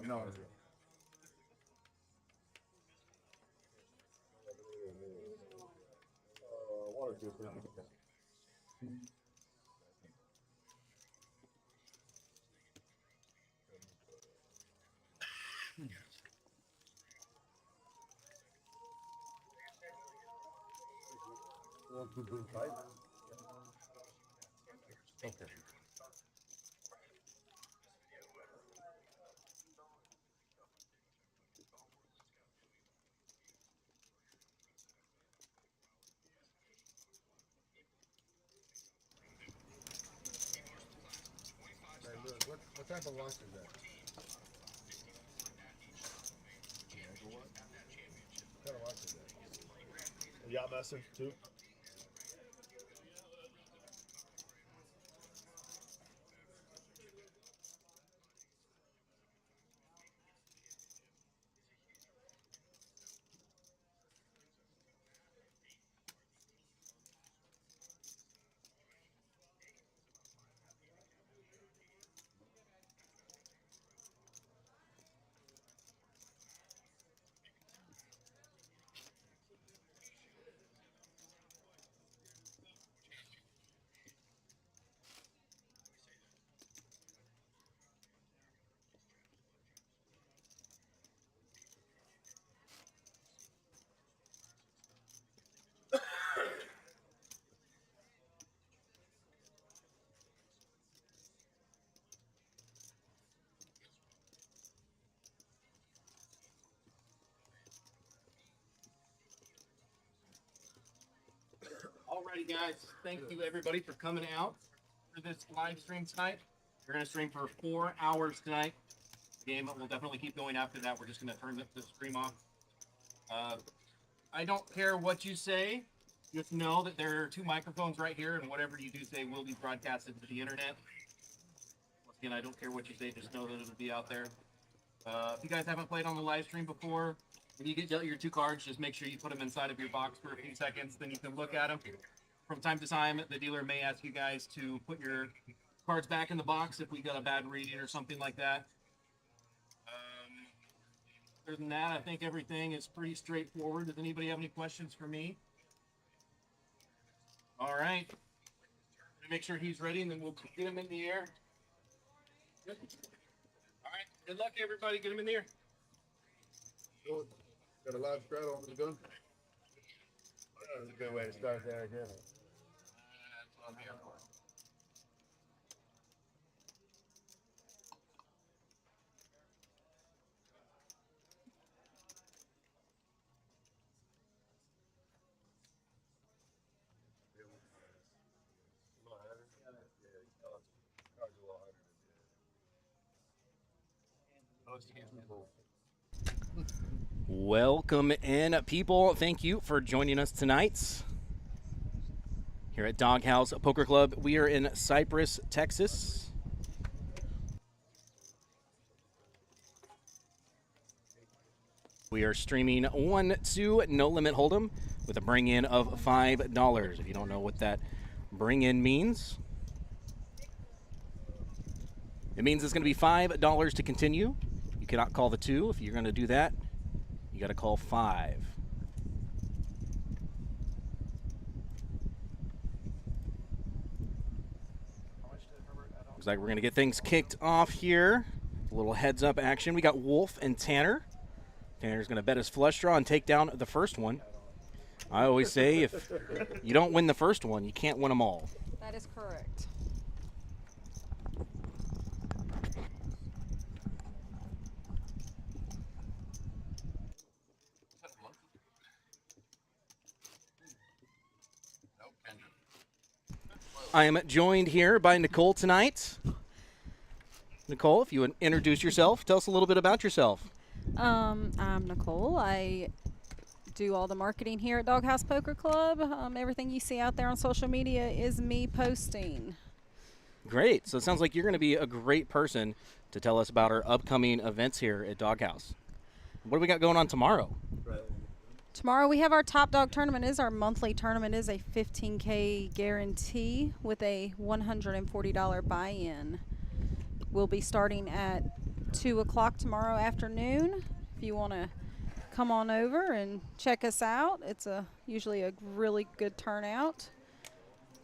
No. Water juice. Okay. Hey, look, what type of lunch is that? What kind of lunch is that? Yacht messing too? Alrighty, guys. Thank you, everybody, for coming out for this live stream tonight. We're going to stream for 4 hours tonight. The game will definitely keep going after that. We're just going to turn the stream off. I don't care what you say. Just know that there are 2 microphones right here, and whatever you do say will be broadcasted to the internet. Once again, I don't care what you say. Just know that it'll be out there. If you guys haven't played on the live stream before, when you get dealt your 2 cards, just make sure you put them inside of your box for a few seconds. Then you can look at them. From time to time, the dealer may ask you guys to put your cards back in the box if we got a bad reading or something like that. Other than that, I think everything is pretty straightforward. Does anybody have any questions for me? All right. Make sure he's ready, and then we'll get him in the air. Good. All right. Good luck, everybody. Get him in the air. Good. Got a live straddle on the gun? That's a good way to start there again. That's what I'm here for. Welcome in, people. Thank you for joining us tonight here at DogHouse Poker Club. We are in Cypress, Texas. We are streaming 1-2 No Limit Hold'em with a bring-in of $5. If you don't know what that bring-in means, it means it's going to be $5 to continue. You cannot call the 2. If you're going to do that, you got to call 5. Looks like we're going to get things kicked off here. A little heads-up action. We got Wolf and Tanner. Tanner's going to bet his flush draw and take down the first one. I always say if you don't win the first one, you can't win them all. That is correct. I am joined here by Nicole tonight. Nicole, if you would introduce yourself, tell us a little bit about yourself. I'm Nicole. I do all the marketing here at DogHouse Poker Club. Everything you see out there on social media is me posting. Great. So it sounds like you're going to be a great person to tell us about our upcoming events here at DogHouse. What do we got going on tomorrow? Tomorrow we have our Top Dog tournament. It is our monthly tournament. It is a $15K guarantee with a $140 buy-in. We'll be starting at 2 o'clock tomorrow afternoon. If you want to come on over and check us out, it's usually a really good turnout.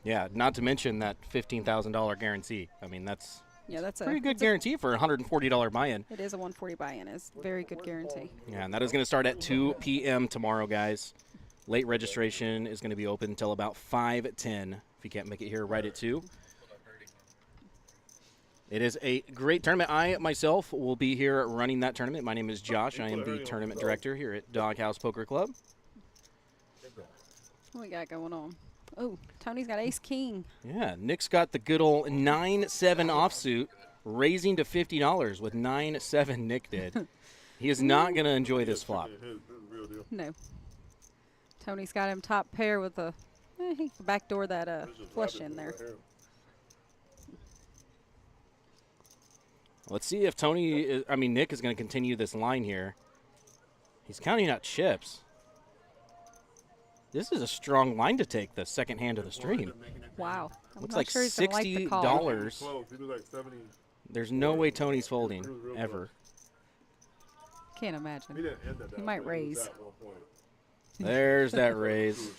Yeah, not to mention that $15,000 guarantee. I mean, that's that's pretty good guarantee for a $140 buy-in. It is a $140 buy-in. It's a very good guarantee. Yeah, and that is going to start at 2 p.m. tomorrow, guys. Late registration is going to be open until about 5:10. If you can't make it here right at 2. It is a great tournament. I, myself, will be here running that tournament. My name is Josh. I am the tournament director here at DogHouse Poker Club. What we got going on? Oh, Tony's got ace-king. Yeah, Nick's got the good old 9-7 offsuit, raising to $50 with 9-7 Nick did. He is not going to enjoy this flop. No. Tony's got him top pair with a he can backdoor that flush in there. Let's see if Nick is going to continue this line here. He's counting out chips. This is a strong line to take the second hand of the stream. Wow. Looks like $60. There's no way Tony's folding, ever. Can't imagine. He might raise. There's that raise.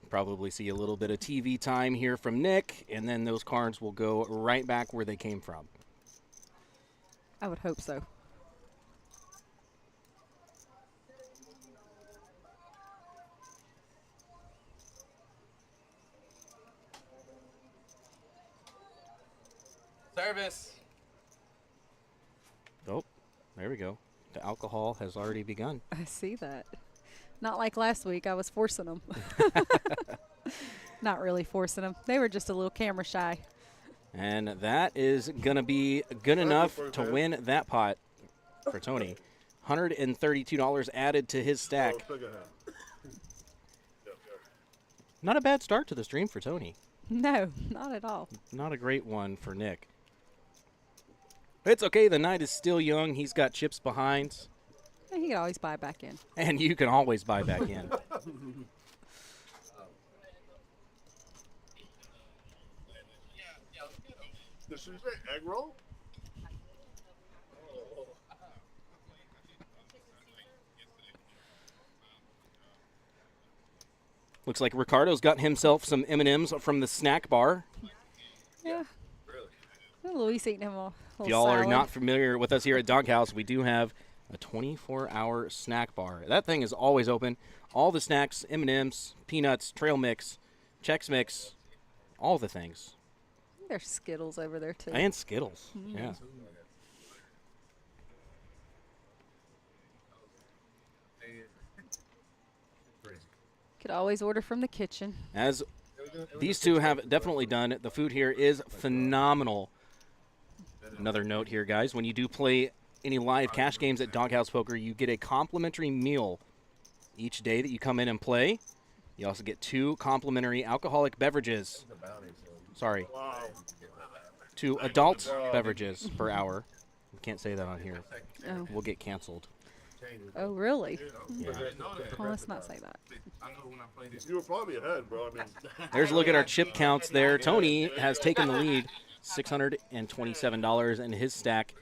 Probably see a little bit of TV time here from Nick, and then those cards will go right back where they came from. I would hope so. Service. Oh, there we go. The alcohol has already begun. I see that. Not like last week. I was forcing them. Not really forcing them. They were just a little camera shy. And that is going to be good enough to win that pot for Tony. $132 added to his stack. Not a bad start to the stream for Tony. No, not at all. Not a great one for Nick. It's okay. The night is still young. He's got chips behind. He can always buy back in. And you can always buy back in. Did she say egg roll? Looks like Ricardo's got himself some M&Ms from the snack bar. Yeah. Luis eating him a If y'all are not familiar with us here at DogHouse, we do have a 24-hour snack bar. That thing is always open. All the snacks, M&Ms, peanuts, trail mix, Chex Mix, all the things. There's Skittles over there, too. And Skittles, yeah. Could always order from the kitchen. As these two have definitely done, the food here is phenomenal. Another note here, guys, when you do play any live cash games at DogHouse Poker, you get a complimentary meal each day that you come in and play. You also get 2 complimentary alcoholic beverages. Sorry. 2 adult beverages per hour. We can't say that on here. Oh. We'll get canceled. Oh, really? Yeah. Well, let's not say that. You were probably ahead, bro. I mean, There's a look at our chip counts there. Tony has taken the lead, $627 in his stack.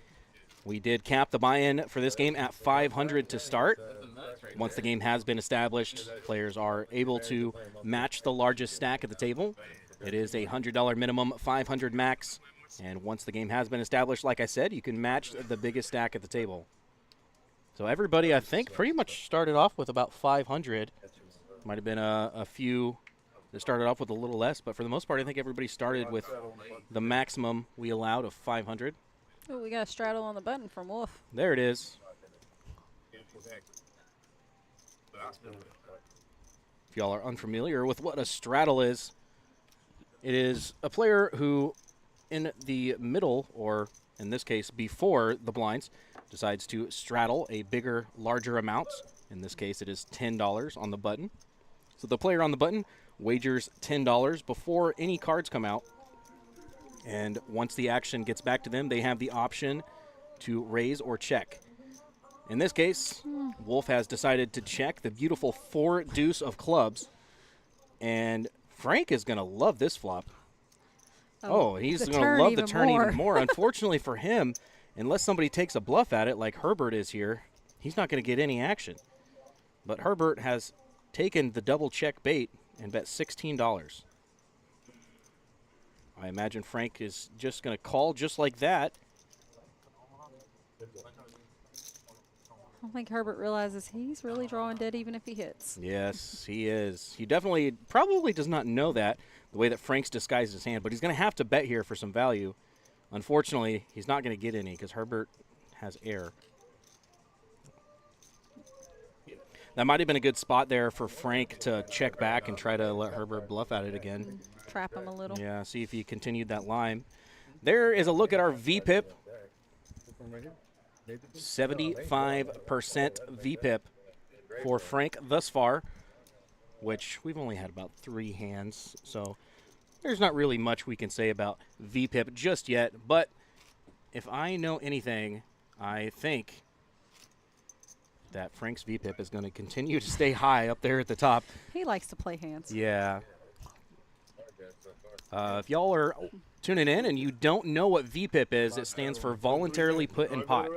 We did cap the buy-in for this game at $500 to start. Once the game has been established, players are able to match the largest stack at the table. It is a $100 minimum, $500 max. And once the game has been established, like I said, you can match the biggest stack at the table. So everybody, I think, pretty much started off with about 500. Might have been a few that started off with a little less, but for the most part, I think everybody started with the maximum we allowed of 500. Oh, we got a straddle on the button from Wolf. There it is. If y'all are unfamiliar with what a straddle is, it is a player who, in the middle, or in this case, before the blinds, decides to straddle a bigger, larger amount. In this case, it is $10 on the button. So the player on the button wagers $10 before any cards come out. And once the action gets back to them, they have the option to raise or check. In this case, Wolf has decided to check the beautiful 4 deuce of clubs. And Frank is going to love this flop. Oh, he's going to love the turn even more. Unfortunately for him, unless somebody takes a bluff at it like Herbert is here, he's not going to get any action. But Herbert has taken the double check bait and bet $16. I imagine Frank is just going to call just like that. I don't think Herbert realizes he's really drawing dead even if he hits. Yes, he is. He probably does not know that, the way that Frank's disguised his hand, but he's going to have to bet here for some value. Unfortunately, he's not going to get any because Herbert has air. That might have been a good spot there for Frank to check back and try to let Herbert bluff at it again. Trap him a little. Yeah, see if he continued that line. There is a look at our VPIP. 75% VPIP for Frank thus far, which we've only had about 3 hands, so there's not really much we can say about VPIP just yet. But if I know anything, I think that Frank's VPIP is going to continue to stay high up there at the top. He likes to play hands. Yeah. If y'all are tuning in and you don't know what VPIP is, it stands for voluntarily put in pot.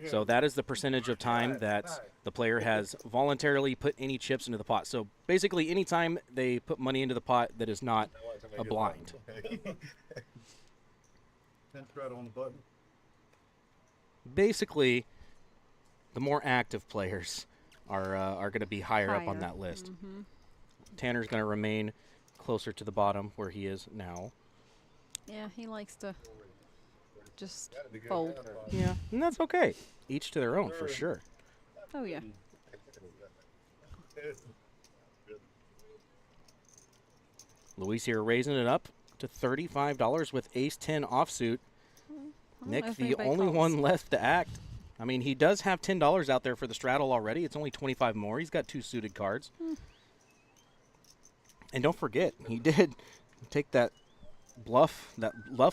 So that is the percentage of time that the player has voluntarily put any chips into the pot. So basically anytime they put money into the pot that is not a blind. Basically, the more active players are going to be higher up on that list. Mm-hmm. Tanner's going to remain closer to the bottom where he is now. Yeah, he likes to just fold. Yeah, and that's okay. Each to their own, for sure. Oh, yeah. Luis here raising it up to $35 with ace-10 offsuit. Nick, the only one left to act. I mean, he does have $10 out there for the straddle already. It's only 25 more. He's got 2 suited cards. And don't forget, he did take that bluff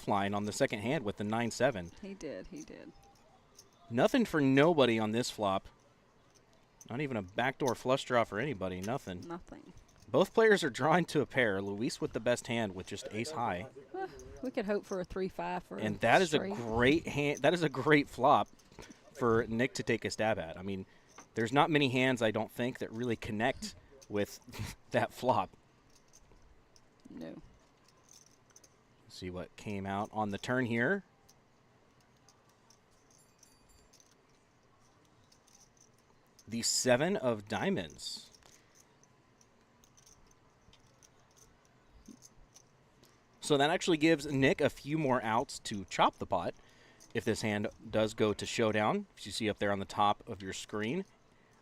line on the second hand with the 9-7. He did. Nothing for nobody on this flop. Not even a backdoor flush draw for anybody. Nothing. Both players are drawing to a pair. Luis with the best hand with just ace high. We could hope for a 3-5 for and that is straight. a great hand. That is a great flop for Nick to take a stab at. I mean, there's not many hands, I don't think, that really connect with that flop. No. See what came out on the turn here. The 7 of diamonds. So that actually gives Nick a few more outs to chop the pot if this hand does go to showdown. As you see up there on the top of your screen,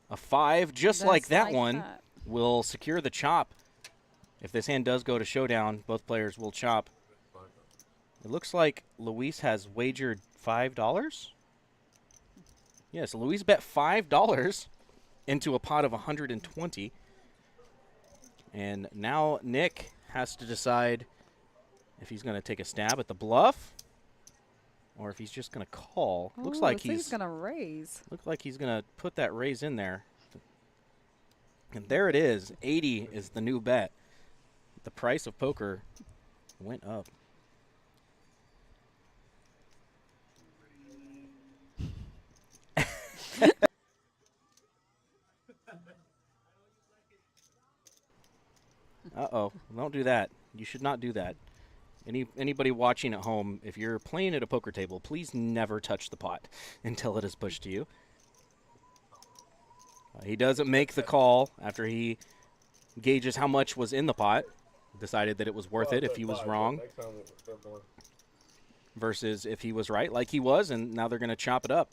a 5, just like that one, will secure the chop. If this hand does go to showdown, both players will chop. It looks like Luis has wagered $5. Yes, Luis bet $5 into a pot of 120. And now Nick has to decide if he's going to take a stab at the bluff or if he's just going to call. Oh, Looks like he's going to raise. Looks like he's going to put that raise in there. And there it is. 80 is the new bet. The price of poker went up. Uh-oh. Don't do that. You should not do that. Anybody watching at home, if you're playing at a poker table, please never touch the pot until it is pushed to you. He doesn't make the call after he gauges how much was in the pot. Decided that it was worth it if he was wrong versus if he was right like he was, and now they're going to chop it up.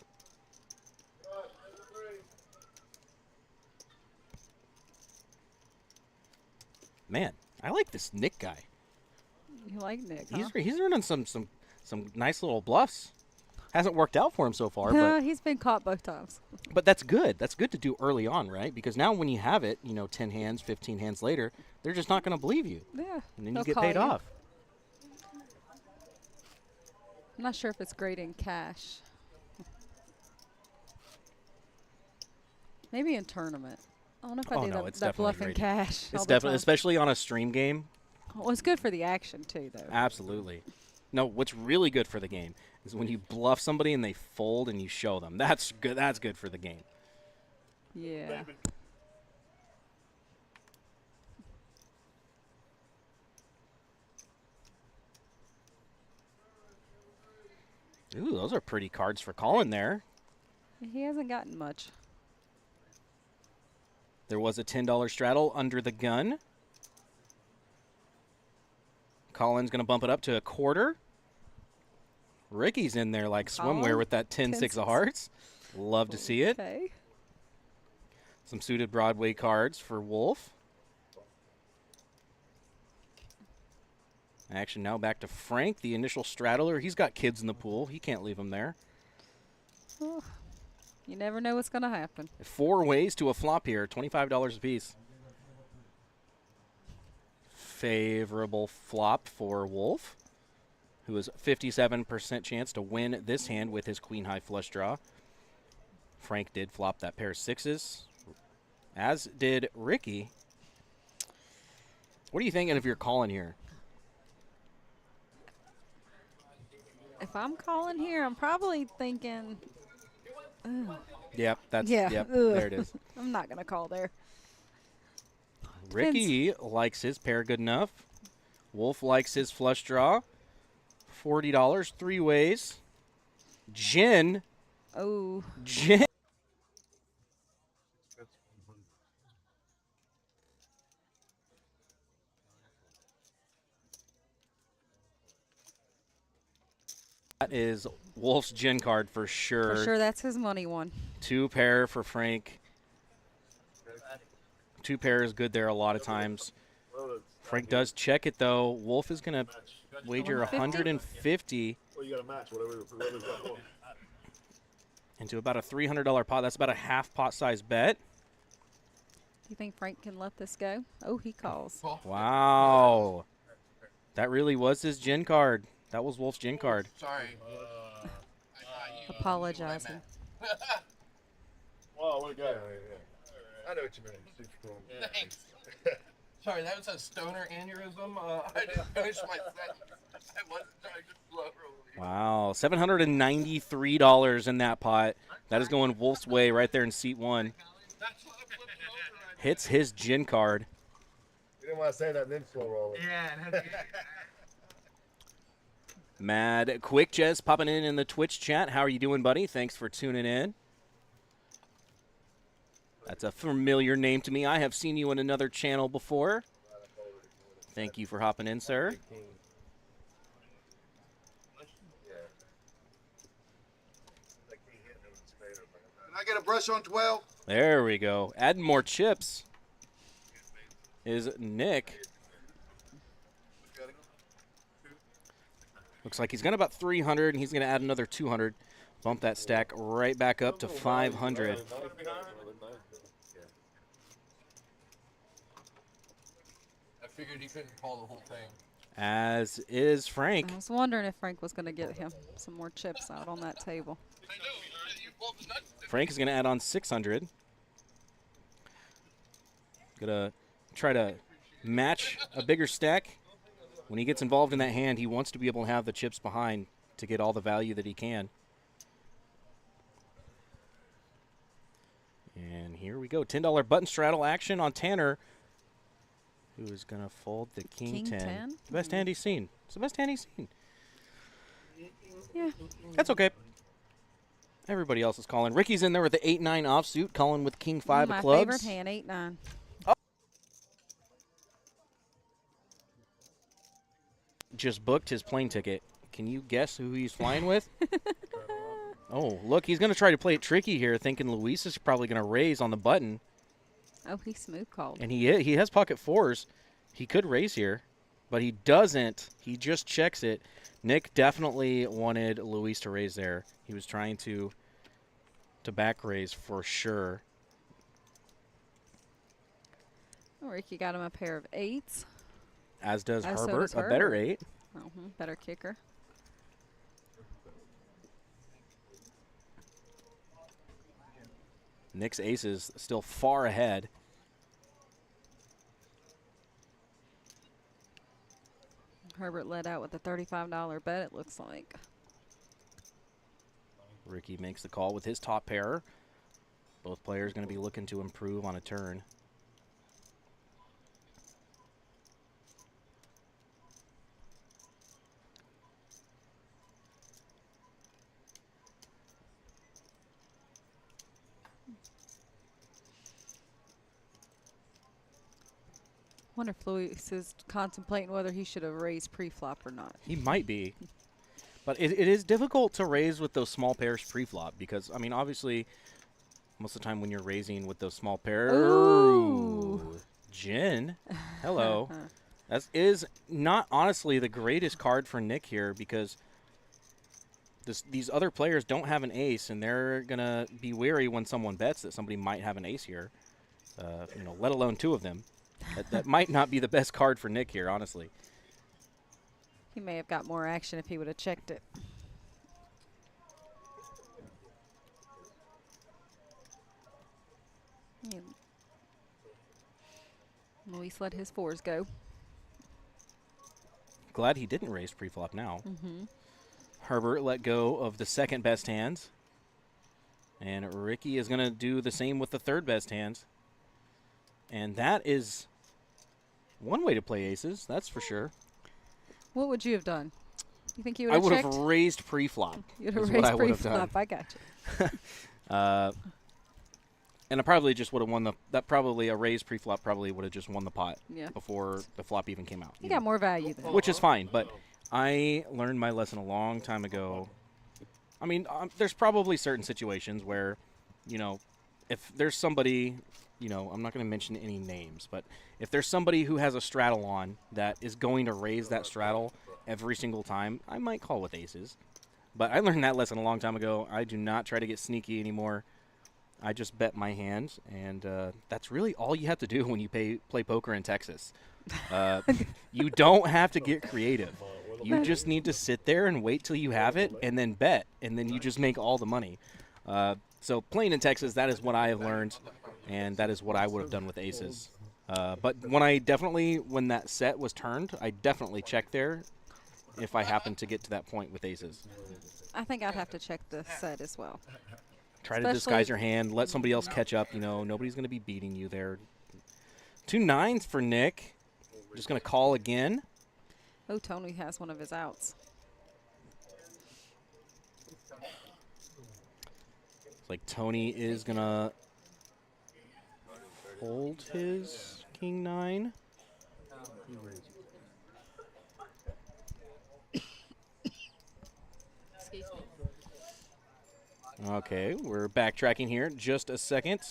Man, I like this Nick guy. You like Nick, huh? He's running some nice little bluffs. Hasn't worked out for him so far. Yeah, but he's been caught both times. But that's good. That's good to do early on, right? Because now when you have it, 10 hands, 15 hands later, they're just not going to believe you. Yeah. And then you get paid off. I'm not sure if it's great in cash. Maybe in tournament. I don't know if I do that bluff in cash. It's definitely, especially on a stream game. Well, it's good for the action, too, though. Absolutely. No, what's really good for the game is when you bluff somebody and they fold and you show them. That's good. That's good for the game. Yeah. Ooh, those are pretty cards for Colin there. He hasn't gotten much. There was a $10 straddle under the gun. Colin's going to bump it up to a quarter. Ricky's in there like swimwear with that 10-6 of hearts. Love to see it. Okay. Some suited Broadway cards for Wolf. Action now back to Frank, the initial straddler. He's got kids in the pool. He can't leave them there. Oh, you never know what's going to happen. 4 ways to a flop here, $25 a piece. Favorable flop for Wolf, who has 57% chance to win this hand with his queen high flush draw. Frank did flop that pair of sixes, as did Ricky. What are you thinking if you're calling here? If I'm calling here, I'm probably thinking, ugh. Yep, that's Yeah, yep. ugh. There it is. I'm not going to call there. Ricky likes his pair good enough. Wolf likes his flush draw. $40, 3 ways. Jen. Oh. Jen. That is Wolf's Gin card for sure. For sure, that's his money one. 2 pair for Frank. 2 pair is good there a lot of times. Frank does check it, though. Wolf is going to wager 150 Well, you got to match whatever's got more. into about a $300 pot. That's about a half pot size bet. Do you think Frank can let this go? Oh, he calls. Wow. That really was his Gin card. That was Wolf's Gin card. Sorry. Apologizing. Wow, what a guy. I know what you mean. Super cool. Thanks. Sorry, that was a stoner aneurysm. I didn't finish my set. I wasn't trying to blow over. Wow. $793 in that pot. That is going Wolf's way right there in seat 1. Hits his Gin card. You didn't want to say that and then slow roll it. Yeah. Mad Quick Jez popping in the Twitch chat. How are you doing, buddy? Thanks for tuning in. That's a familiar name to me. I have seen you in another channel before. Thank you for hopping in, sir. Can I get a brush on 12? There we go. Adding more chips is Nick. Looks like he's got about 300, and he's going to add another 200. Bump that stack right back up to 500. I figured he couldn't call the whole thing. As is Frank. I was wondering if Frank was going to get him some more chips out on that table. Frank is going to add on 600. Gonna try to match a bigger stack. When he gets involved in that hand, he wants to be able to have the chips behind to get all the value that he can. And here we go. $10 button straddle action on Tanner, who is going to fold the King 10. The best hand he's seen. It's the best hand he's seen. Yeah. That's okay. Everybody else is calling. Ricky's in there with the 8-9 offsuit, calling with King 5 of clubs. My favorite hand, 8-9. Just booked his plane ticket. Can you guess who he's flying with? Oh, look, he's going to try to play it tricky here, thinking Luis is probably going to raise on the button. Oh, he smooth called. And he has pocket 4s. He could raise here, but he doesn't. He just checks it. Nick definitely wanted Luis to raise there. He was trying to back raise for sure. Oh, Ricky got him a pair of 8s. As does So Herbert, does a better Herbert. 8. Better kicker. Nick's aces still far ahead. Herbert let out with a $35 bet, it looks like. Ricky makes the call with his top pair. Both players going to be looking to improve on a turn. Wonder if Luis is contemplating whether he should have raised pre-flop or not. He might be. But it is difficult to raise with those small pairs pre-flop because, I mean, obviously, most of the time when you're raising with those small pairs. Ooh. Gin. Hello. That is not honestly the greatest card for Nick here because these other players don't have an ace, and they're going to be wary when someone bets that somebody might have an ace here, you know, let alone two of them. That might not be the best card for Nick here, honestly. He may have got more action if he would have checked it. Yeah. Luis let his fours go. Glad he didn't raise pre-flop now. Mm-hmm. Herbert let go of the second best hands. And Ricky is going to do the same with the third best hands. And that is one way to play aces, that's for sure. What would you have done? You think you would I have would checked? have raised pre-flop. You'd have is raised what I would have pre-flop. done. I got you. And I probably just would have won that probably a raised pre-flop probably would have just won the pot Yeah. before the flop even came out. You got more value then. Which is fine, but I learned my lesson a long time ago. I mean, there's probably certain situations where, you know, if there's somebody, you know, I'm not going to mention any names, but if there's somebody who has a straddle on that is going to raise that straddle every single time, I might call with aces. But I learned that lesson a long time ago. I do not try to get sneaky anymore. I just bet my hand, and that's really all you have to do when you play poker in Texas. You don't have to get creative. You just need to sit there and wait till you have it, and then bet, and then you just make all the money. So playing in Texas, that is what I have learned, and that is what I would have done with aces. But when that set was turned, I definitely checked there if I happened to get to that point with aces. I think I'd have to check the set as well. Try to disguise your hand. Let somebody else catch up. You know, nobody's going to be beating you there. 2 9s for Nick. Just going to call again. Oh, Tony has one of his outs. It's like Tony is going to hold his king 9. Okay, we're backtracking here. Just a second.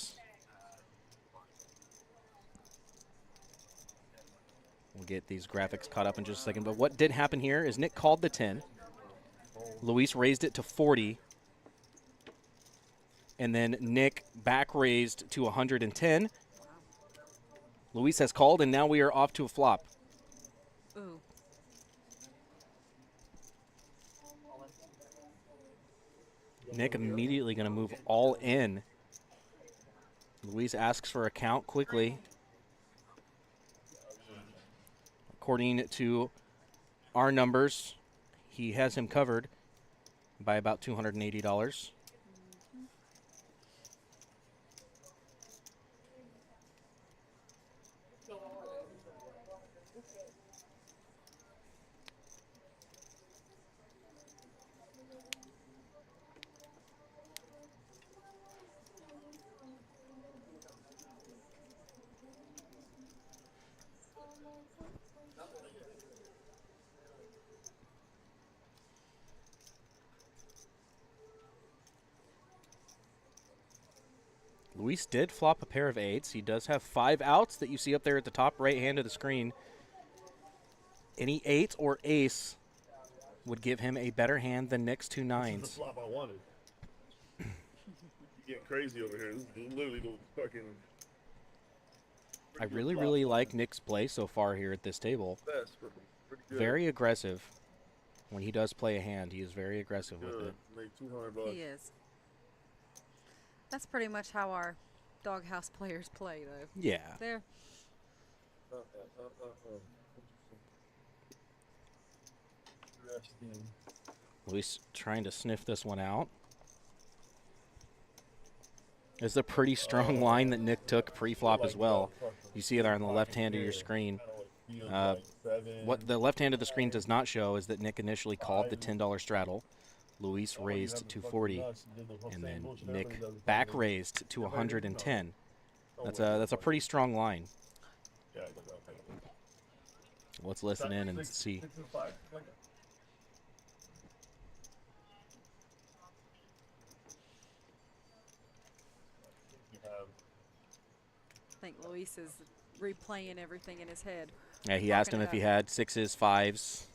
We'll get these graphics caught up in just a second. But what did happen here is Nick called the 10. Luis raised it to 40. And then Nick back raised to 110. Luis has called, and now we are off to a flop. Ooh. Nick immediately going to move all in. Luis asks for a count quickly. According to our numbers, he has him covered by about $280. Luis did flop a pair of 8s. He does have 5 outs that you see up there at the top right hand of the screen. Any 8 or ace would give him a better hand than Nick's 2 9s. This is the flop I wanted. You get crazy over here. This is literally the fucking. I really like Nick's play so far here at this table. Pretty good. Very aggressive. When he does play a hand, he is very aggressive with it. Make $200. He is. That's pretty much how our doghouse players play, though. Yeah. They're Luis trying to sniff this one out. It's a pretty strong line that Nick took pre-flop as well. You see it there on the left hand of your screen. What the left hand of the screen does not show is that Nick initially called the $10 straddle. Luis raised to 240, and then Nick back raised to 110. That's a pretty strong line. Let's listen in and see. I think Luis is replaying everything in his head. Yeah, he asked him if he had sixes, fives.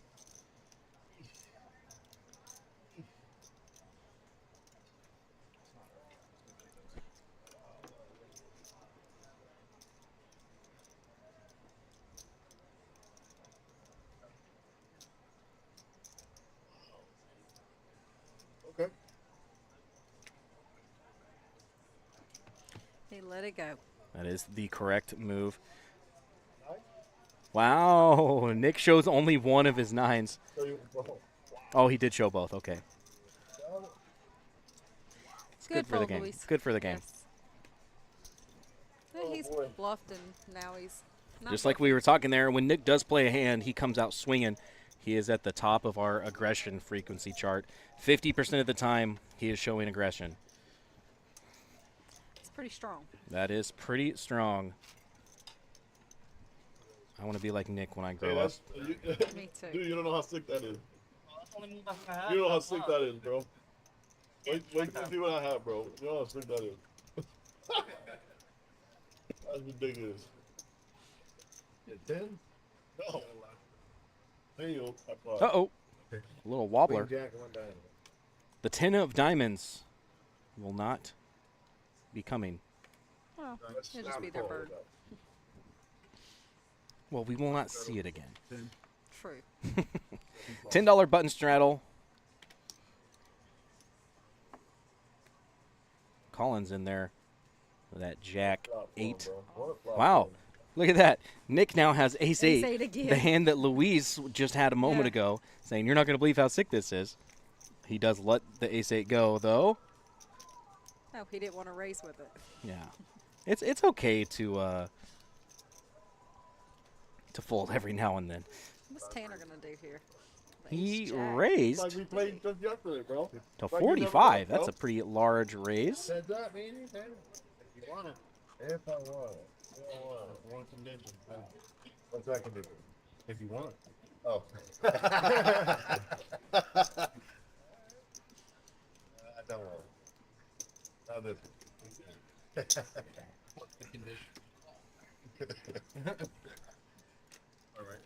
Okay. He let it go. That is the correct move. Wow, Nick shows only one of his nines. Oh, he did show both. Okay. It's good for the game. Luis. Good for the game. Yes. He's bluffed, and now he's not Just like we were talking there, when Nick does play a hand, he comes out swinging. He is at the top of our aggression frequency chart. 50% of the time, he is showing aggression. It's pretty strong. That is pretty strong. I want to be like Nick when I grow up. Me too. Dude, you don't know how sick that is. You don't know how sick that is, bro. Wait to see what I have, bro. You know how sick that is. That's ridiculous. 10? No. Uh-oh. A little wobbler. The 10 of diamonds will not be coming. Oh, it'll just be their bird. Well, we will not see it again. True. $10 button straddle. Collins in there with that jack 8. Wow. Look at that. Nick now has ace 8. Ace 8 again. The hand that Luis just had a moment ago, saying, you're not going to believe how sick this is. He does let the ace 8 go, though. Oh, he didn't want to raise with it. Yeah. It's okay to fold every now and then. What's Tanner going to do here? The He ace jack. raised Like we played just yesterday, bro. to like 45. bro. That's a pretty large raise. Said that, man. If you want it. If I want it. One condition. What's that condition? If you want it. Oh. I don't want it. Not this one. What's the condition? All right.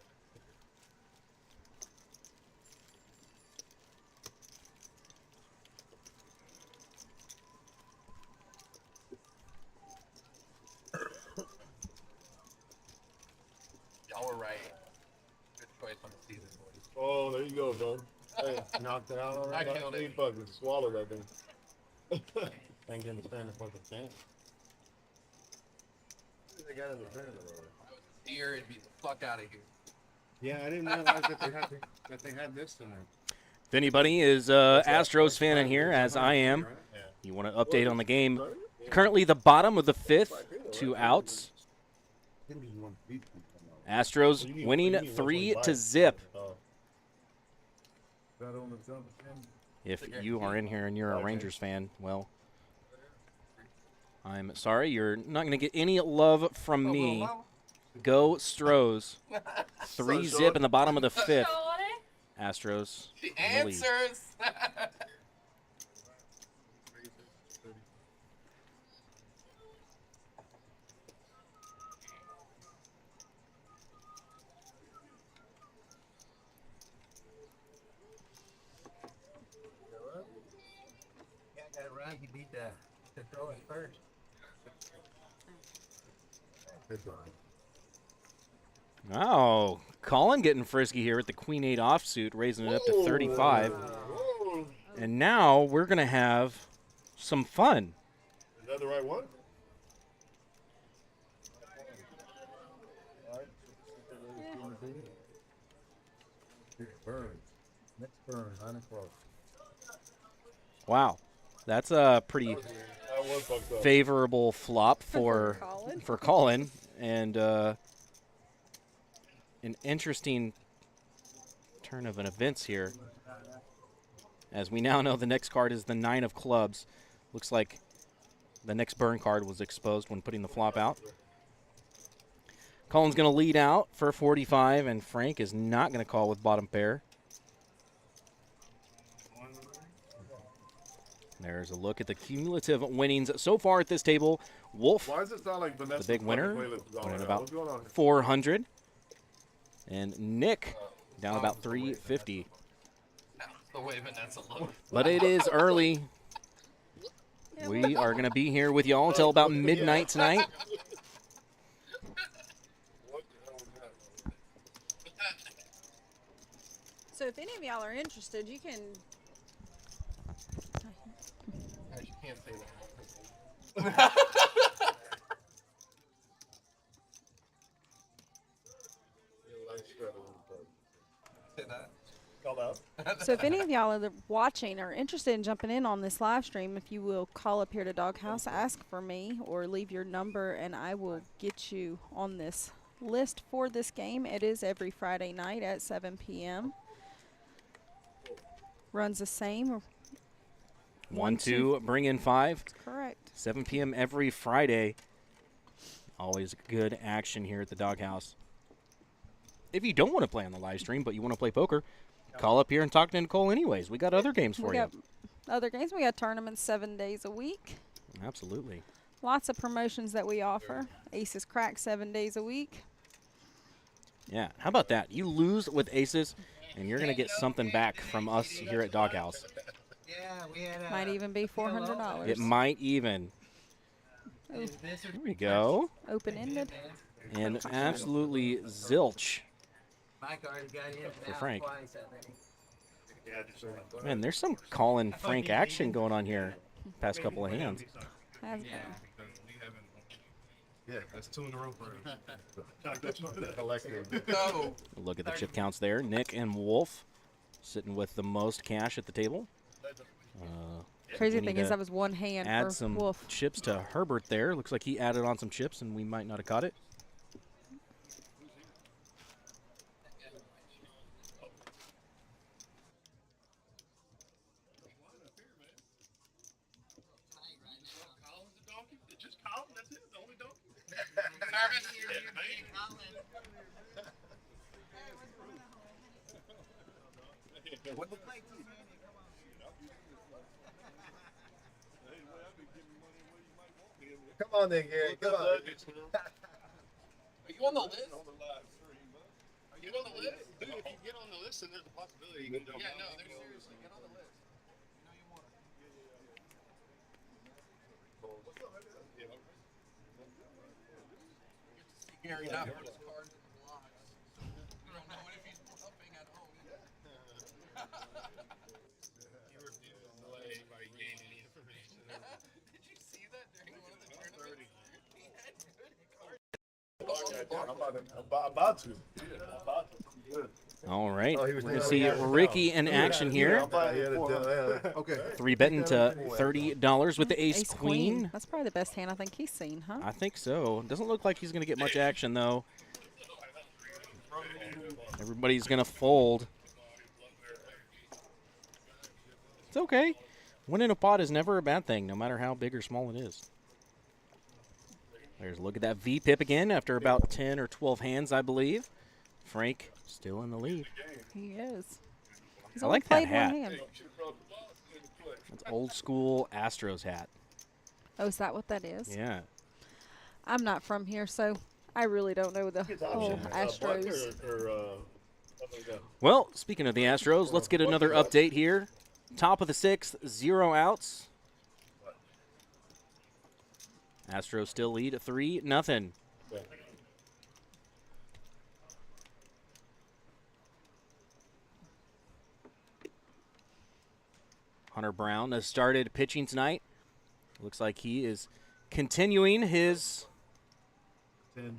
Y'all were right. Good choice on the season, boys. Oh, there you go, bro. Hey, knocked it out already. I killed it. He fucking swallowed that thing. Ain't gonna stand the fucking chance. They got in the center already. Here and be the fuck out of here. Yeah, I didn't realize that they had this tonight. If anybody is Astros fan in here, as I am, Yeah. you want to update on the game. Currently the bottom of the 5th, 2 outs. Astros winning 3-0. If you are in here and you're a Rangers fan, well, I'm sorry. You're not going to get any love from me. Go Stros. 3-0 in the bottom of the 5th. Astros. The in the lead. answers. He beat the throw at first. Oh, Colin getting frisky here with the Queen 8 offsuit, raising it up to 35. Whoa. And now we're going to have some fun. Is that the right one? Burns. Next burn, 9 o'clock. Wow. That's a pretty favorable flop for Colin, and an interesting turn of events here. As we now know, the next card is the 9 of clubs. Looks like the next burn card was exposed when putting the flop out. Colin's going to lead out for 45, and Frank is not going to call with bottom pair. There's a look at the cumulative winnings so far at this table. Wolf, Why does it sound like the big winner, winning about What's going on? 400. And Nick down about 350. Oh, wait a minute, that's a low. But it is early. We are going to be here with y'all until about midnight tonight. So if any of y'all are interested, you can. You can't say that. So if any of y'all are watching or interested in jumping in on this live stream, if you will call up here to DogHouse, ask for me, or leave your number, and I will get you on this list for this game. It is every Friday night at 7 p.m. Runs the same. 1-2, bring in 5. Correct. 7 p.m. every Friday. Always good action here at the DogHouse. If you don't want to play on the live stream, but you want to play poker, call up here and talk to Nicole anyways. We got other games for We you. got other games. We got tournaments 7 days a week. Absolutely. Lots of promotions that we offer. Aces crack 7 days a week. Yeah, how about that? You lose with aces, and you're going to get something back from us here at DogHouse. Yeah, we had Might even be $400. It might even. Oh, Here we go. open-ended. And absolutely zilch. Mike already got in For Frank. twice, I think. Man, there's some Colin Frank action going on here past couple of hands. Has been. Yeah, that's 2 in a row for him. Collective. No. Look at the chip counts there. Nick and Wolf sitting with the most cash at the table. Crazy we thing need is to that was one hand add for some Wolf. chips to Herbert there. Looks like he added on some chips, and we might not have caught it. Come on then, Gary. Come on. Are you on the list? Are you on the list? Dude, if you get on the list, then there's a possibility you can jump Yeah, out. no, there's seriously, get on the list. You know you want it. Gary not put his cards in the blocks. You don't know if he's bluffing at home. You refuse to let anybody gain any information. Did you see that during one of the tournaments? He had good cards. I'm about to. Good. All right. Oh, We're he was going to down. see He had it Ricky down. in action here. Okay. 3 betting to $30 with the ace queen. That's probably the best hand I think he's seen, huh? I think so. Doesn't look like he's going to get much action, though. Everybody's going to fold. It's okay. Winning a pot is never a bad thing, no matter how big or small it is. There's a look at that V-pip again after about 10 or 12 hands, I believe. Frank still in the lead. He is. He's I only like that played hat. one hand. That's old school Astros hat. Oh, is that what that is? Yeah. I'm not from here, so I really don't know the whole Astros. Well, speaking of the Astros, let's get another update here. Top of the 6th, 0 outs. Astros still lead 3-0. Hunter Brown has started pitching tonight. Looks like he is continuing his. 10.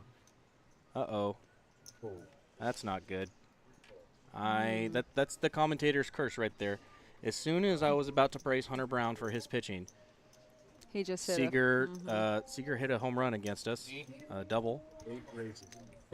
Uh-oh. That's not good. That's the commentator's curse right there. As soon as I was about to praise Hunter Brown for his pitching, He just hit Seeger, Seeger hit a home run against us, double. 8 races.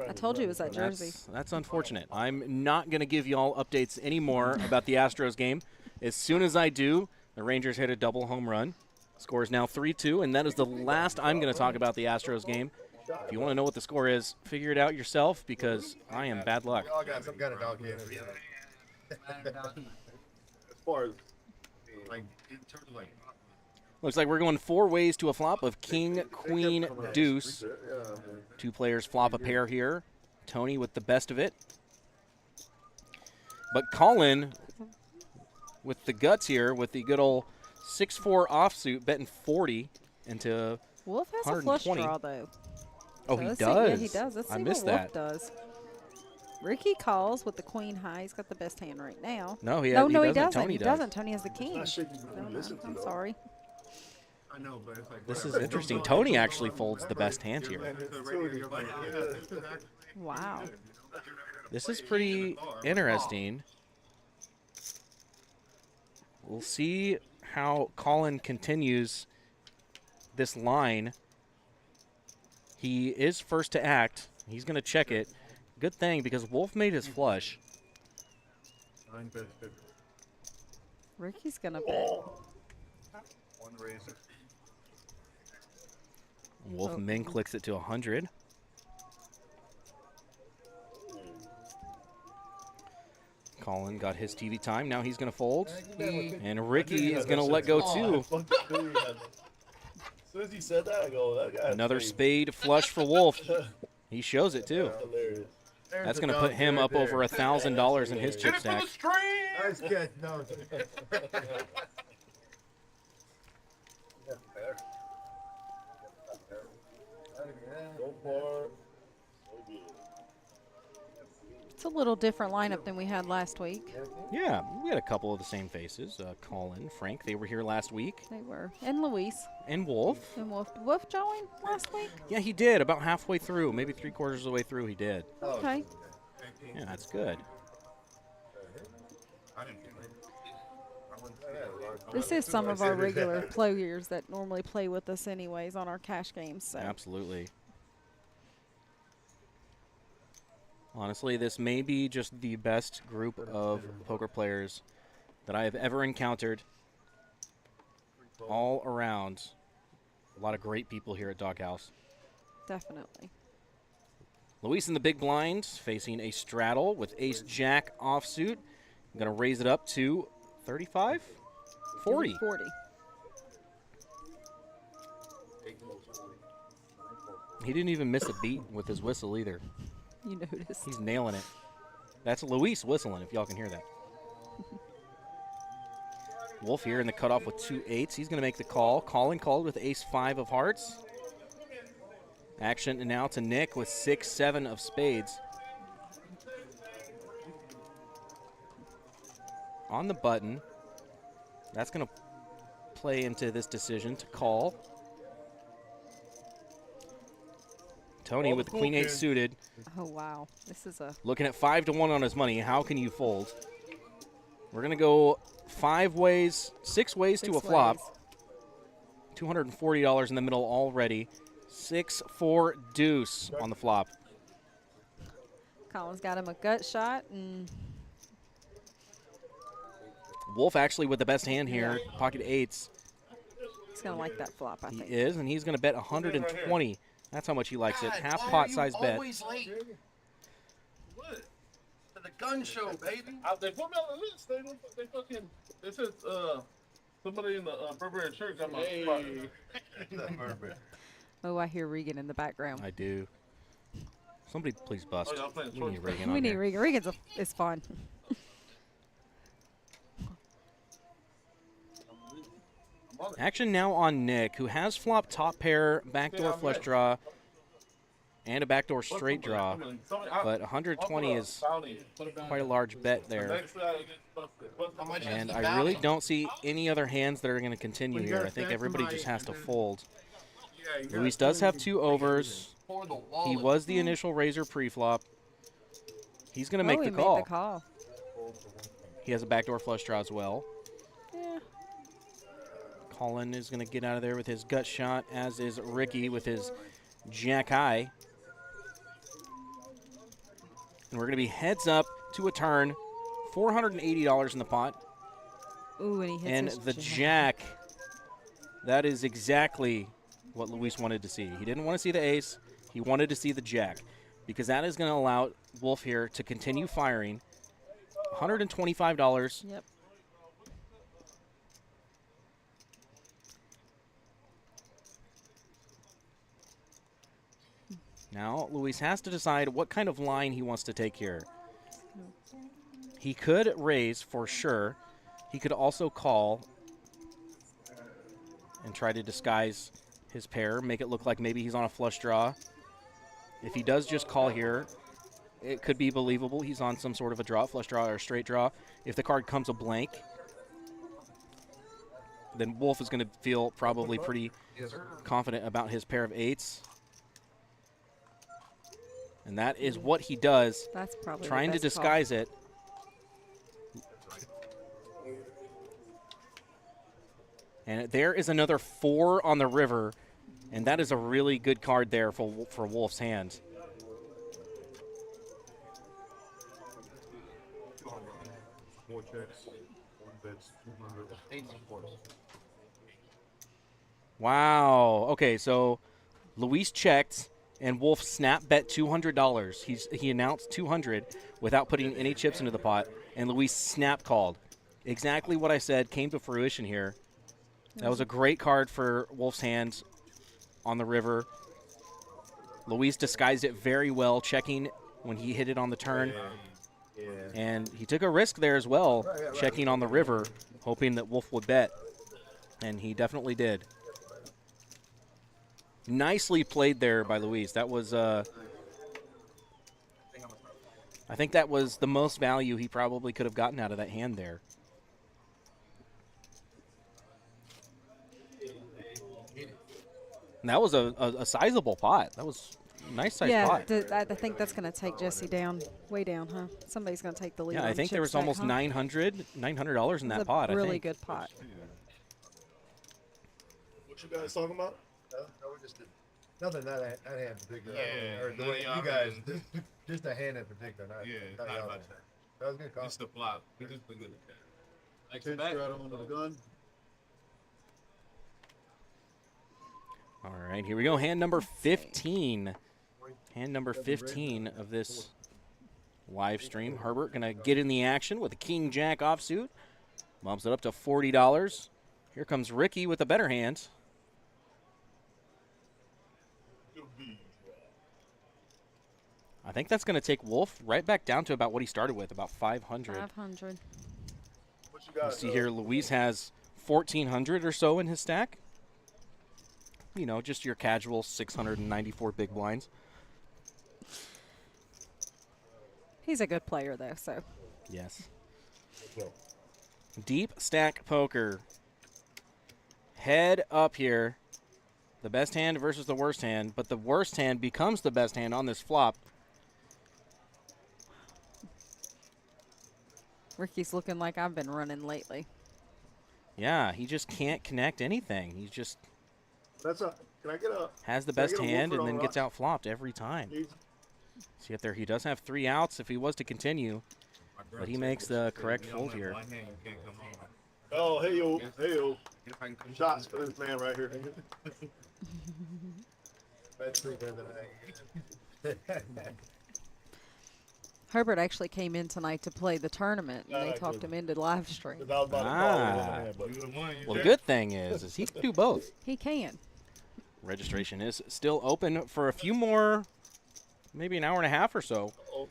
I told you it was that jersey. That's unfortunate. I'm not going to give you all updates anymore about the Astros game. As soon as I do, the Rangers hit a double home run. Score is now 3-2, and that is the last I'm going to talk about the Astros game. If you want to know what the score is, figure it out yourself because I am bad luck. We all got some kind of dog here. As far as, like, in terms of, like, Looks like we're going 4 ways to a flop of king, queen, deuce. 2 players flop a pair here. Tony with the best of it. But Colin with the guts here with the good old 6-4 offsuit, betting 40 into Wolf has a flush draw, though. Oh, So he let's does? See, yeah, he does. Let's I see missed what that. Wolf does. Ricky calls with the queen high. He's got the best hand right now. No, he no, he doesn't. doesn't. Tony he does. doesn't. Tony has the king. not shit you No, listen to, I'm though. sorry. I know, but it's like This is whatever. interesting. Tony actually folds the best hand here. You're like, yeah, this is actually Wow. This is pretty interesting. We'll see how Colin continues this line. He is first to act. He's going to check it. Good thing because Wolf made his flush. 9 bets, 50. Ricky's going to bet. 1 racer. Wolf Oh. min clicks it to 100. Colin got his TV time. Now he's going to fold. And Ricky is going to let go too. As soon as he said that, I go, that guy. Another spade flush for Wolf. He shows it too. Hilarious. That's going to put him up over $1,000 in his chip stack. Nice catch. No. So far, so good. It's a little different lineup than we had last week. Yeah, we had a couple of the same faces. Colin, Frank, they were here last week. They were. And Luis. And Wolf. And Wolf. Did Wolf join last week? Yeah, he did. About halfway through, maybe 3/4 of the way through, he did. Okay. Yeah, that's good. This is some of our regular players that normally play with us anyways on our cash games. So. Absolutely. Honestly, this may be just the best group of poker players that I have ever encountered. All around. A lot of great people here at DogHouse. Definitely. Luis in the big blind, facing a straddle with ace-jack offsuit. I'm going to raise it up to 35? 40. 40. He didn't even miss a beat with his whistle either. You noticed. He's nailing it. That's Luis whistling, if y'all can hear that. Wolf here in the cutoff with 2 8s. He's going to make the call. Colin called with ace-5 of hearts. Action now to Nick with 6-7 of spades. On the button. That's going to play into this decision to call. Tony with the queen-8 suited. Oh, wow. This is a... Looking at 5-1 on his money. How can you fold? We're going to go 6 ways to a flop. $240 in the middle already. 6-4 deuce on the flop. Colin's got him a gut shot. And Wolf actually with the best hand here. Pocket 8s. he's going to like that flop, I He think. is, and he's going to bet 120. That's how much he likes it. Half pot size bet. Always late. What? To the gun show, baby. They put me on the list. They fucking. This is somebody in the Burberry shirt got my spot. Oh, I hear Regan in the background. I do. Somebody please bust. Oh, yeah, I'm playing We need short. Reagan We on need here. Regan. Regan's is fun. Action now on Nick, who has flop top pair, backdoor flush draw, and a backdoor straight draw. But 120 is quite a large bet there. How much is And the I really bounty? don't see any other hands that are going to continue here. I think everybody just has to fold. Luis does have 2 overs. For the He wallet. was the initial razor pre-flop. He's going to make he the made call. the call. He has a backdoor flush draw as well. Yeah. Colin is going to get out of there with his gut shot, as is Ricky with his jack high. And we're going to be heads up to a turn, $480 in the pot. Ooh, and he hits And his the jack, that is exactly what Luis wanted to see. He didn't want to see the ace. He wanted to see the jack, because that is going to allow Wolf here to continue firing. $125. Yep. Now, Luis has to decide what kind of line he wants to take here. He could raise for sure. He could also call and try to disguise his pair, make it look like maybe he's on a flush draw. If he does just call here, it could be believable. He's on some sort of a draw, flush draw or straight draw. If the card comes a blank, then Wolf is going to feel probably pretty confident about his pair of eights. And that is what he does, That's probably trying the to best disguise it. And there is another 4 on the river, and that is a really good card there for Wolf's hand. Four checks, one bets, 200. Wow. Okay, so Luis checked, and Wolf snap bet $200. He announced 200 without putting any chips into the pot, and Luis snap called. Exactly what I said came to fruition here. That was a great card for Wolf's hands on the river. Luis disguised it very well, checking when he hit it on the turn. Yeah. And he took a risk there as well, checking on the river, hoping that Wolf would bet. And he definitely did. Nicely played there by Luis. That was, I think that was the most value he probably could have gotten out of that hand there. And that was a sizable pot. That was a nice size pot. I think that's going to take Jesse down, way down, huh? Somebody's going to take the lead. Yeah, on I think there chips was almost back, huh? $900 in that pot. Really I think. good pot. What you guys talking about? No, we just did nothing that hand in particular. Yeah, Or the none way of y'all you guys, been- just a hand in particular. Not, Yeah, not not y'all. much. That was a good call. It's the flop. We just been good at that. 10 straddle under the gun. All right, here we go. Hand number 15. Hand number 15 of this live stream. Herbert going to get in the action with a king-jack offsuit. Bumps it up to $40. Here comes Ricky with a better hand. I think that's going to take Wolf right back down to about what he started with, about 500. 500. What you You got? see here, Luis has 1,400 or so in his stack. You know, just your casual 694 big blinds. He's a good player, though, so. Yes. Deep stack poker. Head up here. The best hand versus the worst hand, but the worst hand becomes the best hand on this flop. Ricky's looking like I've been running lately. Yeah, he just can't connect anything. He just That's a. Can I get a? has the Can I best get a hand Wolford and then on gets rocks? out flopped every time. Please? See up there, he does have 3 outs if he was to continue, but he makes the correct fold here. Oh, hey yo, hey yo. Shots for this man right here. That's pretty good tonight. Herbert actually came in tonight to play the tournament, and they talked him into live stream. I was about to call it in the hand, but Well, the good thing is he can do both. He can. Registration is still open for a few more, maybe an hour and a half or so. what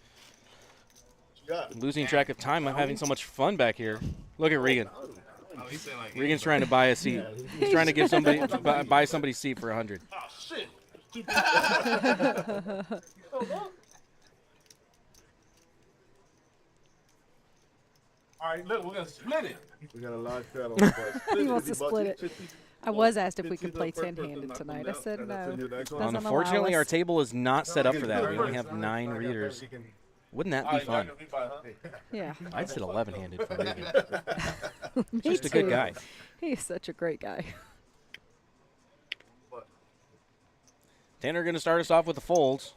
you got? Losing track of time. I'm having so much fun back here. Look at Regan. Oh, he said like, Regan's trying to buy a seat. He's trying to give somebody buy somebody's seat for 100. oh shit. All right, look, we're gonna split it. We got a live straddle. on the bus. He wants to 50 split it. 50 I was asked if we could 50 play the first person 10-handed knocked him tonight. I out, said and that's no. in your next one. Doesn't allow Unfortunately, our us. table is not set up for that. We only have First, 9 I got readers. that. Wouldn't that be fun? Yeah. I'd sit 11-handed for Ruben. Me Just a good too. guy. He's such a great guy. Tanner going to start us off with the folds.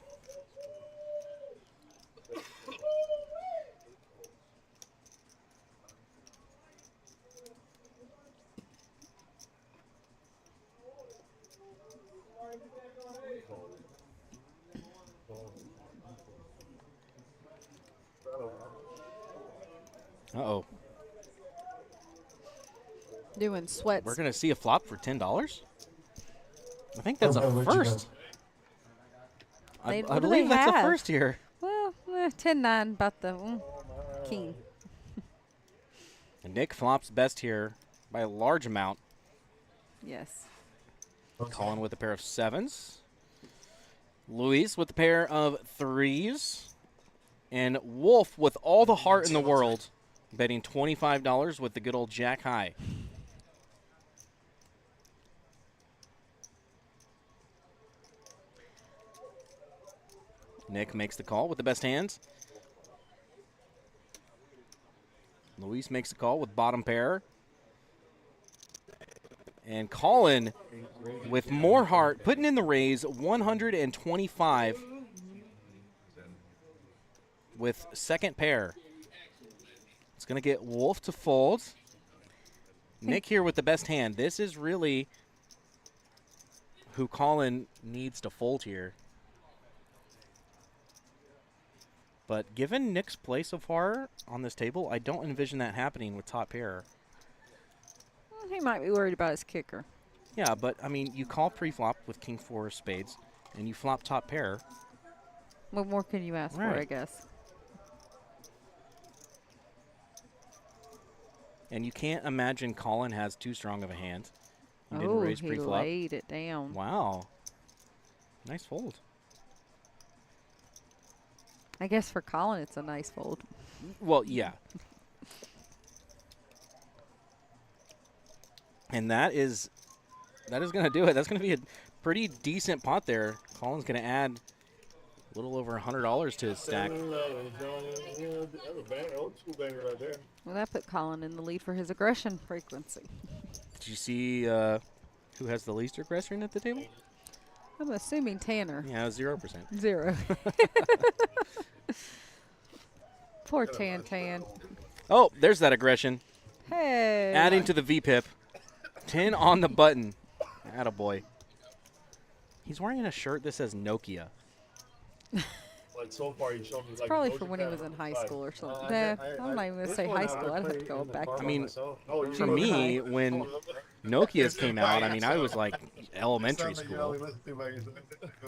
Uh-oh. Doing sweats. We're going to see a flop for $10? I think that's a I'll let you first. I What do believe they that's a have? first here. Well, 10-9, about the king. And Nick flops best here by a large amount. Yes. Colin with a pair of sevens. Luis with a pair of threes. And Wolf with all the heart in the world, betting $25 with the good old Jack High. Nick makes the call with the best hands. Luis makes the call with bottom pair. And Colin with more heart, putting in the raise, 125 with second pair. It's going to get Wolf to fold. Nick here with the best hand. This is really who Colin needs to fold here. But given Nick's play so far on this table, I don't envision that happening with top pair. He might be worried about his kicker. Yeah, but, I mean, you call pre-flop with king four of spades, and you flop top pair. What more can you ask for, Right. I guess? And you can't imagine Colin has too strong of a hand. He didn't Oh, raise he pre-flop. laid it down. Wow. Nice fold. I guess for Colin, it's a nice fold. Well, yeah. And that is going to do it. That's going to be a pretty decent pot there. Colin's going to add a little over $100 to his stack. Well, that put Colin in the lead for his aggression frequency. Did you see who has the least aggression at the table? I'm assuming Tanner. Yeah, 0%. 0. Poor Tan. Oh, there's that aggression. Hey. Adding to the VPIP. 10 on the button. Attaboy. He's wearing a shirt that says Nokia. Like so far, you showed me It's like probably Doja for when he Cat was in high five. school or something. I- Nah, I- I'm not even going to this say one high I school. I'd have to played go in the back. car I by mean, myself. Oh, you For remember me, that? when Nokias came out, I mean, I was like elementary school.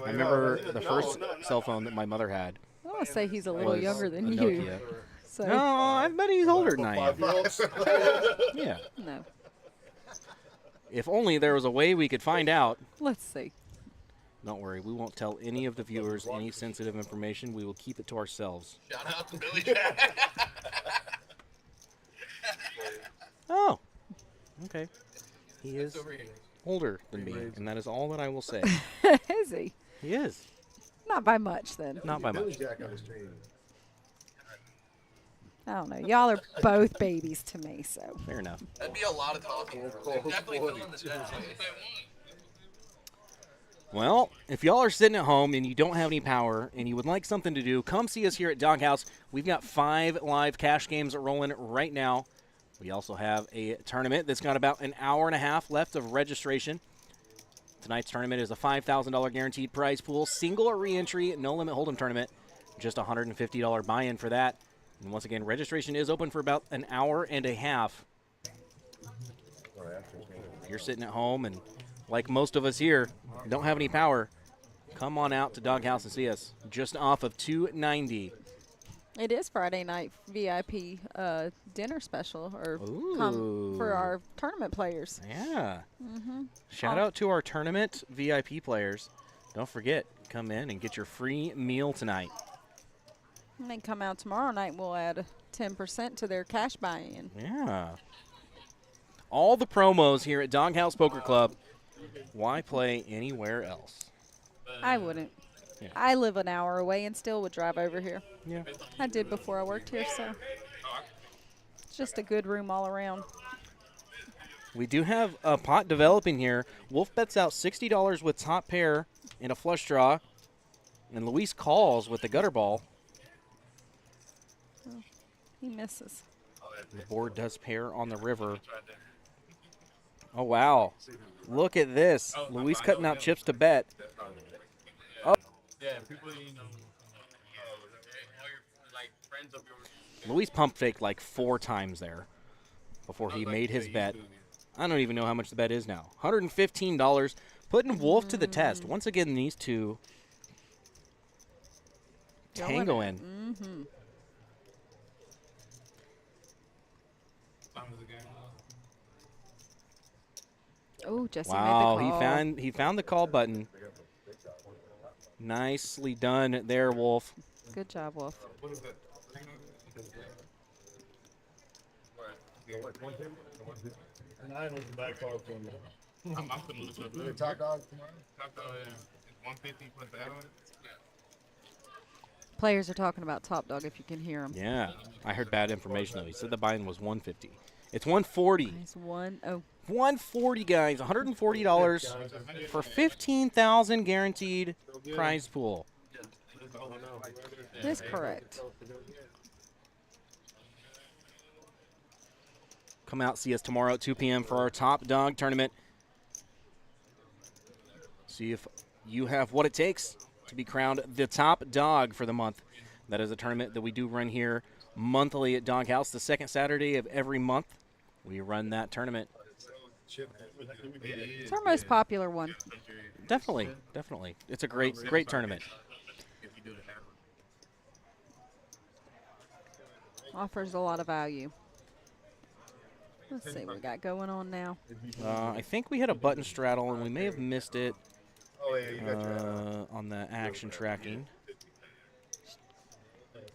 I remember the first cell phone that my mother had I want to say he's a little was younger than a you. Nokia. So, No, I bet he's older than I am. 5-year-olds. Yeah. no. If only there was a way we could find out. Let's see. Don't worry, we won't tell any of the viewers any sensitive information. We will keep it to ourselves. Shout out to Billy Jack. Oh, okay. He is older than me, and that is all that I will say. Is he? He is. Not by much, then. Not by Billy much. Jack on the stream. I don't know. Y'all are both babies to me, so. Fair enough. That'd be a lot of talking. Definitely filling the dead space. Well, if y'all are sitting at home and you don't have any power and you would like something to do, come see us here at DogHouse. We've got 5 live cash games rolling right now. We also have a tournament that's got about an hour and a half left of registration. Tonight's tournament is a $5,000 guaranteed prize pool, single or re-entry, no limit hold'em tournament. Just a $150 buy-in for that. And once again, registration is open for about an hour and a half. If you're sitting at home and, like most of us here, don't have any power, come on out to DogHouse and see us. Just off of 290. It is Friday night VIP dinner special or come for Ooh. our tournament players. Yeah. Mm-hmm. Shout out to our tournament VIP players. Don't forget, come in and get your free meal tonight. And they come out tomorrow night, we'll add 10% to their cash buy-in. Yeah. All the promos here at DogHouse Poker Club. Why play anywhere else? I wouldn't. Yeah. I live an hour away and still would drive over here. Yeah. I did before I worked here, so it's just a good room all around. We do have a pot developing here. Wolf bets out $60 with top pair in a flush draw, and Luis calls with the gutter ball. Oh, he misses. The board does pair on the river. Oh, wow. Look at this. Luis cutting out chips to bet. Oh. Yeah, people, you know, like friends of yours. Luis pump faked like 4 times there before he made his bet. I don't even know how much the bet is now. $115, putting Wolf to the test. Once again, these two tangoing. Mm-hmm. Oh, Jesse made the Wow, call. he found the call button. Nicely done there, Wolf. Good job, Wolf. Nine was the back call from me. I'm gonna look up. The top dog tomorrow? Top dog, yeah. It's 150 plus the add-on. Players are talking about Top Dog if you can hear them. Yeah, I heard bad information though. He said the buy-in was 150. It's 140. Nice one. Oh, 140, guys. $140 for 15,000 guaranteed prize pool. that's correct. Come out, see us tomorrow at 2 p.m. for our Top Dog tournament. See if you have what it takes to be crowned the top dog for the month. That is a tournament that we do run here monthly at DogHouse. The second Saturday of every month, we run that tournament. It's our most popular one. Definitely, definitely. It's a great tournament. Offers a lot of value. Let's see what we got going on now. I think we had a button straddle, and we may have missed it Oh, yeah, you got your on the action tracking.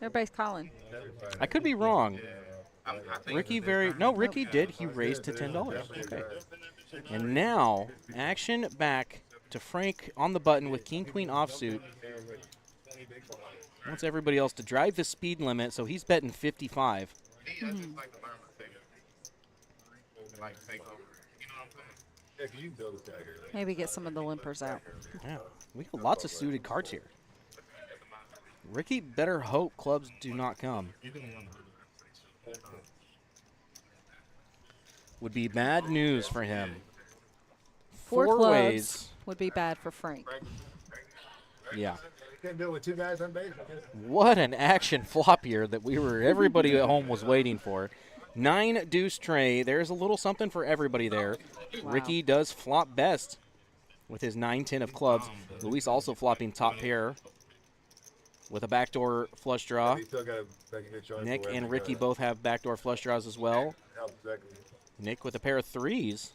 Everybody's calling. I could be wrong. Ricky Ricky did. He raised to $10. Okay. And now, action back to Frank on the button with King-Queen offsuit. Wants everybody else to drive the speed limit, so he's betting 55. Maybe get some of the limpers out. Yeah, we have lots of suited cards here. Ricky better hope clubs do not come. Would be bad news for him. Four Four clubs ways. would be bad for Frank. Yeah. can't do it with 2 guys on base. What an action flop here that everybody at home was waiting for. 9 deuce tray. There's a little something for everybody there. Wow. Ricky does flop best with his 9-10 of clubs. Luis also flopping top pair with a backdoor flush draw. We still gotta make a good choice Nick for where and we Ricky go. both have backdoor flush draws as well. Helps exactly. Nick with a pair of 3s.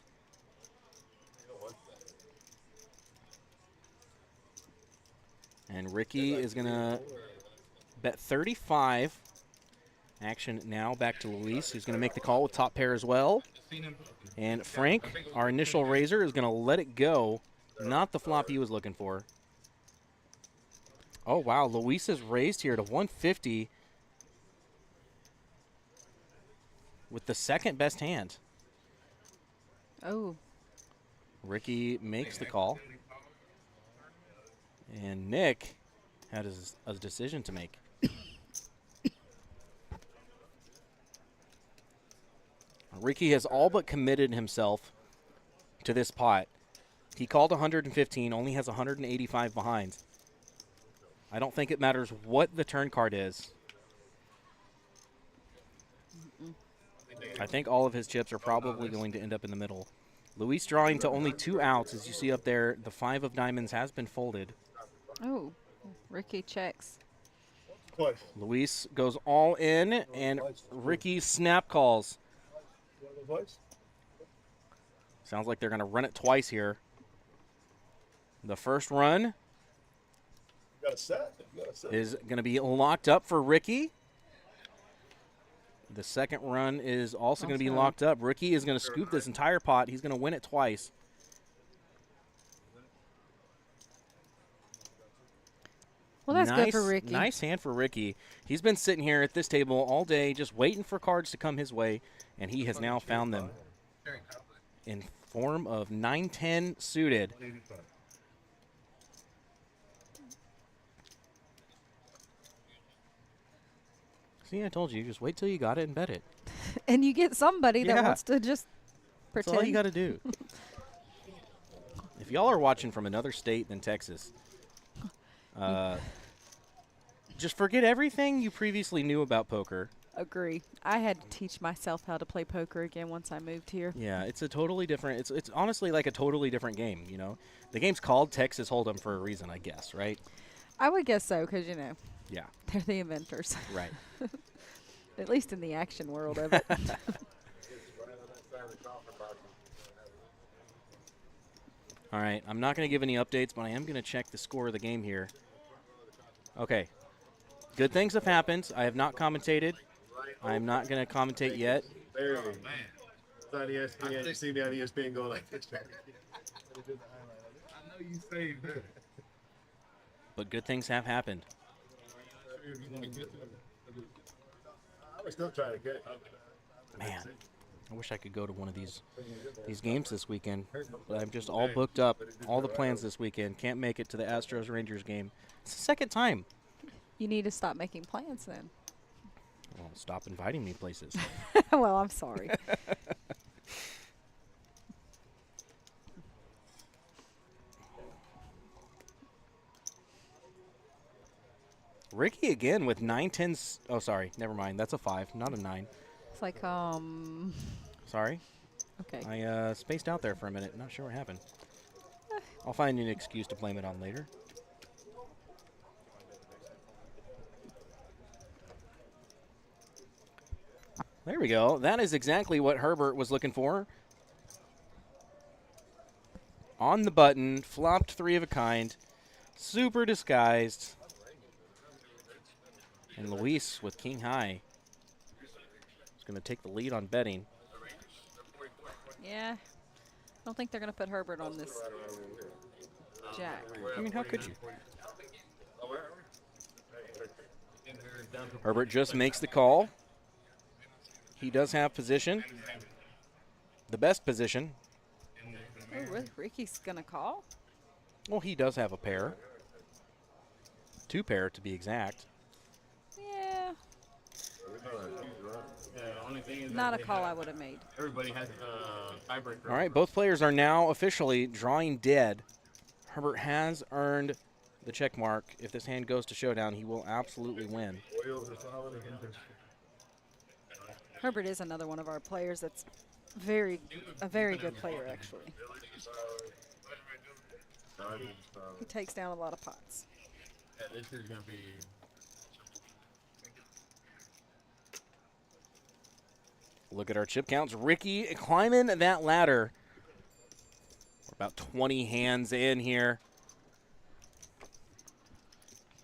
And Ricky is going to bet 35. Action now back to Luis, who's going to make the call with top pair as well. And Frank, our initial raiser, is going to let it go. Not the flop he was looking for. Oh, wow. Luis is raised here to 150 with the second best hand. Oh, Ricky makes the call. And Nick had a decision to make. Ricky has all but committed himself to this pot. He called 115, only has 185 behind. I don't think it matters what the turn card is. I think all of his chips are probably going to end up in the middle. Luis drawing to only 2 outs. As you see up there, the 5 of diamonds has been folded. oh, Ricky checks. Twice. Luis goes all in, and Ricky snap calls. Twice? Sounds like they're going to run it twice here. The first run You got a set. You got a set. is going to be locked up for Ricky. The second run is also going to be Also. locked up. Ricky is going to scoop this entire pot. He's going to win it twice. that's good for Nice, Ricky. nice hand for Ricky. He's been sitting here at this table all day just waiting for cards to come his way, and he has now found them in form of 9-10 suited. See, I told you, just wait till you got it and bet it. And you get somebody that Yeah. wants to just That's pretend. all you got to do. If y'all are watching from another state than Texas, just forget everything you previously knew about poker. Agree. I had to teach myself how to play poker again once I moved here. Yeah, it's a totally different. It's honestly like a totally different game. You know, the game's called Texas Hold'em for a reason, I guess, right? I would guess so, because, you know, Yeah, they're the inventors. right. At least in the action world of it. All right, I'm not going to give any updates, but I am going to check the score of the game here. Okay. Good things have happened. I have not commentated. I'm not going to commentate yet. There you go. It's on ESPN. You see me on ESPN go like this. I know you saved it. But good things have happened. I was still trying to get. Man, I wish I could go to one of these games this weekend. But I'm just all booked up. All the plans this weekend. Can't make it to the Astros-Rangers game. It's the second time. You need to stop making plans then. Well, stop inviting me places. Well, I'm sorry. Ricky again with 9-10. Oh, sorry. Never mind. That's a 5, not a 9. It's like, Sorry. okay. I spaced out there for a minute. Not sure what happened. I'll find an excuse to blame it on later. There we go. That is exactly what Herbert was looking for. On the button, flopped 3 of a kind, super disguised. And Luis with king high is going to take the lead on betting. Yeah. I don't think they're going to put Herbert on this jack. I mean, how could you? Herbert just makes the call. He does have position. The best position. Oh, Ricky's going to call? Well, he does have a pair. 2 pair to be exact. Yeah. The only thing is Not a call I would have made. everybody has tiebreaker. All right, both players are now officially drawing dead. Herbert has earned the check mark. If this hand goes to showdown, he will absolutely win. Herbert is another one of our players that's a very good player, actually. He takes down a lot of pots. Yeah, this is going to be... Look at our chip counts. Ricky climbing that ladder. We're about 20 hands in here.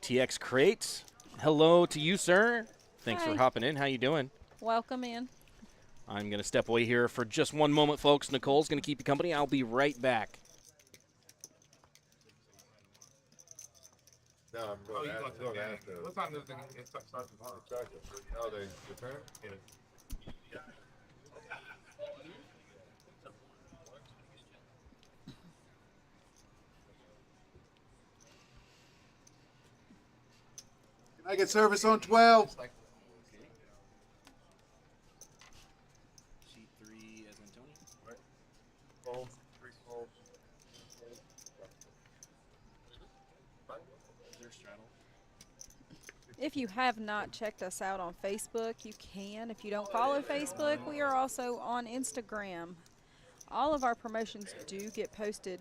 TX Crate, hello to you, sir. Thanks Hi. for hopping in. How you doing? Welcome in. I'm going to step away here for just one moment, folks. Nicole's going to keep you company. I'll be right back. No, I'm going after. What time does it start tomorrow? Oh, they return? Yeah. Can I get service on 12? Sheet 3 as Antony. Fold, 3 fold. Is there Straddle? If you have not checked us out on Facebook, you can. If you don't follow Facebook, we are also on Instagram. All of our promotions do get posted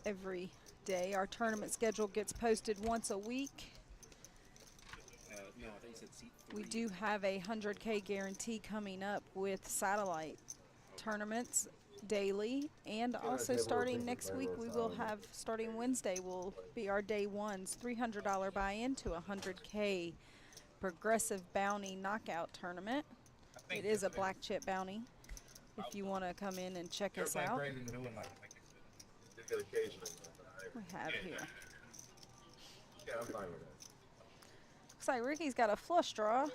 every day. Our tournament schedule gets posted once a week. No, I think you said seat 3. We do have a 100K guarantee coming up with satellite tournaments daily, and also starting next week we will have, starting Wednesday will be our day ones, $300 buy-in to a 100K progressive bounty knockout tournament. It is a black chip bounty if you want to come in and check us out. We have here. Yeah, I'm fine with that. Looks like Ricky's got a flush draw.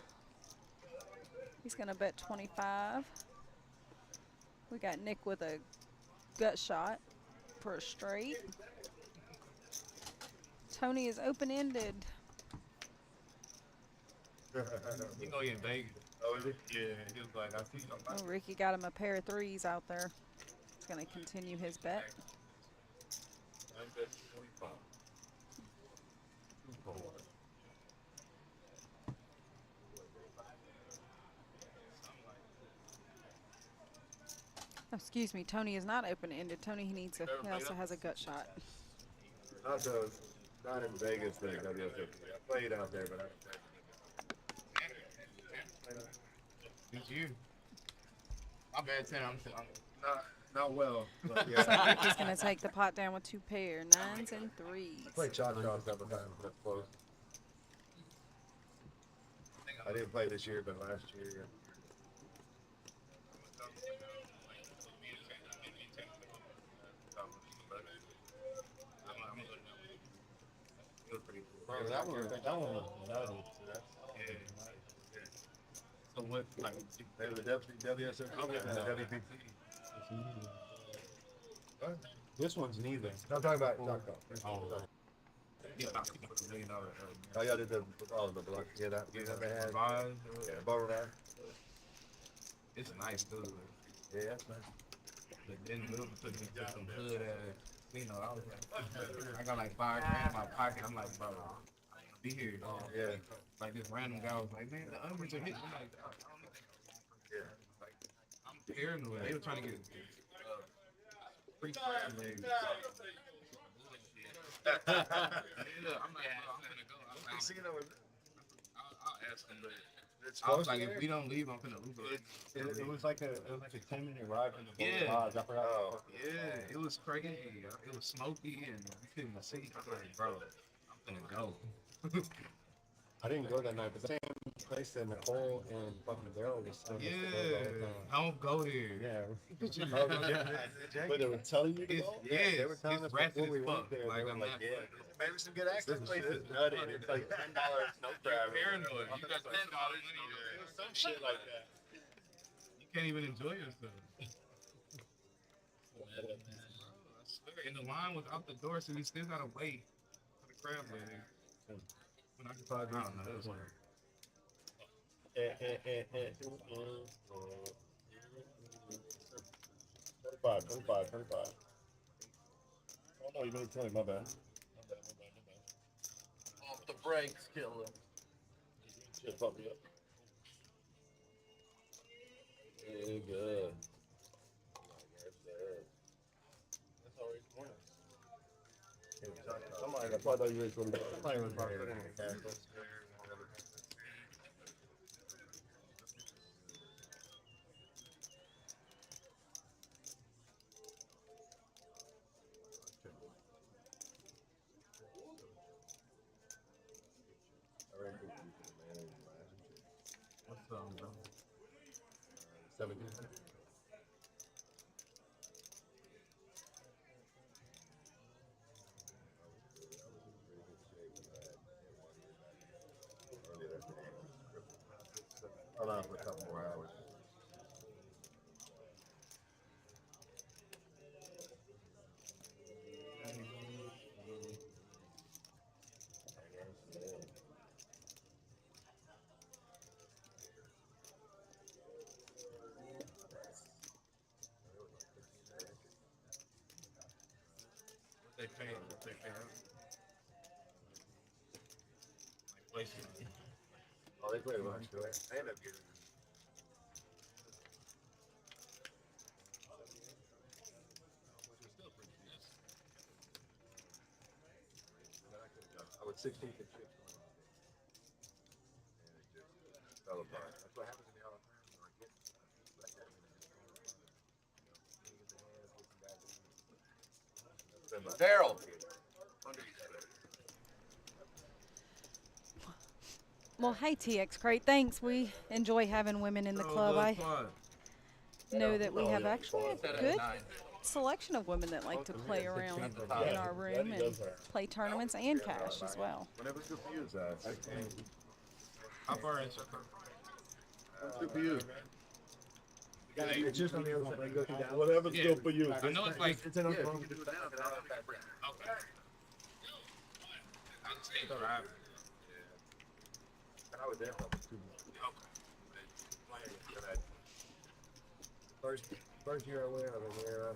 He's going to bet 25. We got Nick with a gut shot for a straight. Tony is open-ended. You know you're in Vegas. Oh, is it? Yeah, he was like, I see something. Oh, Ricky got him a pair of threes out there. He's going to continue his bet. I bet 25. Oh, excuse me, Tony is not open-ended. Tony, he also has a gut shot. Not those. Not in Vegas thing. I played out there, but I It's you. My bad, Tim. I'm not well. But So yeah. Ricky's going to take the pot down with 2 pair, 9s and 3s. I played Choctaw a couple times. That's close. I didn't play this year, but last year. Bro, that one was nutty. So what, like, They were the WSF and the WPC. What? this one's neither. No, I'm talking about Choctaw. Yeah, $1 million. Oh, y'all did the block. Yeah, that they had. Revise, Yeah, bubble ride. it's nice, too. Yeah, that's nice. But then Little took me to some hood ass, you know, I was like, I got like $5 grand in my pocket. I'm like, bro, I ain't gonna be here. Yeah. Like this random guy was like, man, the unders are hitting. I'm like, Yeah. like, I'm paranoid. They were trying to get free fire legs. Yeah, I'm like, bro, I'm gonna go. I'll ask them, but I was like, if we don't leave, I'm gonna lose. It was like a 10-minute ride from the Yeah. Lodge. I forgot. Oh. Yeah, it was crazy. It was smoky and you couldn't see. I was like, bro, I'm gonna go. I didn't go that night, but the same place that Nicole and fucking Daryl was still. Yeah, don't go here. Yeah. But they were telling you to go? Yeah, they were telling it's us ratchet before we as went fuck. there. Like, They were I'm like, not yeah, fucking- maybe some good access. This place is nutty. It's like $10 snow crab. You're paranoid. You got $10 money. Some shit like that. You can't even enjoy yourself. I swear, and the line was out the door, so we still gotta wait for the crab leg. When I can find out, no, that's one. $25. Oh no, you didn't tell me. My bad. Off the brakes, killer. Shit fucked me up. Yeah, good. That's already morning. Somebody, I thought you were going to somebody was about to put in the cash. What's up, bro? 17. Hold on for a couple more hours. What they pay? What they pay? Like places. Oh, they play a bunch. They end up getting. I was 16 and 6. And it just fell apart. That's what happens in the Hall of Fame. Like, get like that. Daryl. Well, hey, TX Crate, thanks. We enjoy having women in the club. I know that we have actually a good selection of women that like to play around in our room and play tournaments and cash as well. Whenever it's good for you, guys. How far is it? Good for you. It's just on the other side. Go through down. Whatever's Yeah. good for you. I know it's like. It's an Yeah, uncle. you can do that. Okay. I'll stay driving. I was there for like 2 months. First year I went, I was there.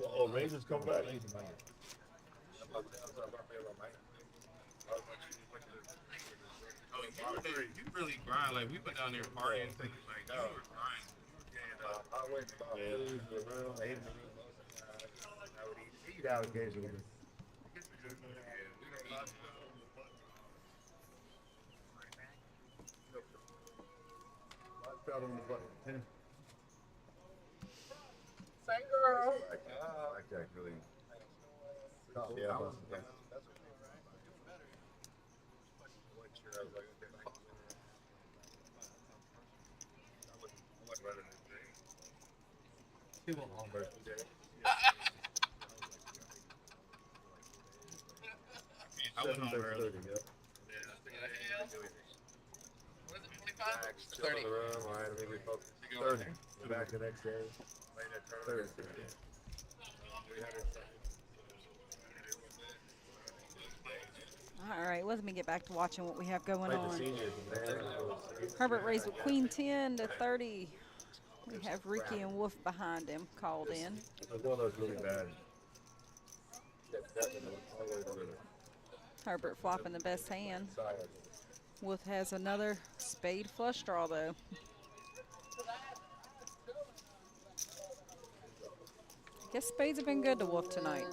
Oh, Rangers come back. Oh, you really grind. Like, we went down there partying and things like that. You were grinding. I went about food, the room, ate in the room. I would eat out occasionally. I felt on the button. Same girl. Blackjack really. Yeah, I went home early. What is it, 25? 30. I think we both 30. Back the next day. 30. All right, let me get back to watching what we have going on. Herbert raised with Queen 10 to 30. We have Ricky and Wolf behind him called in. One of those really bad. Herbert flopping the best hand. Wolf has another spade flush draw though. Guess spades have been good to Wolf tonight.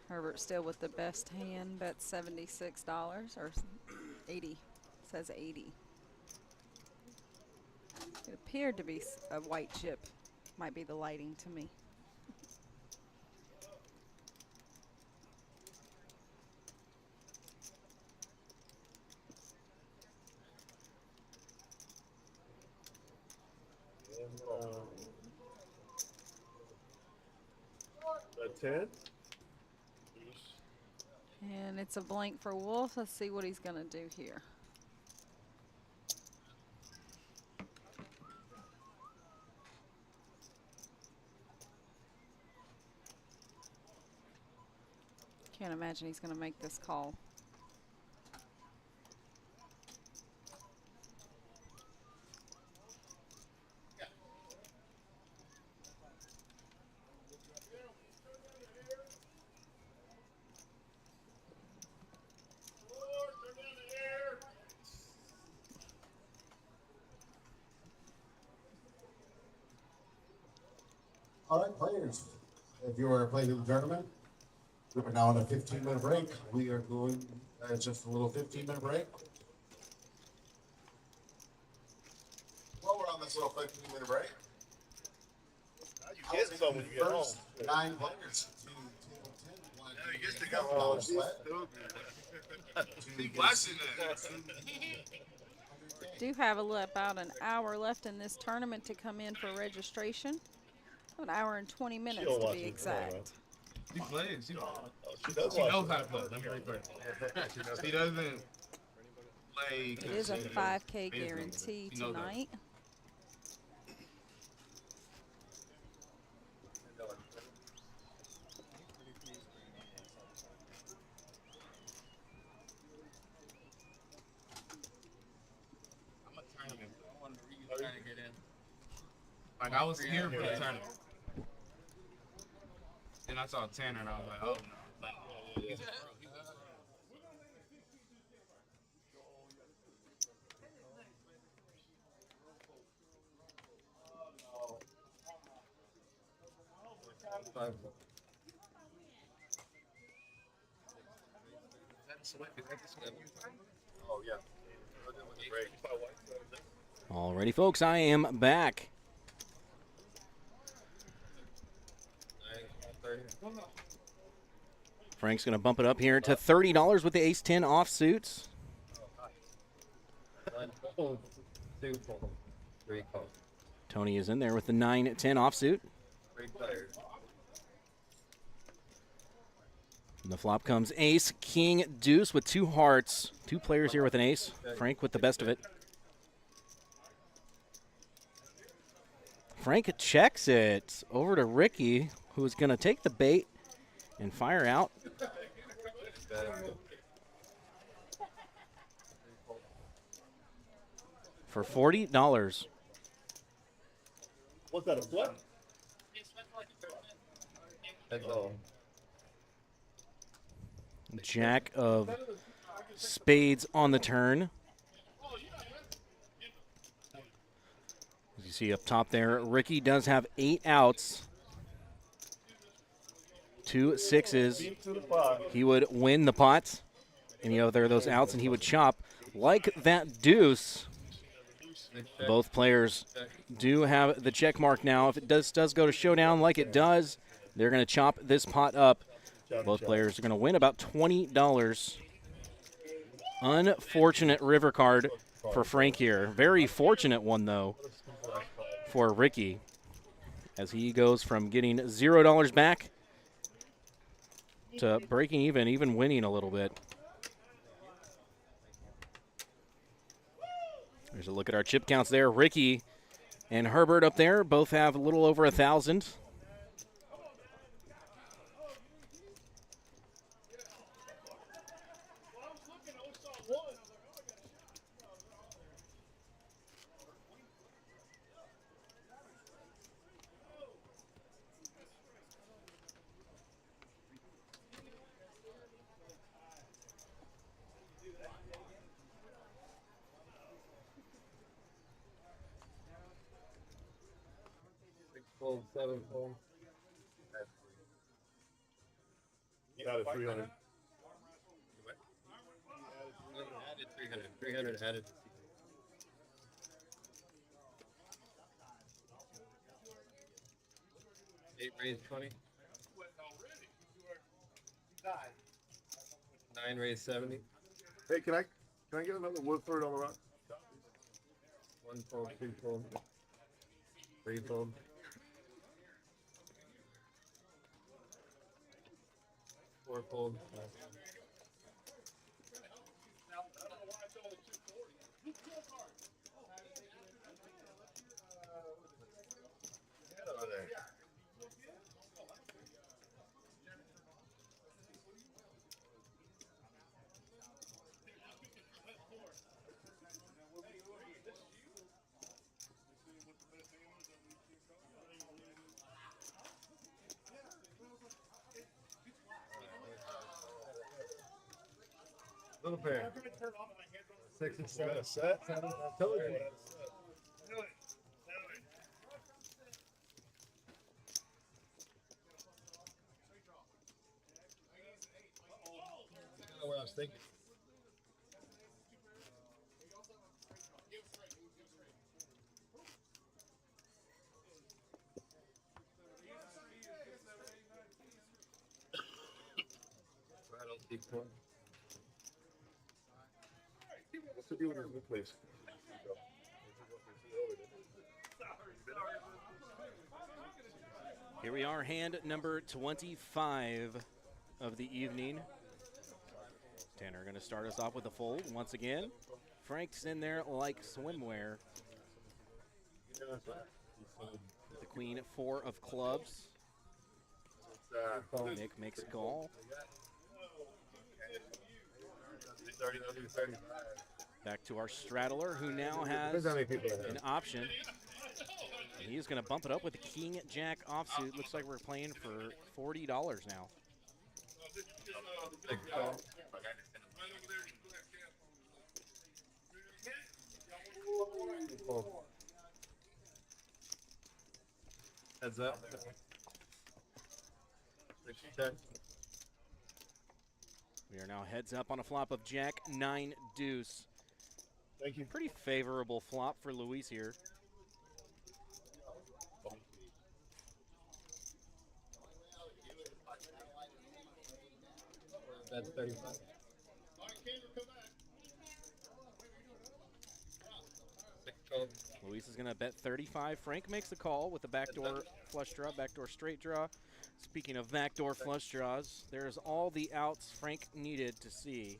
Herbert still with the best hand, bet $76 or 80. Says 80. It appeared to be a white chip. Might be the lighting to me. A 10? And it's a blank for Wolf. Let's see what he's going to do here. Can't imagine he's going to make this call. All right, players. If you are playing in the tournament, we are now on a 15-minute break. We are going, just a little 15-minute break. While we're on this little 15-minute break, You get some when you get home. first 9 players to table 10 want You get to to get go. $1 flat. Be watching that. Do have about an hour left in this tournament to come in for registration. An hour and 20 minutes don't to watch be it. exact. She plays. She does She watch knows it. how to play. Let me rephrase. She doesn't play. It is a consistently. 5K Basically, guarantee she knows that. tonight. I'm a tournament. I wanted to really try to get in. Like, I was here for the tournament. Then I saw Tanner and I was like, oh no. He's a pro. He's a Oh, yeah. Alrighty, folks, I am back. Frank's going to bump it up here to $30 with the ace-10 offsuits. 3 call. Tony is in there with the 9-10 offsuit. 3 players. And the flop comes ace, king, deuce with 2 hearts. 2 players here with an ace. Frank with the best of it. Frank checks it over to Ricky, who is going to take the bait and fire out. For $40. What's that, a flip? That's all. Jack of spades on the turn. As you see up top there, Ricky does have 8 outs. 2 sixes. He would win the pot. And you know, there are those outs, and he would chop like that deuce. Both players do have the check mark now. If it does go to showdown like it does, they're going to chop this pot up. Both players are going to win about $20. Unfortunate river card for Frank here. Very fortunate one, though, for Ricky, as he goes from getting $0 back to breaking even winning a little bit. There's a look at our chip counts there. Ricky and Herbert up there both have a little over 1,000. Fold, 7 fold. You got it, 300. Added 300. 300 added. Eight raised 20. 9 raised 70. Hey, can I get another Woodford on the rock? 1 fold, 2 fold. 3 fold. 4 fold. Little pair. 6 and 7. Set. I told you. I know what I was thinking. Straddle, deep fold. What's the deal with this place? Here we are, hand number 25 of the evening. Tanner going to start us off with a fold once again. Frank's in there like swimwear. The queen 4 of clubs. Nick makes a call. 30, 30. Back to our straddler, who now has an option. And he's going to bump it up with the king jack offsuit. Looks like we're playing for $40 now. Big call. Heads up. 6 check. We are now heads up on a flop of jack 9 deuce. Thank you. Pretty favorable flop for Luis here. That's 35. Luis is going to bet 35. Frank makes the call with the backdoor flush draw, backdoor straight draw. Speaking of backdoor flush draws, there's all the outs Frank needed to see.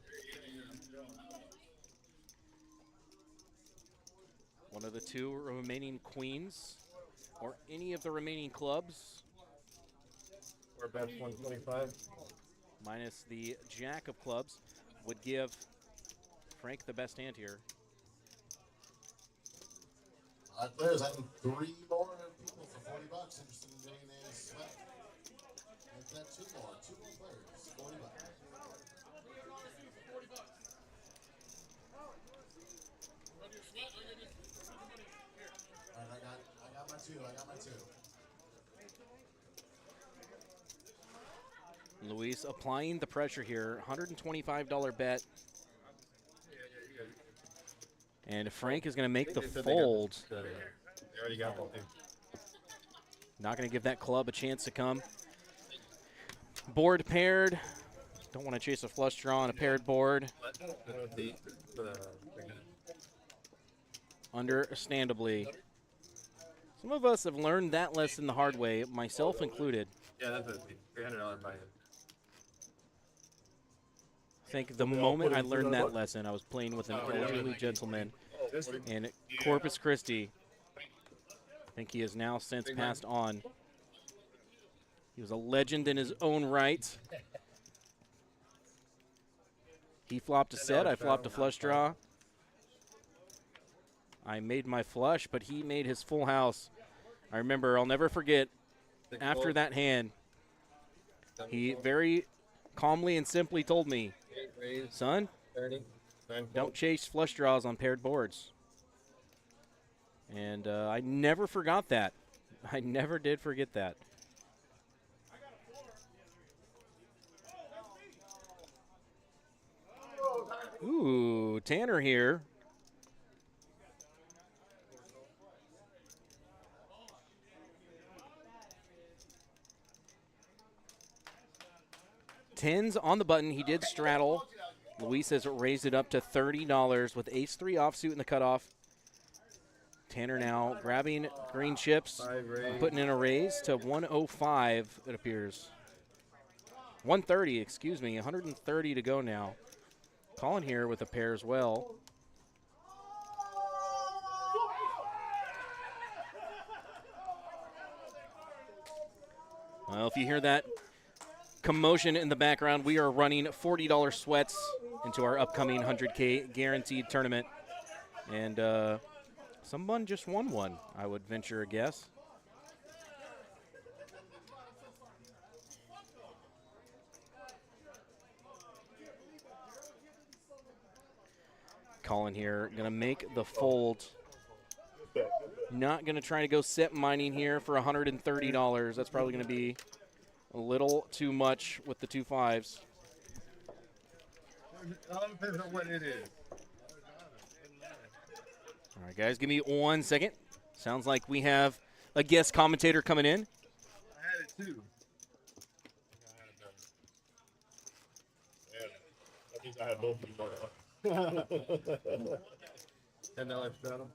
One of the two remaining queens or any of the remaining clubs. Or best 125. Minus the jack of clubs would give Frank the best hand here. There's I think 3 more people for $40 interested in doing a sweat. Make that 2 more players, $40. All right, I got my 2. Luis applying the pressure here. $125 bet. And Frank is going to make the fold. They already got one. Not going to give that club a chance to come. Board paired. Don't want to chase a flush draw on a paired board. Understandably. Some of us have learned that lesson the hard way, myself included. Yeah, that's a $300 buy-in. I think the moment I learned that lesson, I was playing with an elderly gentleman in Corpus Christi. I think he has now since passed on. He was a legend in his own right. He flopped a set, I flopped a flush draw. I made my flush, but he made his full house. I remember, I'll never forget, after that hand, he very calmly and simply told me, son, don't chase flush draws on paired boards. And I never forgot that. I never did forget that. Ooh, Tanner here. Tens on the button. He did straddle. Luis has raised it up to $30 with ace-3 offsuit in the cutoff. Tanner now grabbing green chips, putting in a raise to 105, it appears. 130, excuse me, 130 to go now. Colin here with a pair as well. Well, if you hear that commotion in the background, we are running $40 sweats into our upcoming 100K guaranteed tournament. And someone just won one, I would venture a guess. Colin here, gonna make the fold. Not gonna try to go set mining here for $130. That's probably gonna be a little too much with the 2 5s. All depends on what it is. All right, guys, give me 1 second. Sounds like we have a guest commentator coming in. I had it too. Yeah, that means I had both of them. $10 straddle.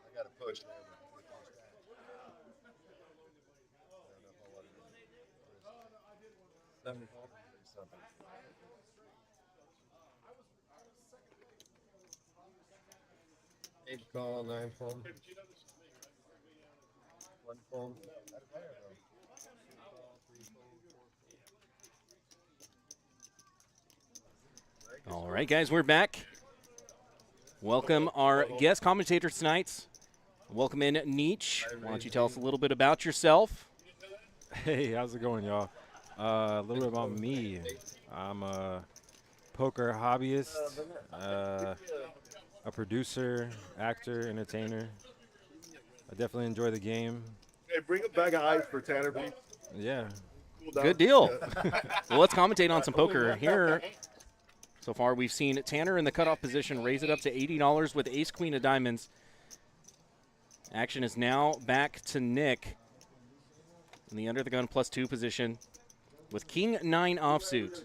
I got to push. Eight call, 9 fold. 1 fold. All right, guys, we're back. Welcome our guest commentator tonight. Welcome in, Nietzsche. Why don't you tell us a little bit about yourself? Hey, how's it going, y'all? A little bit about me. I'm a poker hobbyist, a producer, actor, entertainer. I definitely enjoy the game. Hey, bring a bag of ice for Tanner, please. Yeah. Cool down. Good deal. Well, let's commentate on some poker here. So far, we've seen Tanner in the cutoff position raise it up to $80 with ace-queen of diamonds. Action is now back to Nick in the under the gun +2 position. with King 9 offsuit.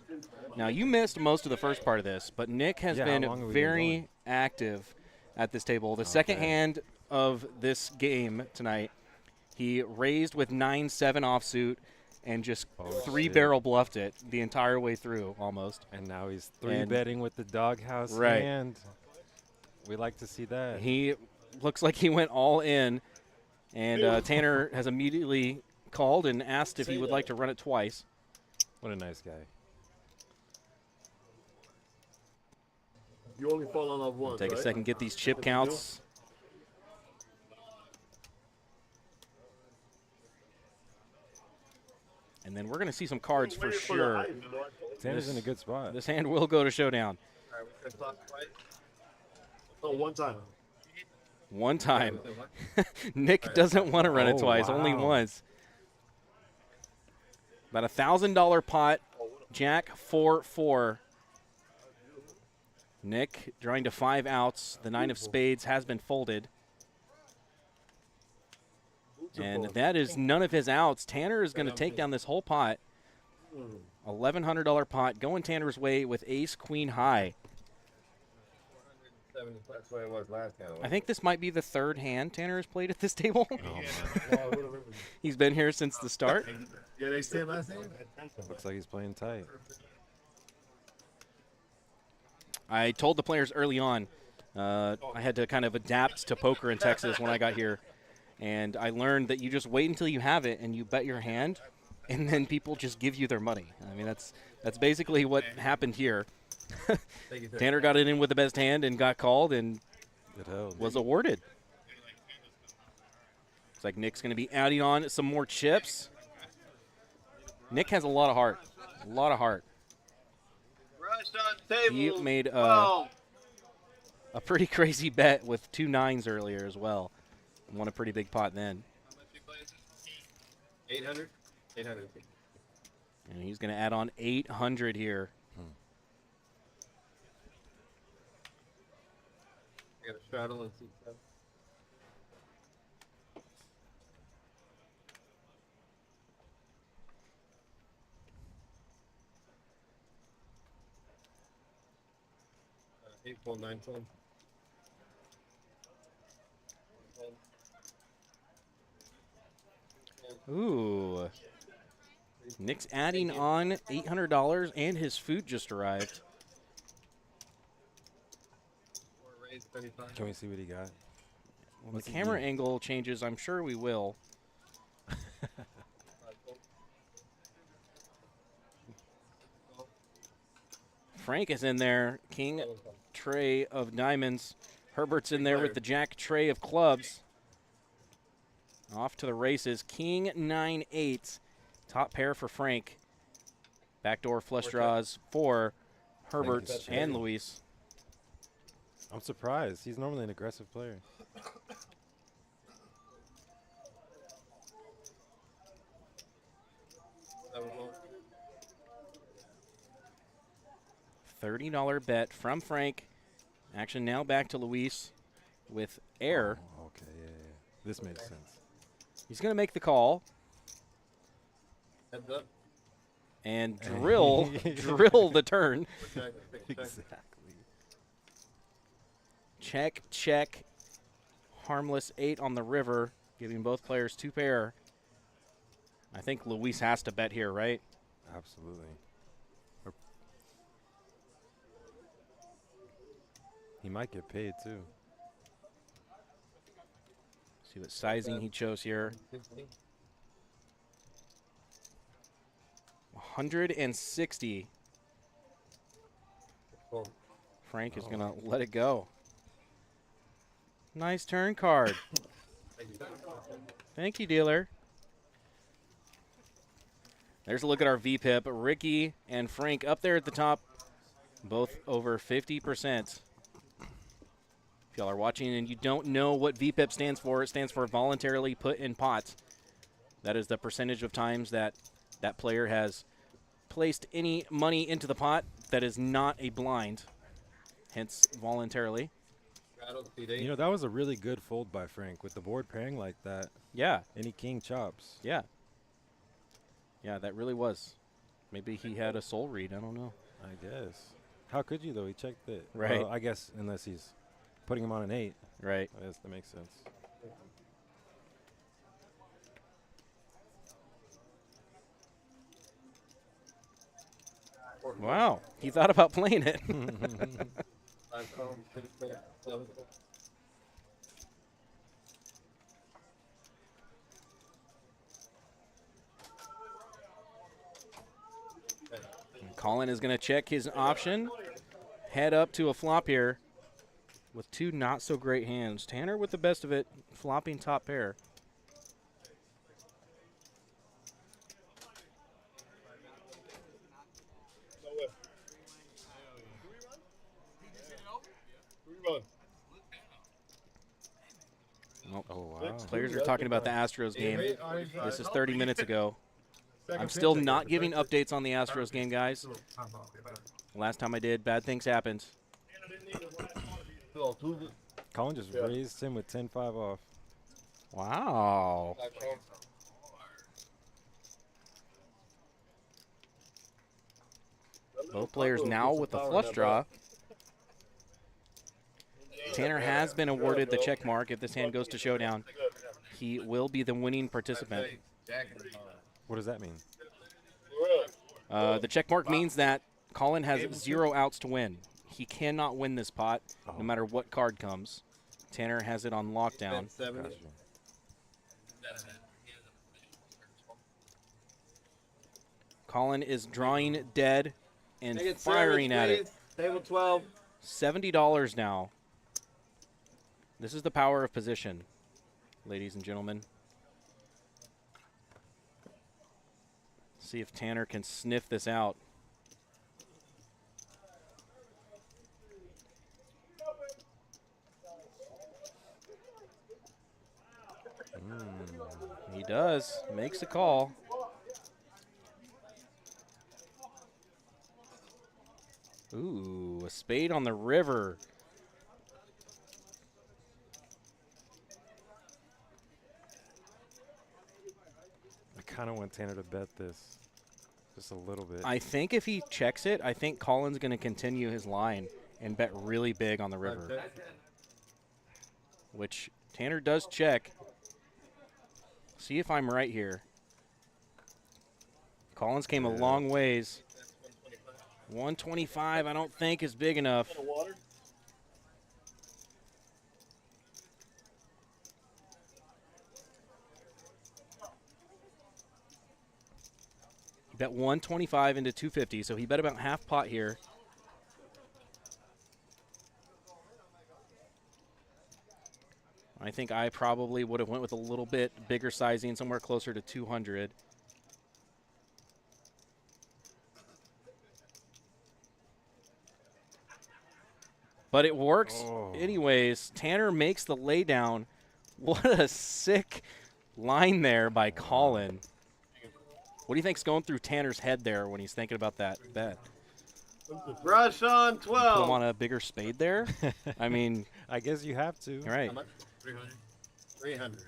Now, you missed most of the first part of this, but Nick has Yeah, how long have been we been very going? active at this table. The second Okay. hand of this game tonight, he raised with 9-7 offsuit and just Oh, three-barrel bluffed it the entire way through almost. And now he's And- 3-betting with the doghouse Right. hand. We like to see that. He looks like he went all in, and Tanner has immediately called and asked if he would like to run it twice. What a nice guy. You only fall on off once, Take a right? second, get these chip counts. And then we're going to see some cards for Waiting the sure. ice, boy. Tanner's in a good spot. This hand will go to showdown. All right, we're gonna talk twice. Oh, one time. One time. Nick doesn't want to run it Oh, twice, only wow. once. About a $1,000 pot. Jack 4-4. Nick drawing to 5 outs. The 9 of spades has been folded. And that is none of his outs. Tanner is going to take down this whole pot. $1,100 pot going Tanner's way with ace queen high. That's what it was last time. I think this might be the third hand Tanner has played at this table. Oh, He's been here since the start. Yeah, they stand last name. looks like he's playing tight. I told the players early on I had to kind of adapt to poker in Texas when I got here. And I learned that you just wait until you have it and you bet your hand, and then people just give you their money. I mean, that's basically what happened here. Tanner got it in with the best hand and got called and It held. was awarded. Looks like Nick's going to be adding on some more chips. Nick has a lot of heart. A lot of heart. Rushed on table. He made Oh, a pretty crazy bet with 2 9s earlier as well. Won a pretty big pot then. 800. 800. And he's going to add on 800 here. I got a straddle and seat 7. Eight fold, 9 fold. Ooh. Nick's adding on $800 and his food just arrived. Raise 35. Can we see what he got? When the camera angle changes, I'm sure we will. Frank is in there. King tray of diamonds. Herbert's in there with the jack tray of clubs. Off to the races. King 9-8. Top pair for Frank. Backdoor flush draws for Herbert and Luis. I'm surprised. He's normally an aggressive player. $30 bet from Frank. Action now back to Luis with air. Oh, okay, yeah. This makes sense. He's going to make the call Heads up. and drill the turn. Exactly. Check, check. Harmless 8 on the river, giving both players 2 pair. I think Luis has to bet here, right? Absolutely. He might get paid too. See what sizing he chose here. 160. Frank is going to let it go. Nice turn card. Thank you, dealer. There's a look at our VPIP. Ricky and Frank up there at the top, both over 50%. If y'all are watching and you don't know what VPIP stands for, it stands for voluntarily put in pot. That is the percentage of times that that player has placed any money into the pot that is not a blind, hence voluntarily. You know, that was a really good fold by Frank with the board pairing like that. Yeah, Any king chops. yeah. Yeah, that really was. Maybe he had a soul read. I don't know. I guess. How could you, though? He checked it. Right. Well, I guess unless he's putting him on an 8. Right. I guess that makes sense. Wow. He thought about playing it. Colin is going to check his option. Head up to a flop here with 2 not so great hands. Tanner with the best of it, flopping top pair. Nope. Oh, wow. Players are talking about the Astros game. This is 30 minutes ago. I'm still not giving updates on the Astros game, guys. Last time I did, bad things happened. Colin just raised him with 10-5 off. Wow. Both players now with the flush draw. Tanner has been awarded the check mark. If this hand goes to showdown, he will be the winning participant. What does that mean? The check mark means that Colin has 0 outs to win. He cannot win this pot no matter what card comes. Tanner has it on lockdown. Gotcha. Colin is drawing dead and firing at it. Table 12. $70 now. This is the power of position, ladies and gentlemen. See if Tanner can sniff this out. He does. Makes a call. Ooh, a spade on the river. I kind of want Tanner to bet this just a little bit. I think if he checks it, I think Colin's going to continue his line and bet really big on the river. Which Tanner does check. See if I'm right here. Collins came a long ways. 125 I don't think is big enough. He bet 125 into 250, so he bet about half pot here. I think I probably would have went with a little bit bigger sizing, somewhere closer to 200. But it works anyways. Tanner makes the laydown. What a sick line there by Colin. What do you think's going through Tanner's head there when he's thinking about that bet? Rush on 12. Put him on a bigger spade there? I mean, I guess you have to. right. 300. 300.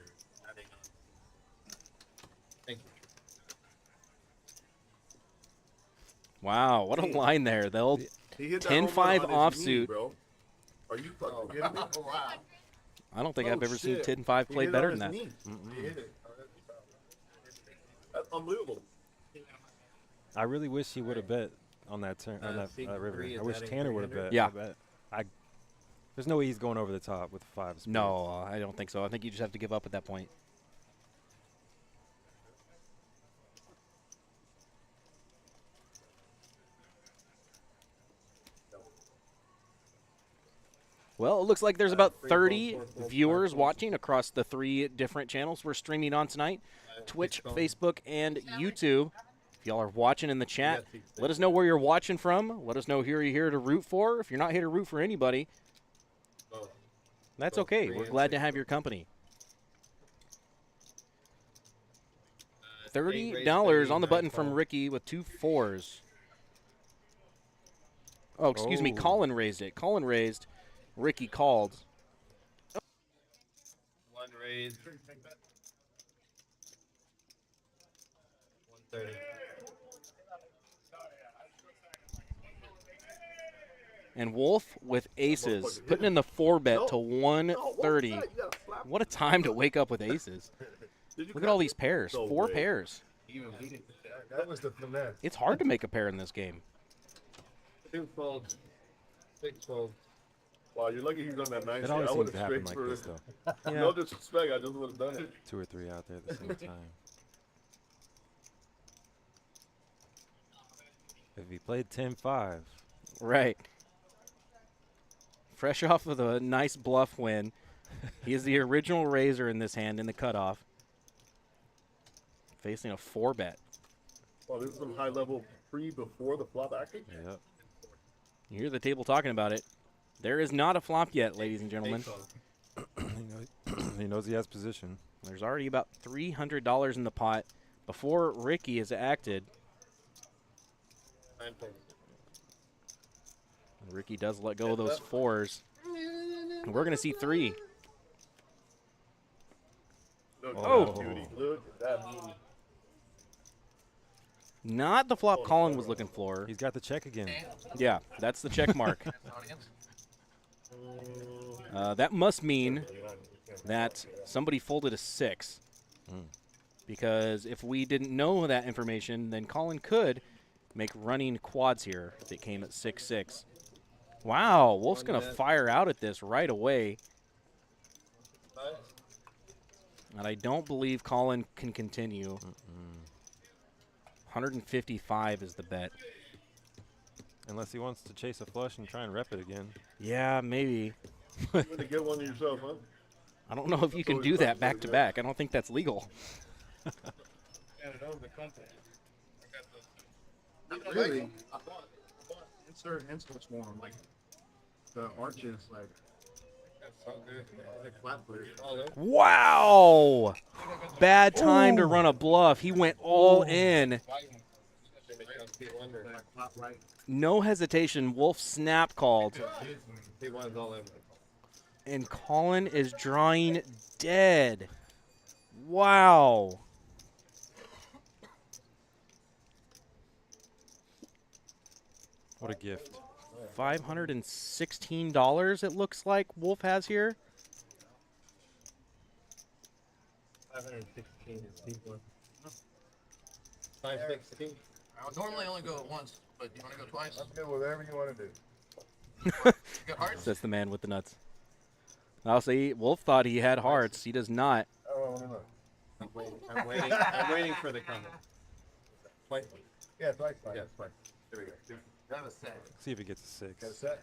Thank you. Wow, what a line there. They'll 10-5 offsuit. Bro. Are you fucking kidding me? Wow. I don't think Oh, I've ever seen shit. 10-5 played better than that. He hit it. That's unbelievable. I really wish he would have bet on that turn on that river. I wish Tanner would have bet. Yeah. There's no way he's going over the top with 5 spades. No, I don't think so. I think you just have to give up at that point. Well, it looks like there's about 30 viewers watching across the 3 different channels we're streaming on tonight. Twitch, Facebook, and YouTube. If y'all are watching in the chat, let us know where you're watching from. Let us know who you're here to root for. If you're not here to root for anybody, that's okay. We're glad to have your company. $30 on the button from Ricky with 2 4s. Oh, excuse me. Colin raised it. Colin raised. Ricky called. One raise. 130. And Wolf with aces, putting in the 4-bet to 130. What a time to wake up with aces. Look at all these pairs, 4 pairs. That was the finesse. It's hard to make a pair in this game. 2 folds. 6 folds. Wow, you're lucky he's on that 9. It always I seems would to have happen straight like for this, though. Yeah. No disrespect, I just would have done it. 2 or 3 out there at the same time. If he played 10-5, Right. Fresh off of a nice bluff win. He is the original raiser in this hand in the cutoff. Facing a 4-bet. Wow, this is some high level before the flop action. yep. You hear the table talking about it. There is not a flop yet, ladies and gentlemen. He knows he has position. There's already about $300 in the pot before Ricky has acted. 9 folds. Ricky does let go of those 4s. And we're going to see 3. Look at Oh. that beauty. Look at that beauty. Not the flop Colin was looking for. He's got the check again. Yeah, that's the check mark. That must mean that somebody folded a 6. Because if we didn't know that information, then Colin could make running quads here if it came at 6-6. Wow, Wolf's going to fire out at this right away. And I don't believe Colin can continue. 155 is the bet. Unless he wants to chase a flush and try and rep it again. Yeah, maybe. You're going to get one yourself, huh? I don't know if you can do that back to back. I don't think that's legal. Really? I bought insert form, like the arches, like flat footed. Wow! Bad time to run a bluff. He went all in. No hesitation. Wolf snap called. And Colin is drawing dead. Wow. What a gift. $516 it looks like Wolf has here. 516 is deeper. 516. I would normally only go once, but you want to go twice? I'm good with whatever you want to do. You got hearts? Says the man with the nuts. I'll say Wolf thought he had hearts. He does not. Oh, let me look. I'm waiting for the comment. Yeah, twice. Yeah, twice. There we go. That was set. See if he gets a 6. Got a set.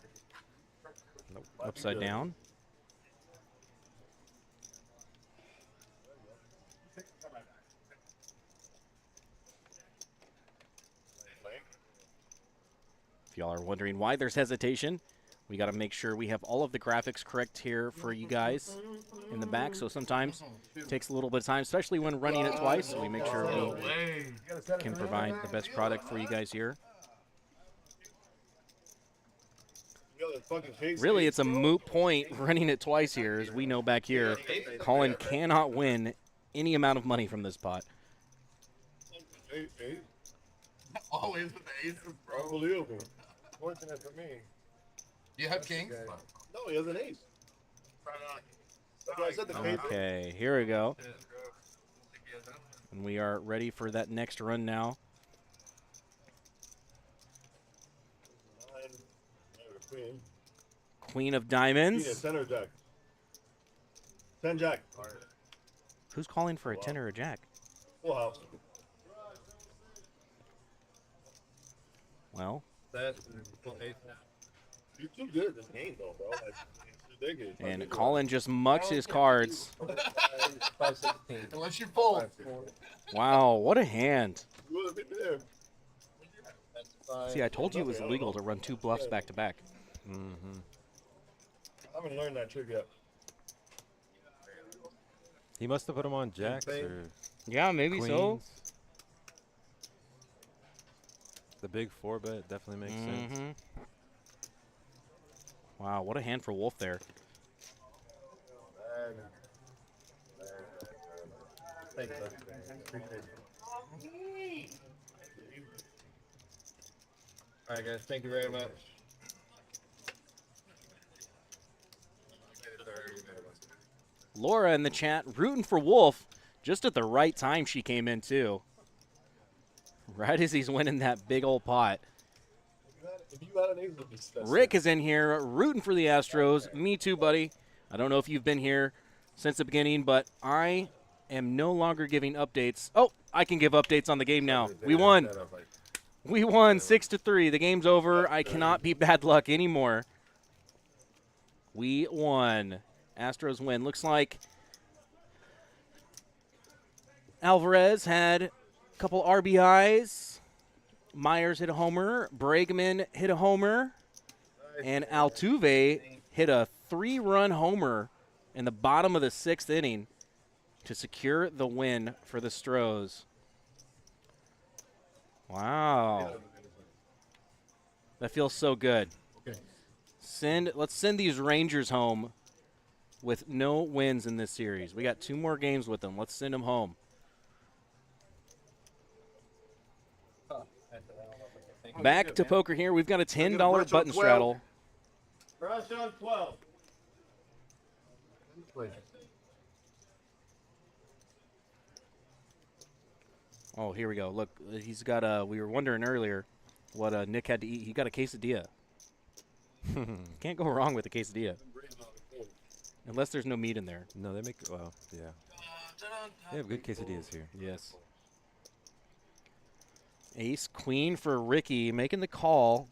Upside down. If y'all are wondering why there's hesitation, we got to make sure we have all of the graphics correct here for you guys in the back. So sometimes it takes a little bit of time, especially when running it twice. So we make sure we can provide the best product for you guys here. Really, it's a moot point running it twice here, as we know back here. Colin cannot win any amount of money from this pot. Eight. Always with the aces, bro. Unbelievable. Fortunate for me. You have kings? No, he has an ace. That's why I said the case. Okay, here we go. And we are ready for that next run now. Queen. Queen of Queen diamonds. is center jack. 10 jack. Who's calling for a 10 or a jack? Full house. Well, You're too good at this game, though, bro. Like, it's ridiculous. and Colin just mucks his cards. 516. Unless you fold. Wow, what a hand. You would have been there. See, I told you it was illegal to run 2 bluffs back to back. Mm-hmm. I haven't learned that trick yet. He must have put him on jacks or Yeah, maybe so. queens. The big 4-bet definitely makes sense. Wow, what a hand for Wolf there. Thank you, bud. Appreciate it. All right, guys. Thank you very much. Laura in the chat rooting for Wolf just at the right time she came in, too. Right as he's winning that big old pot. If you had an ace, it would be special. Rick is in here rooting for the Astros. Me too, buddy. I don't know if you've been here since the beginning, but I am no longer giving updates. Oh, I can give updates on the game now. We won. We won 6-3. The game's over. I cannot be bad luck anymore. We won. Astros win. Looks like Alvarez had a couple RBIs. Myers hit a homer. Bregman hit a homer. And Altuve hit a 3-run homer in the bottom of the 6th inning to secure the win for the Stros. Wow. That feels so good. Let's send these Rangers home with no wins in this series. We got 2 more games with them. Let's send them home. Back to poker here. We've got a $10 button straddle. Rush on 12. Oh, here we go. Look, he's got we were wondering earlier what Nick had to eat. He got a quesadilla. Can't go wrong with a quesadilla. Unless there's no meat in there. No, they make, well, yeah. They have good quesadillas here. Yes. Ace, queen for Ricky, making the call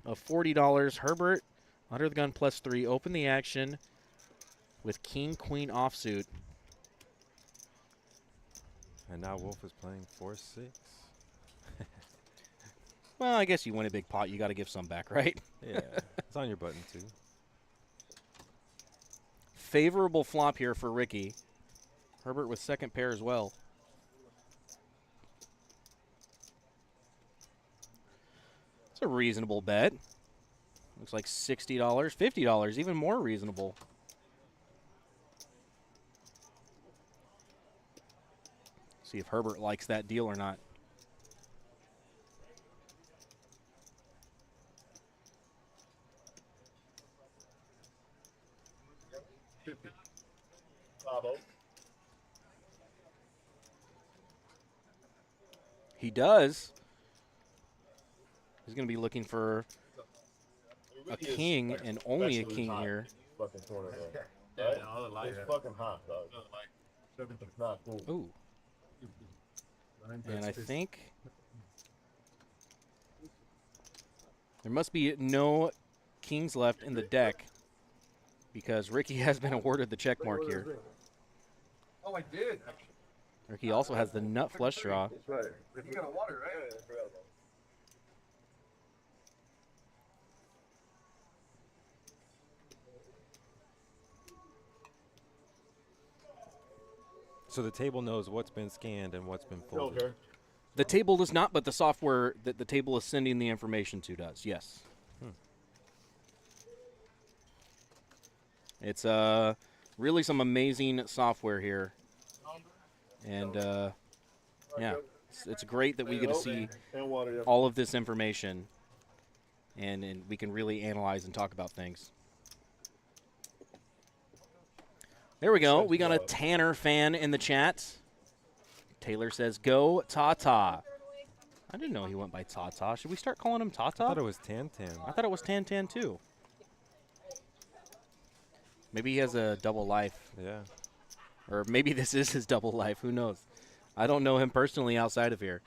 of $40. Herbert, under the gun +3. Open the action with king, queen offsuit. And now Wolf is playing 4-6. Well, I guess you win a big pot. You got to give some back, right? Yeah, it's on your button, too. Favorable flop here for Ricky. Herbert with second pair as well. It's a reasonable bet. Looks like $60, $50, even more reasonable. See if Herbert likes that deal or not. He does. He's going to be looking for a king and only a king here. Fucking corner, right? It's fucking hot, dog. It's not cool. Ooh. And I think there must be no kings left in the deck because Ricky has been awarded the check mark here. Oh, I did. Ricky also has the nut flush draw. That's right. You got a water, right? So the table knows what's been scanned and what's been folded. Okay. The table does not, but the software that the table is sending the information to does. Yes. It's really some amazing software here. And yeah, it's great that we get to see all of this information and we can really analyze and talk about things. There we go. We got a Tanner fan in the chat. Taylor says, go Tata. I didn't know he went by Tata. Should we start calling him Tata? I thought it was Tan Tan. I thought it was Tan Tan too. Maybe he has a double life. Yeah. Or maybe this is his double life. Who knows? I don't know him personally outside of here.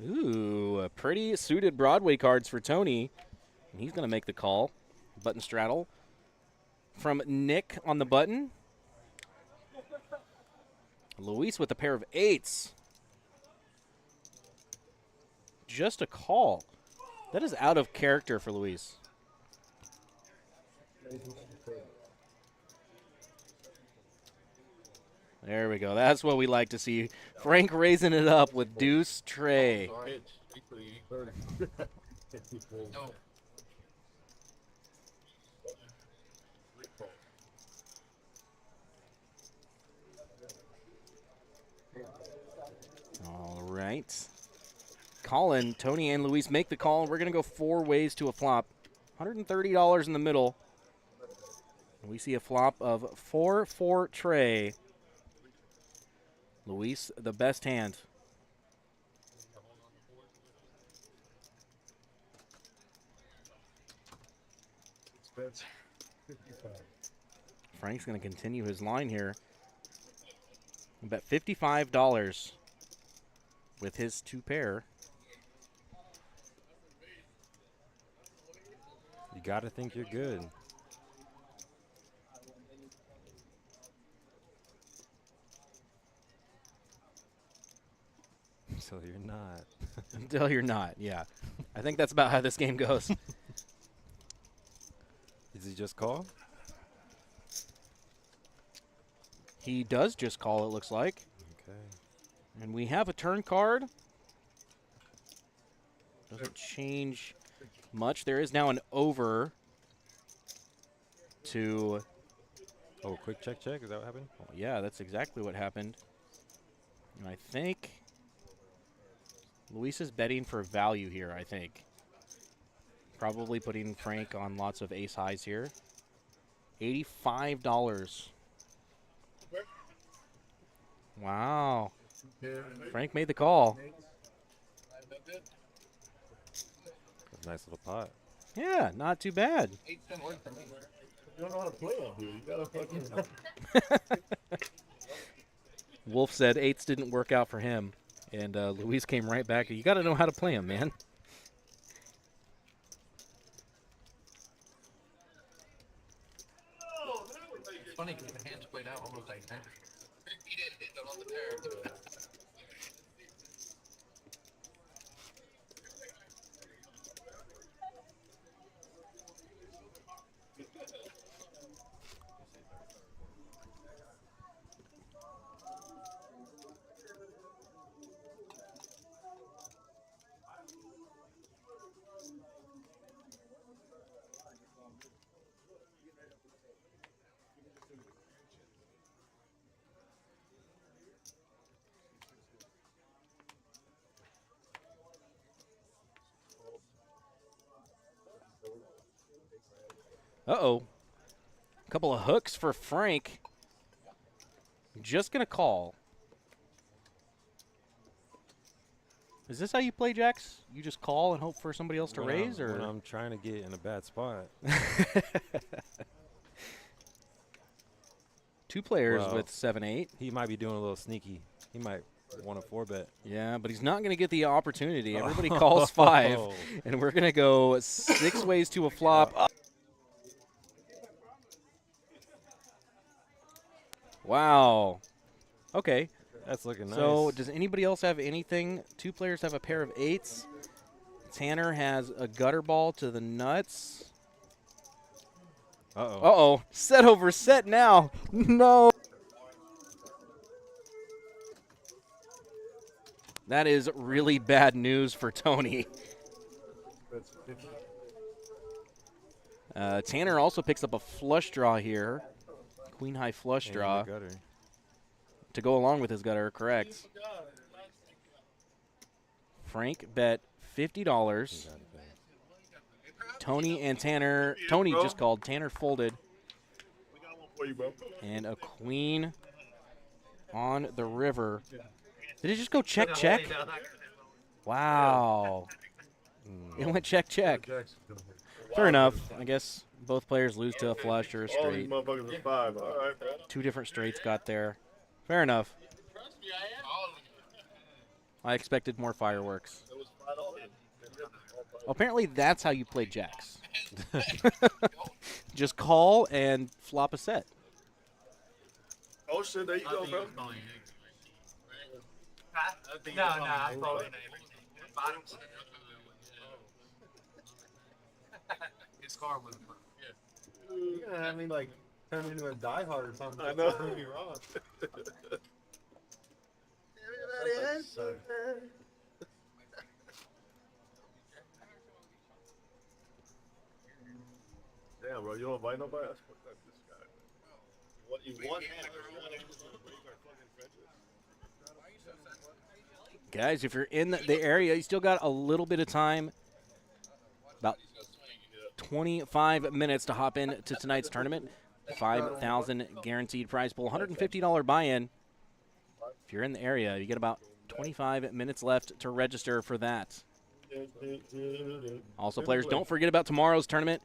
Ooh, a pretty suited Broadway cards for Tony. And he's going to make the call. Button straddle from Nick on the button. Luis with a pair of 8s. Just a call. That is out of character for Luis. There we go. That's what we like to see. Frank raising it up with deuce tray. All right. Colin, Tony, and Luis make the call, and we're going to go 4 ways to a flop. $130 in the middle. We see a flop of 4-4 tray. Luis, the best hand. That's 55. Frank's going to continue his line here. I bet $55 with his 2 pair. You got to think you're good. So you're not. Until you're not, yeah. I think that's about how this game goes. Does he just call? He does just call, it looks like. Okay. And we have a turn card. Doesn't change much. There is now an over to... Oh, quick check. Is that what happened? Well, yeah, that's exactly what happened. And I think Luis is betting for value here, I think. Probably putting Frank on lots of ace highs here. $85. Wow. Frank made the call. That's a nice little pot. Yeah, not too bad. You don't know how to play on here. You gotta fucking. Wolf said 8s didn't work out for him. And Luis came right back. You got to know how to play them, man. It's funny because the hands played out almost like that. He didn't hit them on the pair. Uh-oh. A couple of hooks for Frank. Just going to call. Is this how you play, Jax? You just call and hope for somebody else to raise? When I'm trying to get in a bad spot. 2 players with 7-8. He might be doing a little sneaky. He might want a 4-bet. Yeah, but he's not going to get the opportunity. Everybody calls 5, and we're going to go 6 ways to a flop. Wow. Okay. That's looking nice. So does anybody else have anything? 2 players have a pair of 8s. Tanner has a gutter ball to the nuts. Uh-oh. Uh-oh. Set over set now. No. That is really bad news for Tony. Tanner also picks up a flush draw here. Queen high flush And draw. the gutter. To go along with his gutter, correct. Frank bet $50. Tony and Tanner. Tony just called. Tanner folded. And a queen on the river. Did it just go check, check? Wow. It went check, check. Fair enough. I guess both players lose to a flush or a All these straight. motherfuckers are 5. All right, bro. 2 different straights got there. Fair enough. I expected more fireworks. It was 5 all in. Apparently that's how you play jacks. Just call and flop a set. Oh, shit. There you go, bro. No, I folded. Bottoms. His car wasn't fun. You're gonna have me like turn into a diehard or something. I know. Prove me wrong. Damn, bro. You don't invite nobody? That's fucked up, this guy. What you want? Guys, if you're in the area, you still got a little bit of time. About 25 minutes to hop in to tonight's tournament. 5,000 guaranteed prize pool, $150 buy-in. If you're in the area, you get about 25 minutes left to register for that. Also, players, don't forget about tomorrow's tournament.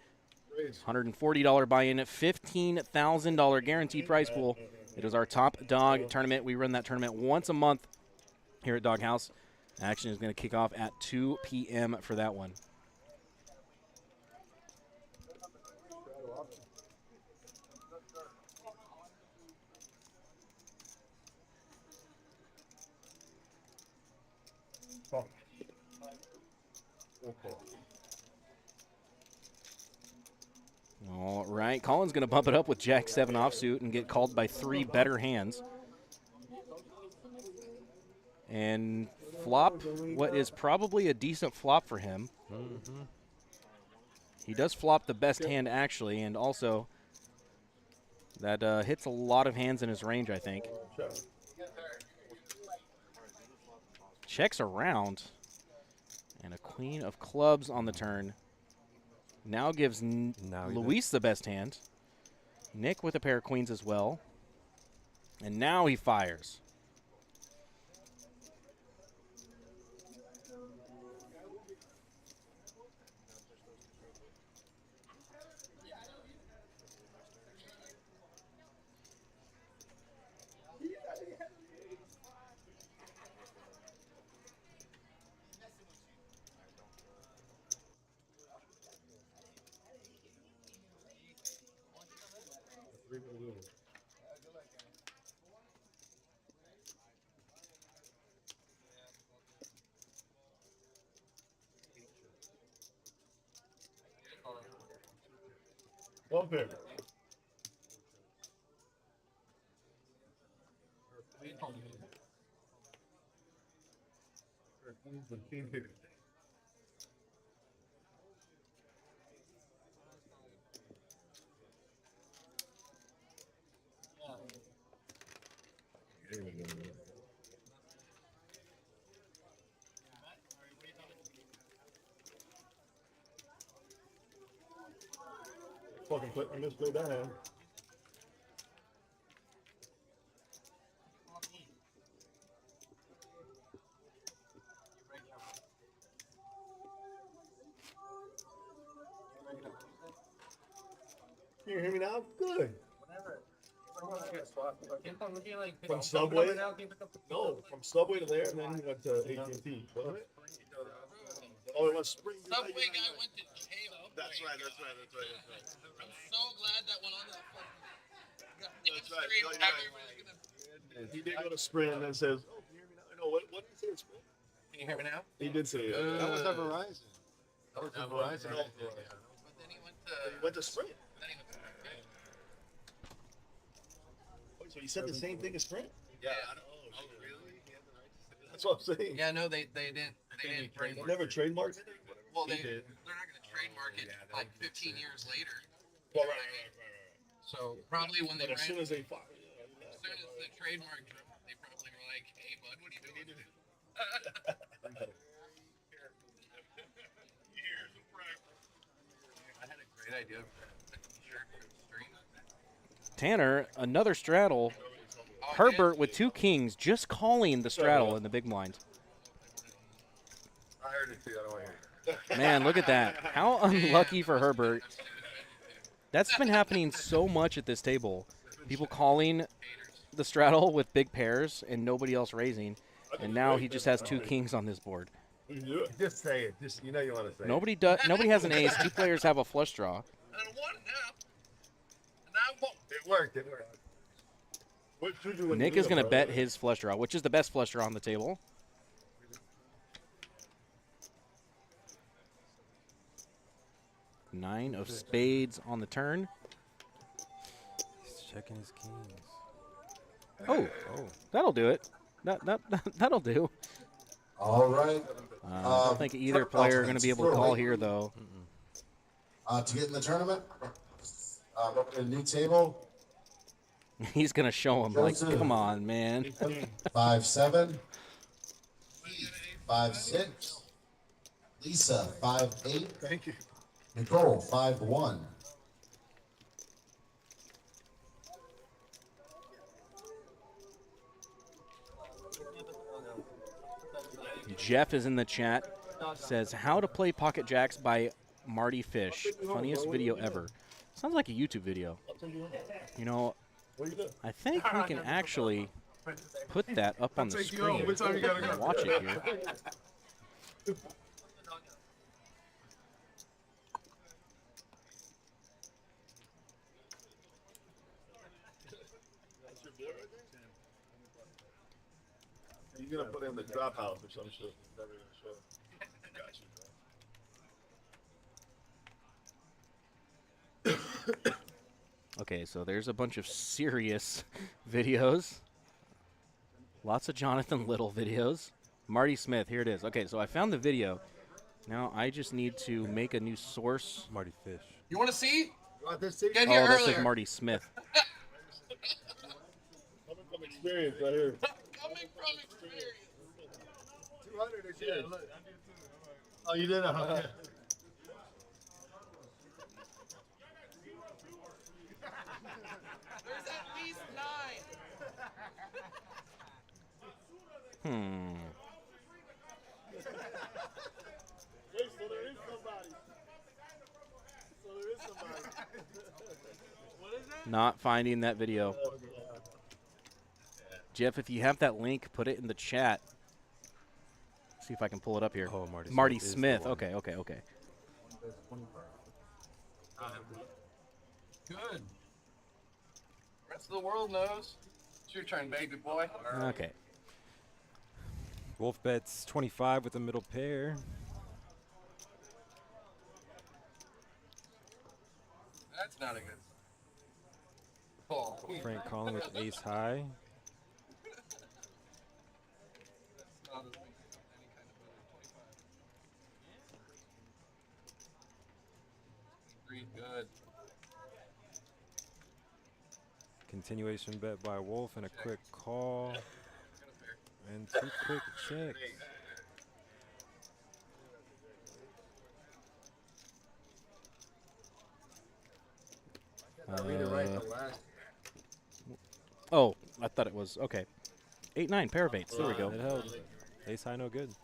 $140 buy-in, $15,000 guaranteed prize pool. It is our top dog tournament. We run that tournament once a month here at DogHouse. Action is going to kick off at 2 p.m. for that one. All right, Colin's going to bump it up with Jack-7 offsuit and get called by 3 better hands. And flop what is probably a decent flop for him. He does flop the best hand, actually, and also that hits a lot of hands in his range, I think. Checks around. And a queen of clubs on the turn. Now gives Luis the best hand. Nick with a pair of queens as well. And now he fires. One pair. Fucking put on this go down. Can you hear me now? Good. From Subway? No, from Subway to there, and then he went to AT&T. Wasn't it? Oh, it was Spring. Subway guy went to jail. That's right. I'm so glad that went on that fucking That's right. stream. He did go to Sprint and then says, "Oh, can you hear me now?" No, what did he say at Sprint? Can you hear me now? He did say That was at Verizon. That was at Verizon. Verizon. But then he He went to Sprint. then he went to Wait, so he said the same thing as Sprint? Yeah. Oh, really? That's what I'm saying. Yeah, no, they didn't trademark. Never trademarked it? Well, He they're did. not going to trademark it like 15 years later. Well, right. So probably when they But as soon as they as soon as the trademark dropped, they probably were like, "Hey, bud, what are you doing?" I had a great idea for a t-shirt for the stream. Tanner, another straddle. Herbert with 2 kings, just calling the straddle in the big blind. I heard it too. I don't want to hear it. Man, look at that. How unlucky for Herbert. That's been happening so much at this table. People calling the straddle with big pairs and nobody else raising. And now he just has 2 kings on this board. Just say it. Just you know you want to say Nobody has an ace. 2 players have a flush draw. I don't want it now. And I won't. it. It worked. It worked. Nick is going to bet his flush draw, which is the best flush draw on the table. Nine of spades on the turn. He's checking his kings. Oh, that'll do it. That'll do. All right. I don't think either player are going to be able to call here, though. To get in the tournament, look at a new table. He's going to show him, like, come on, man. 5-7. 5-6. Lisa, 5-8. Thank you. Nicole, 5-1. Jeff is in the chat. Says, how to play pocket jacks by Marty Fish. Funniest video ever. Sounds like a YouTube video. You know, I think we can actually put that up on the screen and watch it here. You're gonna put in the drop house or some shit. Never gonna show. Okay, so there's a bunch of serious videos. Lots of Jonathan Little videos. Marty Smith, here it is. Okay, so I found the video. Now I just need to make a new source. Marty Fish. You want to see? Want this seat? Get Oh, here that earlier. says Marty Smith. Coming from experience right here. Coming from experience. 200 is good. Look, I did too. Oh, you did? Okay. There's at least 9. Hmm. Wait, so there is somebody. So there is somebody. What is that? Not finding that video. Jeff, if you have that link, put it in the chat. See if I can pull it up here. Oh, Marty is the Smith. one. Okay, okay, okay. Good. Rest of the world knows. It's your turn, baby boy. Okay. Wolf bets 25 with the middle pair. That's not a good call. Frank calling with ace high. That's not any kind of 25. Good. Continuation bet by Wolf and a quick call. And 2 quick checks. Read it right in the last. Oh, I thought it was okay. 8-9 pair of eights. There we go. It held. Ace high, no good.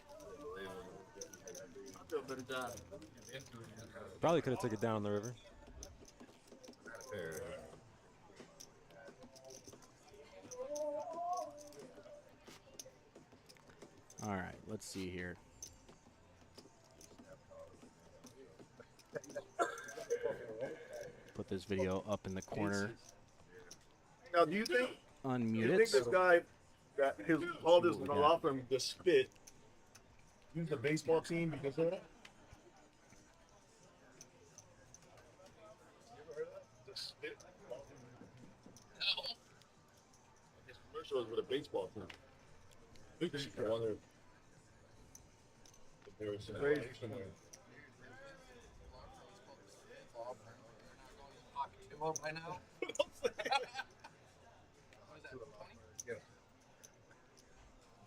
Probably could have took it down the river. All right, let's see here. Put this video up in the corner. Now, do you think Unmute this it. guy that all this law firm just spit use the baseball team because of that? You ever heard of that? The spit. His commercials with a baseball team. I wonder if there was some crazy somewhere. By now.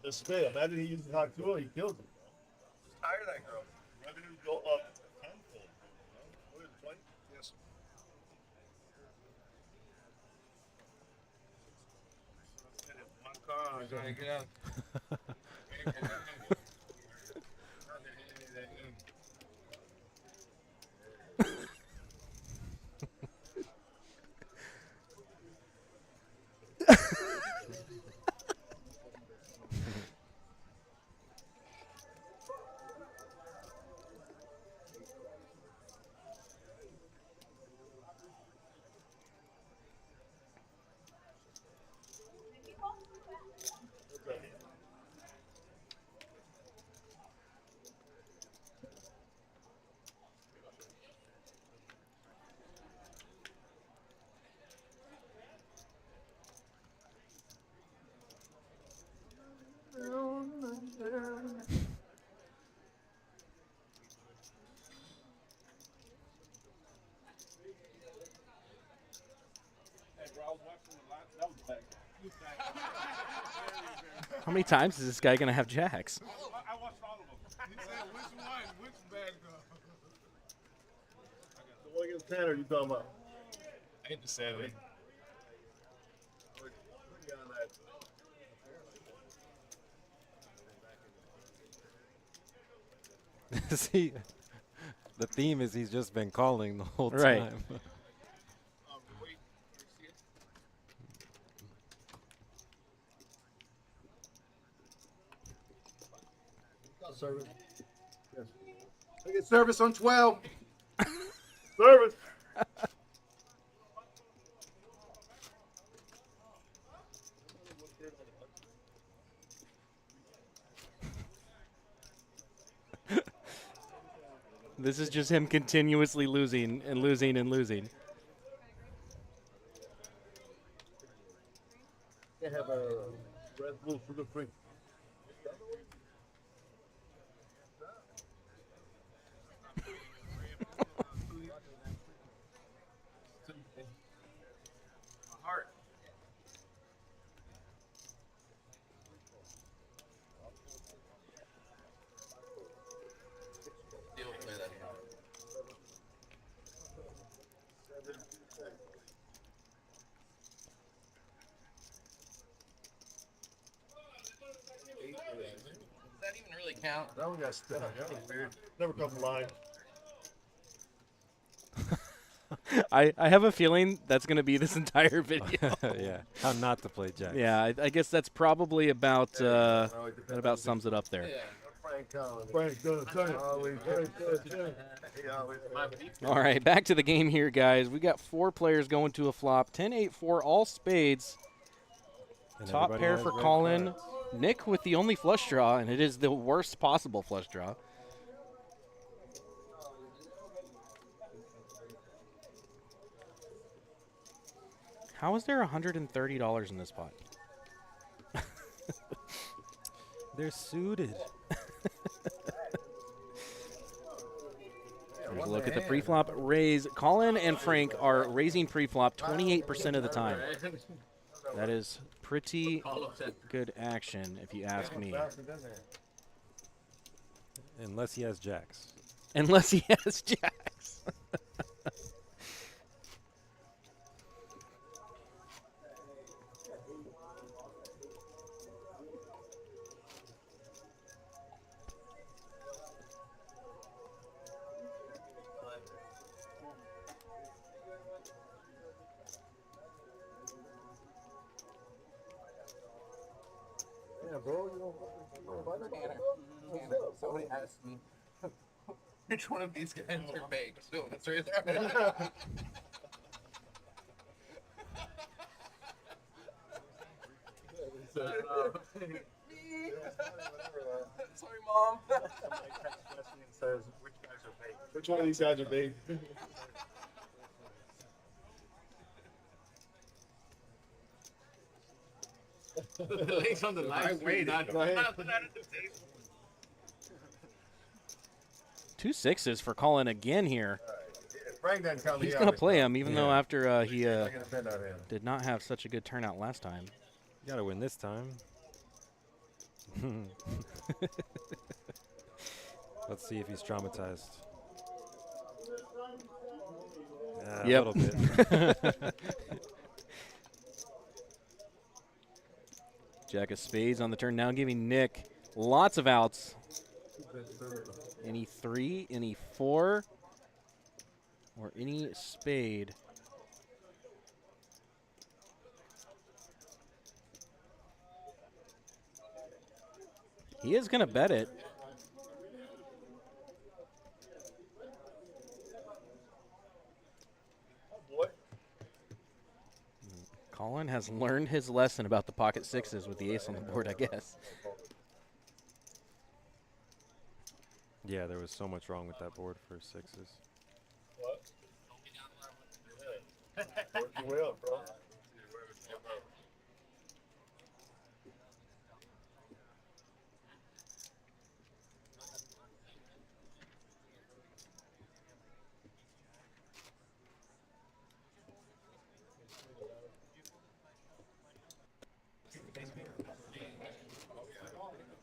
The spit. Imagine he uses hot tool, he kills him. Just hire that girl. Revenues go up tenfold. What is it, 20? Yes. One car. Get out. How many times is this guy gonna have jacks? I watched all against 10 are you talking about? I hit the 7. See, the theme is he's just been calling the whole Right. time. Service. Yes. I get service on 12. Service. This is just him continuously losing and losing and losing. They have a Red Bull sugar free. Heart. Does that even really count? That one got stuck. That was weird. Never come line. I have a feeling that's going to be this entire video. Yeah, how not to play Jack. Yeah, I guess that's probably about that about sums it up there. Yeah. Frank does turn it. Always turn it. All right, back to the game here, guys. We got 4 players going to a flop. 10-8-4, all spades. And Top everybody pair has for red Colin. cards. Nick with the only flush draw, and it is the worst possible flush draw. How is there $130 in this pot? They're suited. Here's a look at the pre-flop raise. Colin and Frank are raising pre-flop 28% of the time. That is pretty good action, if you ask me. Unless he has jacks. Unless he has jacks. Yeah, bro. Somebody asked me which one of these guys are baked. So that's right there. Sorry, Mom. Says, which guys are baked? Which one of these guys are baked? The links on the live stream. Not put that at the table. 2 6s for Colin again here. Frank doesn't count me He's out. going to play him, even though Yeah. after he I'm gonna send out him. did not have such a good turnout last time. You gotta win this time. Let's see if he's traumatized. Yeah, Yep. a little bit. Jack of spades on the turn now, giving Nick lots of outs. Any 3, any 4, or any spade. He is going to bet it. Colin has learned his lesson about the pocket 6s with the ace on the board, I guess. Yeah, there was so much wrong with that board for 6s. Work your way up, bro.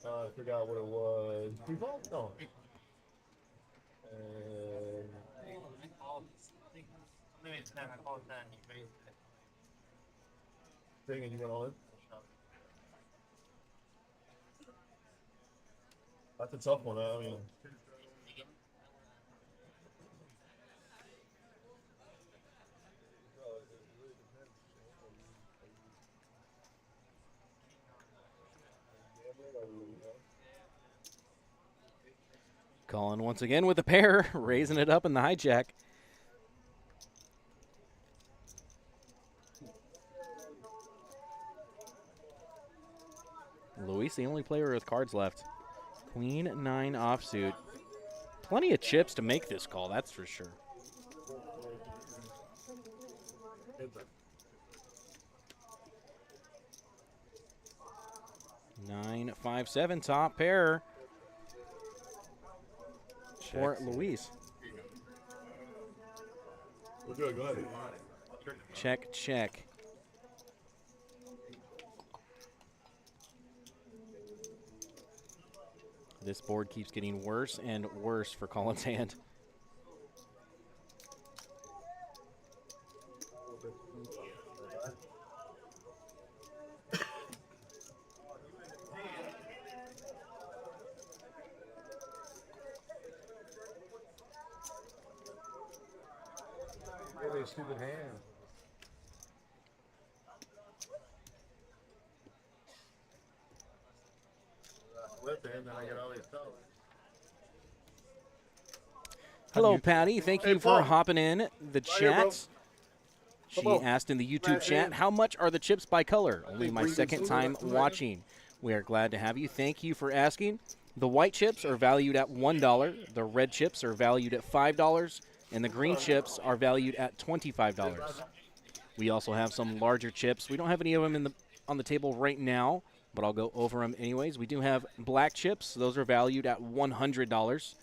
I forgot what it was. No. Thing and you went all in? That's a tough one. I mean, Calling once again with a pair, raising it up in the hijack. Luis, the only player with cards left. Queen 9 offsuit. Plenty of chips to make this call, that's for sure. Nine, 5, 7, top pair for Luis. we're good. Go ahead. Check, check. This board keeps getting worse and worse for Colin's hand. Really stupid hand. Then I get all these colors. Hello, Patty. Thank you for hopping in the here, bro. chat. She asked in the YouTube chat, how much are the chips by color? Only my second time watching. We are glad to have you. Thank you for asking. The white chips are valued at $1. The red chips are valued at $5. And the green chips are valued at $25. We also have some larger chips. We don't have any of them on the table right now, but I'll go over them anyways. We do have black chips. Those are valued at $100.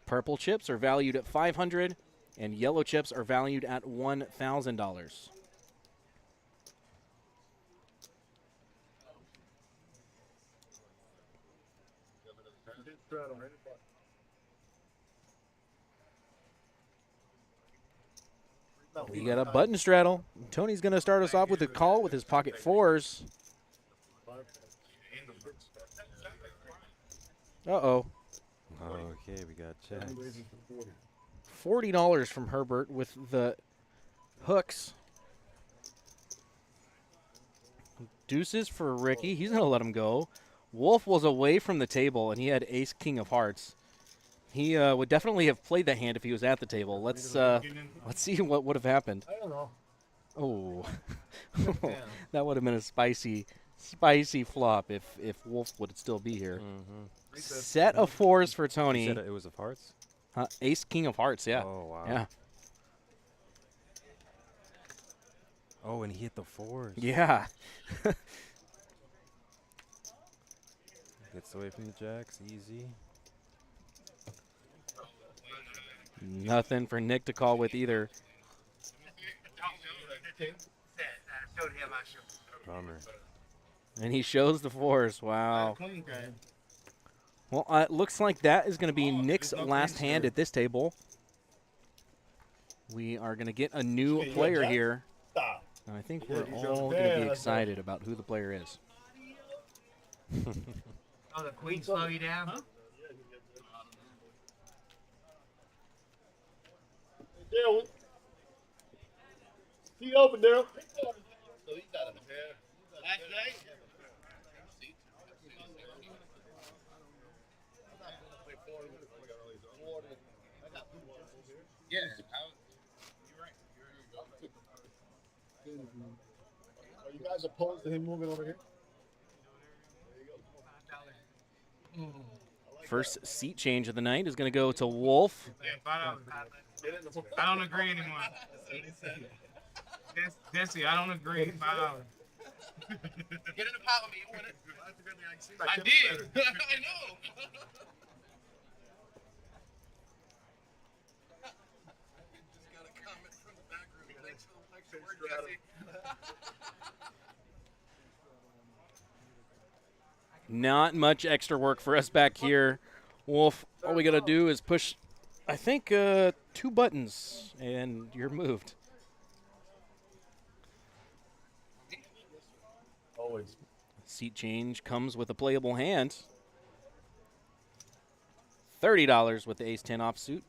Purple chips are valued at $500, and yellow chips are valued at $1,000. We got a button straddle. Tony's going to start us off with a call with his pocket fours. Uh-oh. Okay, we got checks. $40 from Herbert with the hooks. Deuces for Ricky. He's going to let him go. Wolf was away from the table, and he had ace king of hearts. He would definitely have played that hand if he was at the table. Let's see what would have happened. I don't know. Oh, that would have been a spicy flop if Wolf would still be here. Set of fours for Tony. You said it was of hearts? Ace king of hearts, yeah. Oh, wow. Yeah. Oh, and he hit the fours. Yeah. Gets away from the jacks, easy. Nothing for Nick to call with either. Bummer. And he shows the fours. Wow. Well, it looks like that is going to be Nick's last hand at this table. We are going to get a new player here. And I think we're all going to be excited about who the player is. Oh, the queen slow you down? Daryl. He open, Daryl. Last night? Yeah. Are you guys opposed to him moving over here? First seat change of the night is going to go to Wolf. Yeah, I don't agree anymore. Jesse, I don't agree. $5. Get in the pot with me. You want it? I did. I know. Just got a comment from the back room. Thanks for the extra word, Jesse. Not much extra work for us back here. Wolf, all we got to do is push, I think, 2 buttons, and you're moved. Always. Seat change comes with a playable hand. $30 with the ace-10 offsuit.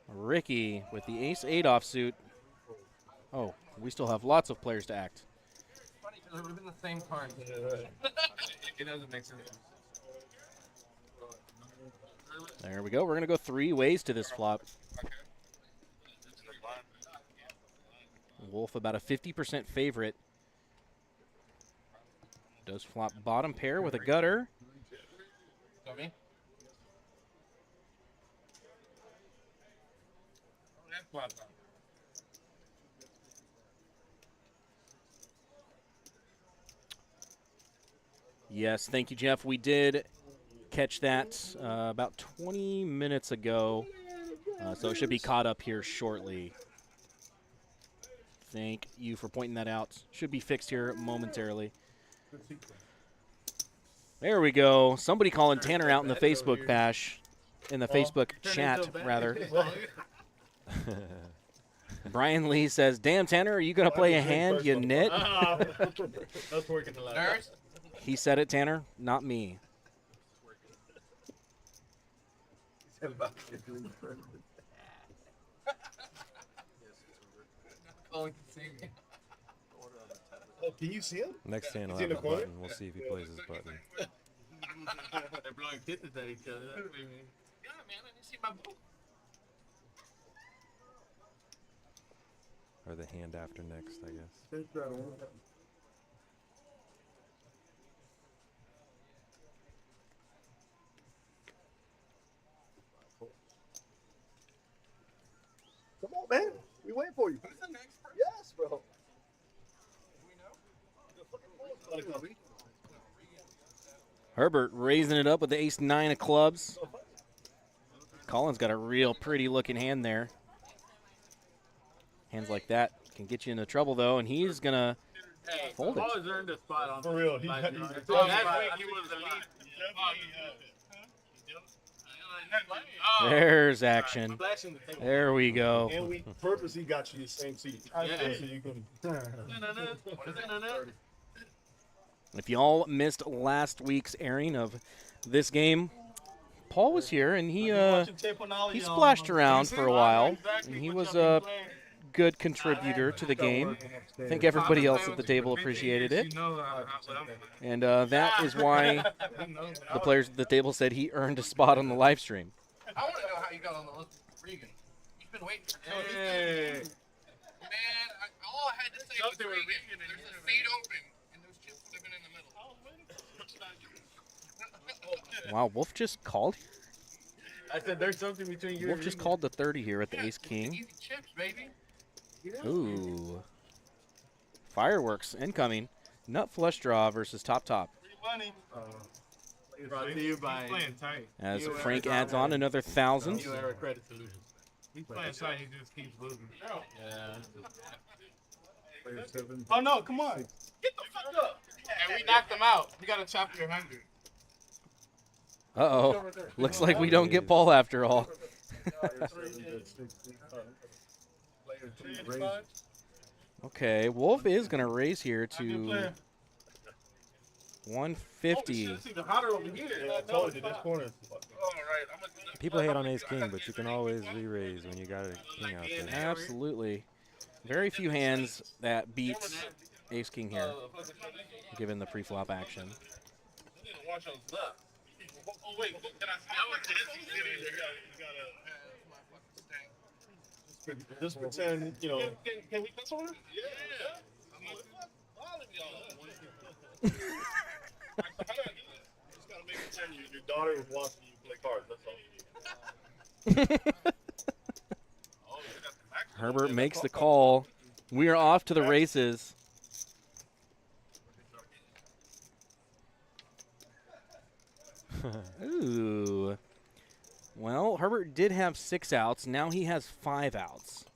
Ricky with the ace-8 offsuit. Oh, we still have lots of players to act. It's funny because it would have been the same card. It doesn't make sense. There we go. We're going to go 3 ways to this flop. Wolf about a 50% favorite. Does flop bottom pair with a gutter. Got me? Yes, thank you, Jeff. We did catch that about 20 minutes ago, so it should be caught up here shortly. Thank you for pointing that out. Should be fixed here momentarily. There we go. Somebody calling Tanner out in the Facebook bash, in the Facebook chat, rather. Brian Lee says, "Damn, Tanner, are you going to play a hand, you nit?" That's working a lot. Nurse? He said it, Tanner, not me. Oh, see me. Oh, can you see him? Next hand will Is he have in a the corner? button. We'll see if he plays his button. They're blowing kisses at each other. That's what you mean. Yeah, man, I didn't see my book. Or the hand after next, I guess. Come on, man. We waiting for you. Who's the next person? Yes, bro. Do we know? Herbert raising it up with the ace-9 of clubs. Colin's got a real pretty looking hand there. Hands like that can get you into trouble, though, and he's going to Hey, fold it. Paul has earned a spot on For real. He, last he, week. he, Last week he was the lead. There's action. Flashing the table. There we go. and we purposely got you the same seat. Yeah. So you can. If y'all missed last week's airing of this game, Paul was here, and he splashed around for a while, and he was a good contributor to the game. I think everybody else at the table appreciated it, and that is why the players at the table said he earned a spot on the live stream. I want to know how you got on the list with Regan. You've been waiting for 10 minutes. Man, all I had to say was Regan. There's a seat open, and those chips would have been in the middle. Wow, Wolf just called. I said there's something between you Wolf just called the 30 here at the ace king. Easy chips, baby. Ooh, fireworks incoming. Nut flush draw versus top. Brought to you by As Frank adds on another 1,000. New Era Credit Solutions. He's playing tight. He just keeps losing. Yeah. Oh no! Come on. Get the fuck up. And we knocked them out. You got to chop your 100. Uh-oh. Looks like we don't get Paul after all. Okay, Wolf is going to raise here to 150. I told you, this corner. People hate on ace king, but you can always re-raise when you got a king out there. Absolutely. Very few hands that beat ace king here, given the pre-flop action. Oh, wait. Can I Just pretend, you know. Can we piss on her? Yeah. All of y'all. Just gotta make pretend your daughter is watching you play cards. That's all. Herbert makes the call. We are off to the races. Ooh. Well, Herbert did have 6 outs. Now he has 5 outs.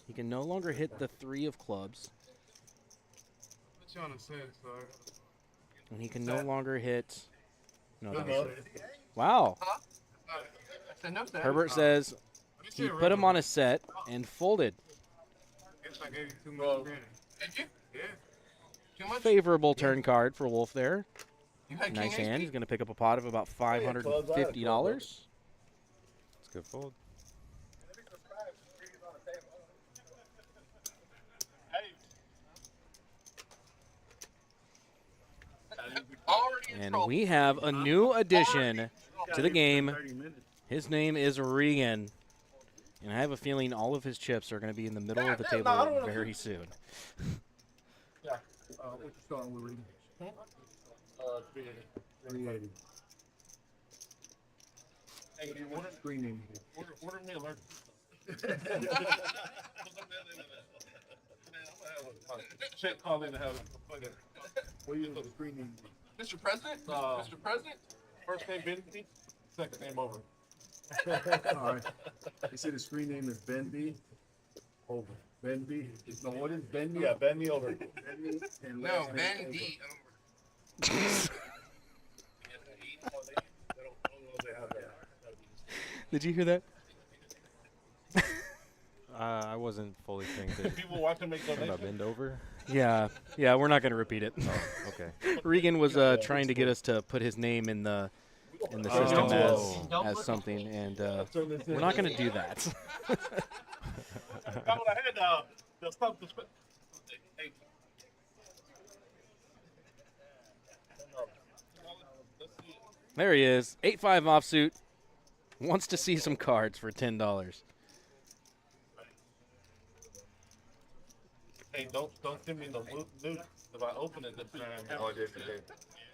He can no longer hit the 3 of clubs. Put you on a 6, sorry. And he can no longer hit. No, that Good was, enough. wow. I said no, sir. Herbert says he put him on a set and folded. Guess I gave you too much credit. Did you? Yeah. Too much? Favorable turn card for Wolf there. You had Nice king hand. ace He's going to pick up a pot of about $550. It's a good fold. already in And trouble. we have a new addition to the game. His name is Regan. And I have a feeling all of his chips are going to be in the middle of the table very soon. Yeah. What you starting with, Regan? 380. Hey, you order, Screening. order me a large. Shit, call in to have it. What you screening? Mr. President? Mr. President? First name Benji, second name over. All right. You see the screen name is Ben B. Over. Ben B. No, what is Ben B? Yeah, Ben B over. Ben B and No, last name Ben over. D. Did you hear that? I wasn't fully paying attention. People watching make About donations. bend over? Yeah, we're not going to repeat it. Oh, okay. Regan was trying to get us to put his name in the system as something, and we're not going to do that. Got what I had, the stuff to spend. Hey. There he is, 8-5 offsuit. Wants to see some cards for $10. Hey, don't send me the news if I open it this time. Oh, I did, I did.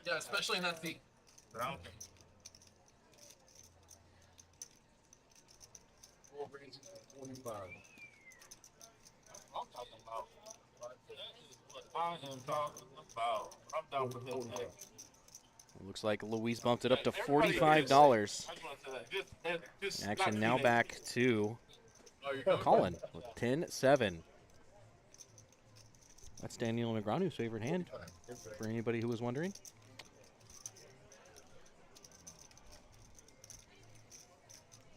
Yeah, especially not the. Four raises for 25. I'm talking about. That is what I am talking about. I'm down for this thing. Looks like Luis bumped it up to Everybody $45. I just want to say that. Just Action not now too back to Colin with 10-7. That's Daniel Negreanu's favorite hand, for anybody who was wondering.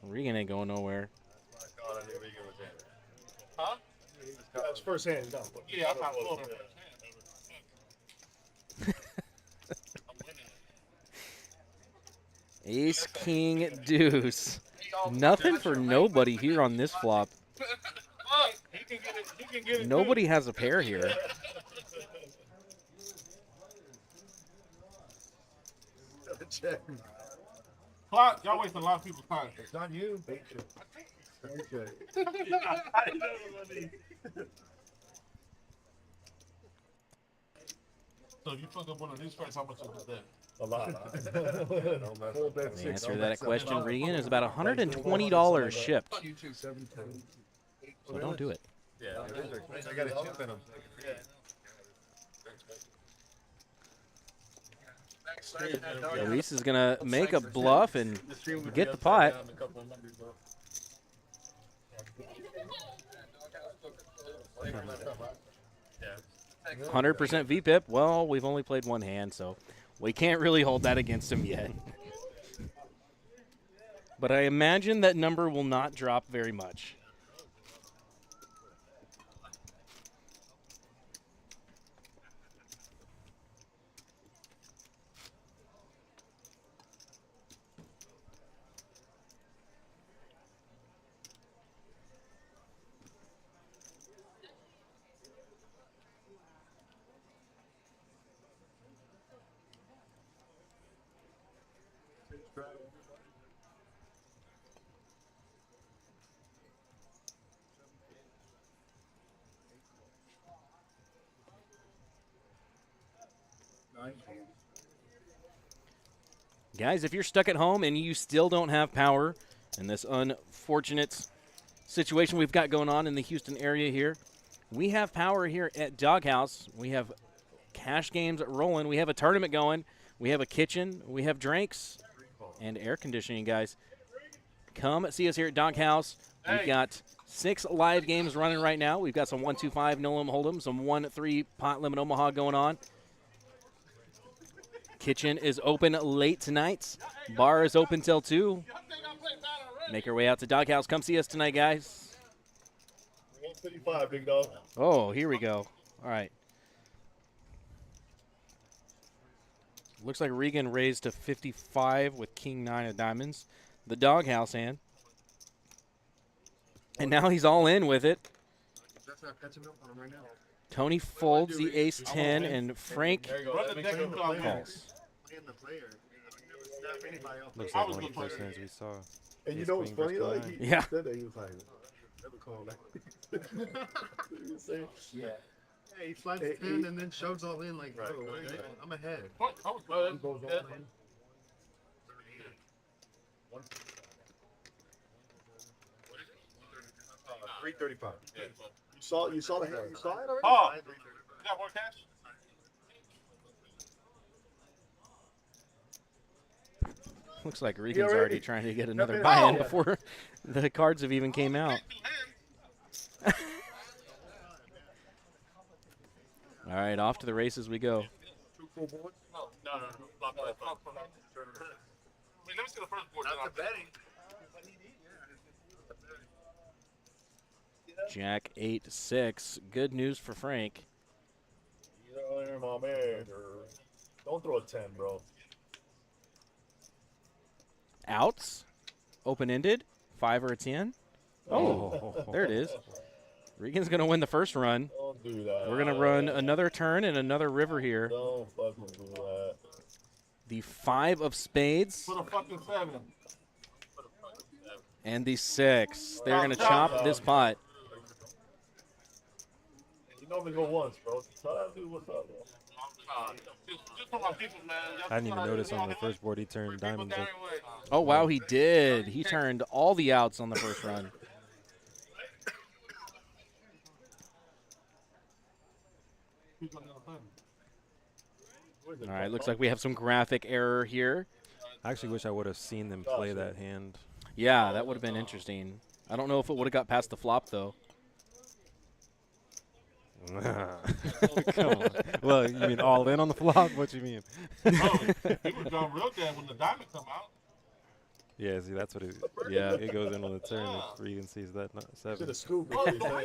Regan ain't going nowhere. God, I knew Regan was in. Huh? That's first hand. No. Yeah, I'm not pulling it. Ace, king, deuce. Nothing for nobody here on this flop. He can get it. Nobody has a pair here. Check. Clock, y'all wasting a lot of people's time. It's not you. Okay. So if you fuck up one of these cards, how much is that? A lot. The answer to that question, Regan, is about $120 shipped. So don't do it. Yeah, I got a chip in them. Luis is going to make a bluff and get the pot. 100% VPIP. Well, we've only played one hand, so we can't really hold that against him yet. But I imagine that number will not drop very much. Guys, if you're stuck at home and you still don't have power in this unfortunate situation we've got going on in the Houston area here, we have power here at DogHouse. We have cash games rolling. We have a tournament going. We have a kitchen. We have drinks and air conditioning, guys. Come see us here at DogHouse. We've got 6 live games running right now. We've got some 1-2-5 no limit hold'em, some 1-3 pot limit Omaha going on. Kitchen is open late tonight. Bar is open till 2. Make your way out to DogHouse. Come see us tonight, guys. 155, big dog. Oh, here we go. All right. Looks like Regan raised to 55 with king 9 of diamonds. The doghouse hand. And now he's all in with it. That's not catching up on him right now. Tony folds the ace 10, and Frank There you go. Run That the makes deck sense. of cards. calls. Playing the player. Snap anybody else. Looks I like was one of the gonna first play- hands we saw. And you Ace know what's queen funny versus though? queen He Yeah. said that he was like, never call that. You know saying? Yeah. Yeah, he slides Hey, 10 and then shoves all in like, Right, bro, right, where you right. going? I'm ahead. He goes all in. 335. You saw the hand? You saw it already? Oh, you got more cash? Looks like Regan's already- already trying to get another been- buy-in Oh. before the cards have even came out. All right, off to the races we go. No. Block. Wait, let me see the first board. Not the betting. Jack 8-6. Good news for Frank. You know, my man. Don't throw a 10, bro. Outs. Open-ended. 5 or a 10. Oh, there it is. Regan's going to win the first run. Don't do that. We're going to run another turn and another river here. Don't fucking do that. The 5 of spades Put a fucking 7. and the 6. They're going to chop this pot. You normally go once, bro. Tell that dude what's up, bro. Just for my people, man. I didn't even notice on the first board he turned diamonds up. Oh, wow, he did. He turned all the outs on the first run. All right, looks like we have some graphic error here. I actually wish I would have seen them play that hand. Yeah, that would have been interesting. I don't know if it would have got past the flop, though. Come on. Well, you mean all in on the flop? What you mean? Bro, he was going real dead when the diamond come out. Yeah, see, that's what it. Yeah. It goes in on the turn if Regan sees that Should 7. have scooped Oh, it. no,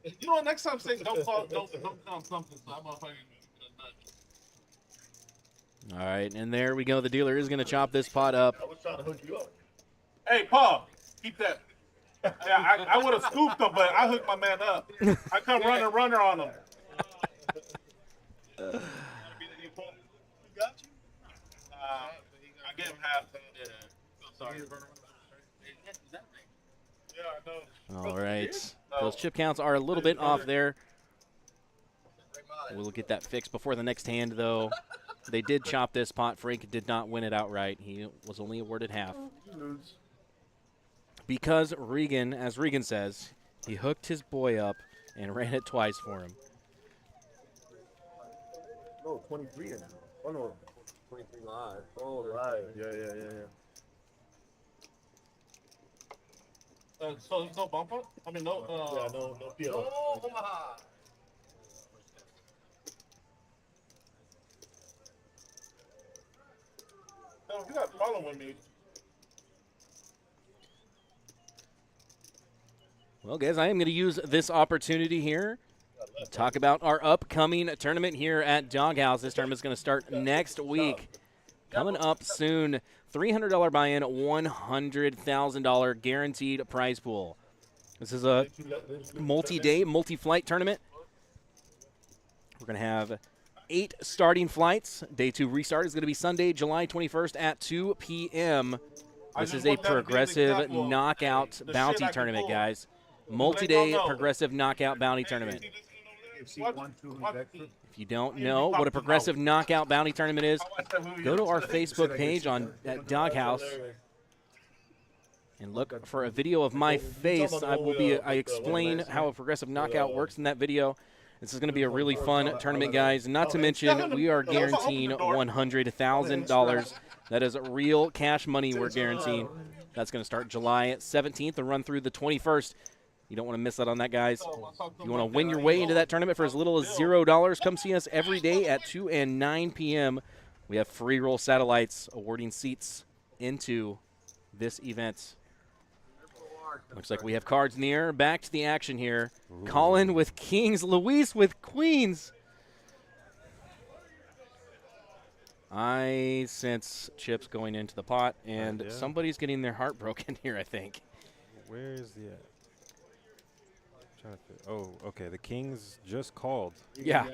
you know what? Next time, say don't call, don't something. So I'm motherfucking. All right, and there we go. The dealer is going to chop this pot up. I was trying to hook you up. Hey, Paul, keep that. Yeah, I would have scooped him, but I hooked my man up. I come runner on him. You got you? I gave him half. Yeah. Sorry. Yeah, I know. All right. Those chip counts are a little bit off there. We'll get that fixed before the next hand, though. They did chop this pot. Frank did not win it outright. He was only awarded half. Because Regan, as Regan says, he hooked his boy up and ran it twice for him. No, 23 in. Oh, no. 23 live. Oh, right. Yeah. So there's no bumper? I mean, no. Yeah, no PO. Omaha. No, you're not following me. Well, guys, I am going to use this opportunity here to talk about our upcoming tournament here at DogHouse. This tournament's going to start next week. Coming up soon, $300 buy-in, $100,000 guaranteed prize pool. This is a multi-day, multi-flight tournament. We're going to have 8 starting flights. Day 2 restart is going to be Sunday, July 21st at 2 p.m. This is a progressive knockout bounty tournament, guys. Multi-day progressive knockout bounty tournament. If you don't know what a progressive knockout bounty tournament is, go to our Facebook page at DogHouse and look for a video of my face. I explain how a progressive knockout works in that video. This is going to be a really fun tournament, guys. Not to mention, we are guaranteeing $100,000. That is real cash money we're guaranteeing. That's going to start July 17th and run through the 21st. You don't want to miss out on that, guys. If you want to win your way into that tournament for as little as $0, come see us every day at 2 and 9 p.m. We have free roll satellites awarding seats into this event. Looks like we have cards in the air. Back to the action here. Colin with kings, Luis with queens. I sense chips going into the pot, and Yeah. somebody's getting their heart broken here, I think. Where is the? Trying to oh, okay. The kings just called. Yeah.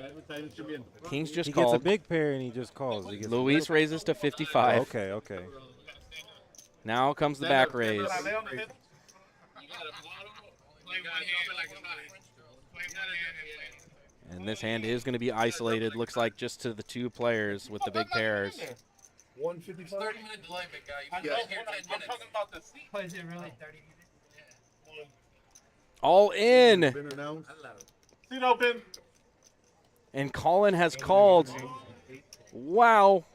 Kings just He called. gets a big pair and he just calls. He gets Luis raises to 55. Oh, okay, okay. Now comes the back raise. And this hand is going to be isolated. Looks like just to the two players with the big pairs. 155. 30-minute delay, big guy. You here 10 minutes. I'm talking about the seat. Is it really 30 minutes? All in. Been announced. Seat open. And Colin has called. Wow.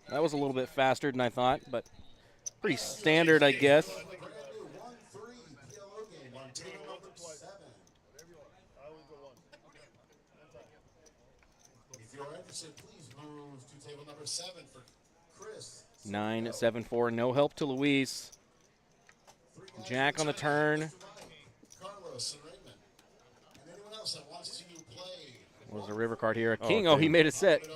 That was a little bit faster than I thought, but pretty standard, I guess. Brand new 1-3 PLO game on table number 7. If you're interested, please move to table number 7 for Chris. 9-7-4. No help to Luis. Jack on the turn. Carlos and Raymond. And anyone else that wants to play. What was the river card here? A Oh, king. Oh, he king. made a set.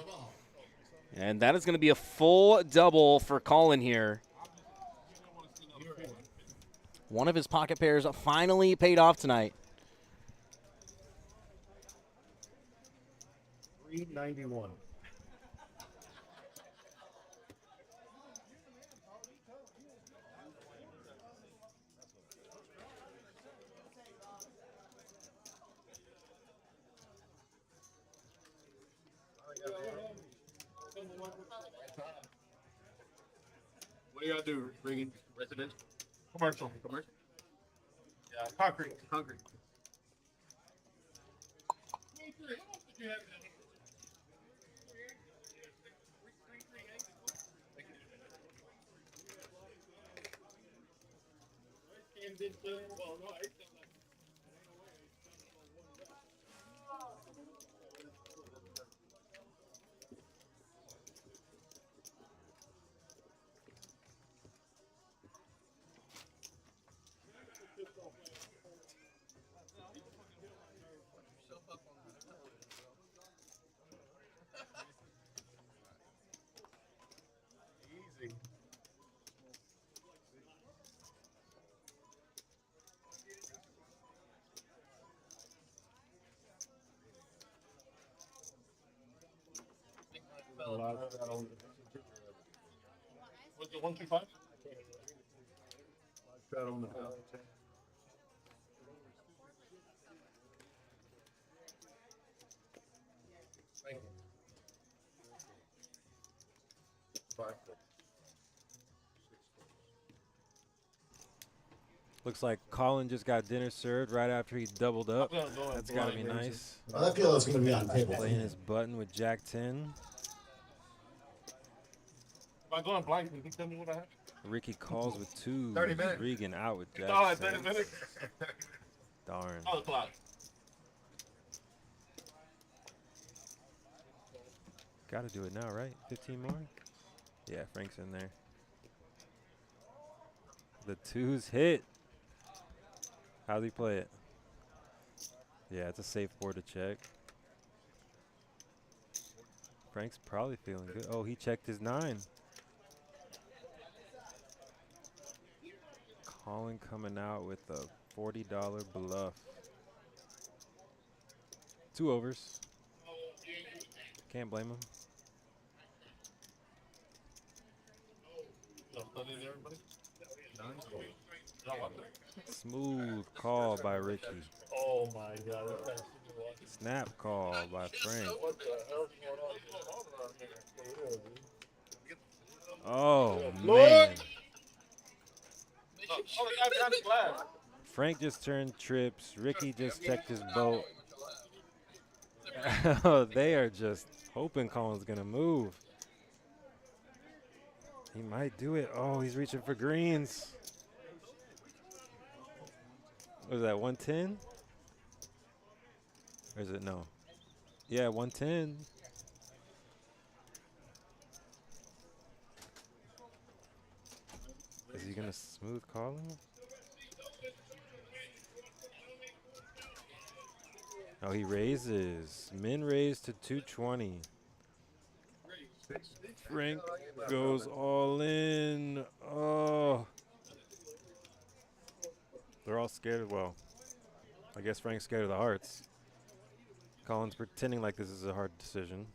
And that is going to be a full double for Colin here. One of his pocket pairs finally paid off tonight. 391. What do you gotta do? Bring in residential? Commercial. Commercial? Yeah. Concrete. Concrete. Was it 125? Straddle on the house. Looks like Colin just got dinner served right after he doubled up. That's got to be nice. I feel it's going to be on table. Playing his button with Jack 10. If I go on blind, can you tell me what I have? Ricky calls with 2. 30 minutes. Regan out with Jack Oh, 10. 30 minutes. Darn. Oh, the clock. Got to do it now, right? 15 more? Yeah, Frank's in there. The 2's hit. How'd he play it? Yeah, it's a safe board to check. Frank's probably feeling good. Oh, he checked his 9. Colin coming out with a $40 bluff. 2 overs. Can't blame him. Smooth call by Ricky. Oh my God. Snap call by Frank. What the hell's going on around here? Oh, Look! man. Oh, the guy behind the glass. Frank just turned trips. Ricky just checked his boat. Oh, they are just hoping Colin's going to move. He might do it. Oh, he's reaching for greens. What is that, 110? Or is it no? Yeah, 110. Is he going to smooth call him? Oh, he raises. Min raise to 220. Frank goes all in. Oh. They're all scared. Well, I guess Frank's scared of the hearts. Colin's pretending like this is a hard decision.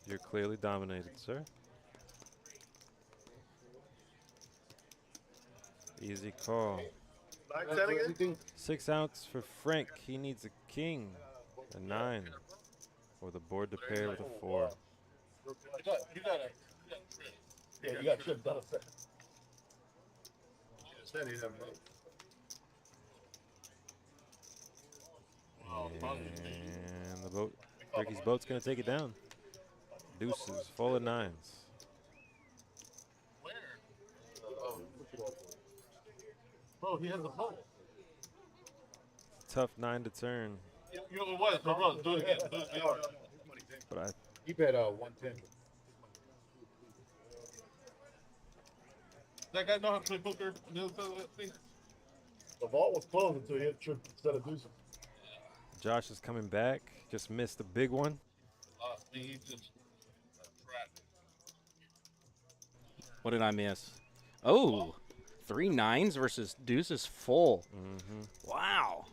You're clearly dominated, sir. Easy call. 6 outs for Frank. He needs a king, a 9, or the board to pair with a 4. Yeah, you got tripped up. And the boat, Ricky's boat's gonna take it down. Deuces, full of 9s. Bro, he has a hole. Tough 9 to turn. You know what? Bro, do it again. Do it again. But I He bet 110. That guy know how to play poker? The vault was closed until he hit trip instead of deuces. Josh is coming back. Just missed a big one. What did I miss? Oh, 3 9s versus deuces full. Wow.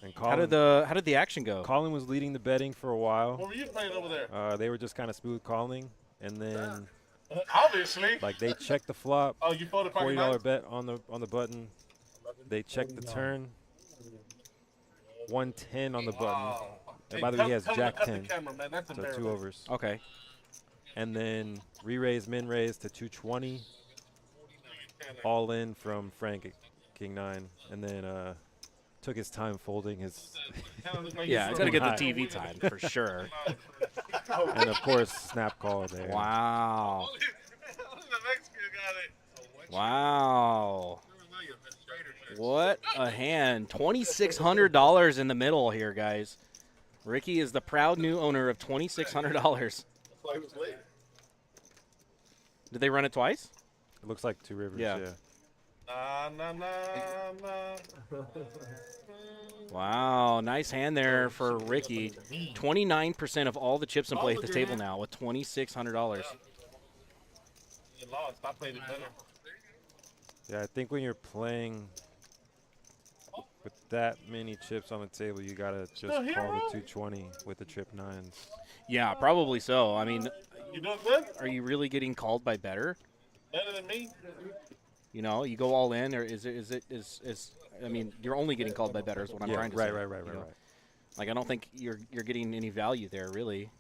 And How Colin, did the action go? Colin was leading the betting for a while. What were you playing over there? They were just kind of smooth calling, and then Obviously. like they checked the flop. Oh, you folded pocket $40 nines? bet on the button. They checked the turn. 110 on the button. And by the way, he has Jack 10, so 2 overs. Okay. And then re-raise, min-raise to 220. All in from Frank at King 9. And then took his time folding his. Yeah, it's got to get the TV time for sure. And of course, snap call there. Wow. Wow. What a hand. $2,600 in the middle here, guys. Ricky is the proud new owner of $2,600. Did they run it twice? It looks like 2 rivers, Yeah. yeah. Wow, nice hand there for Ricky. 29% of all the chips in play at the table now with $2,600. Yeah, I think when you're playing with that many chips on the table, you gotta just call the 220 with the trip 9s. Yeah, probably so. I mean, You doing good? are you really getting called by better? Better than me? You know, you go all in, or is I mean, you're only getting called by better is what I'm trying to say. Right. You know? Like, I don't think you're getting any value there, really,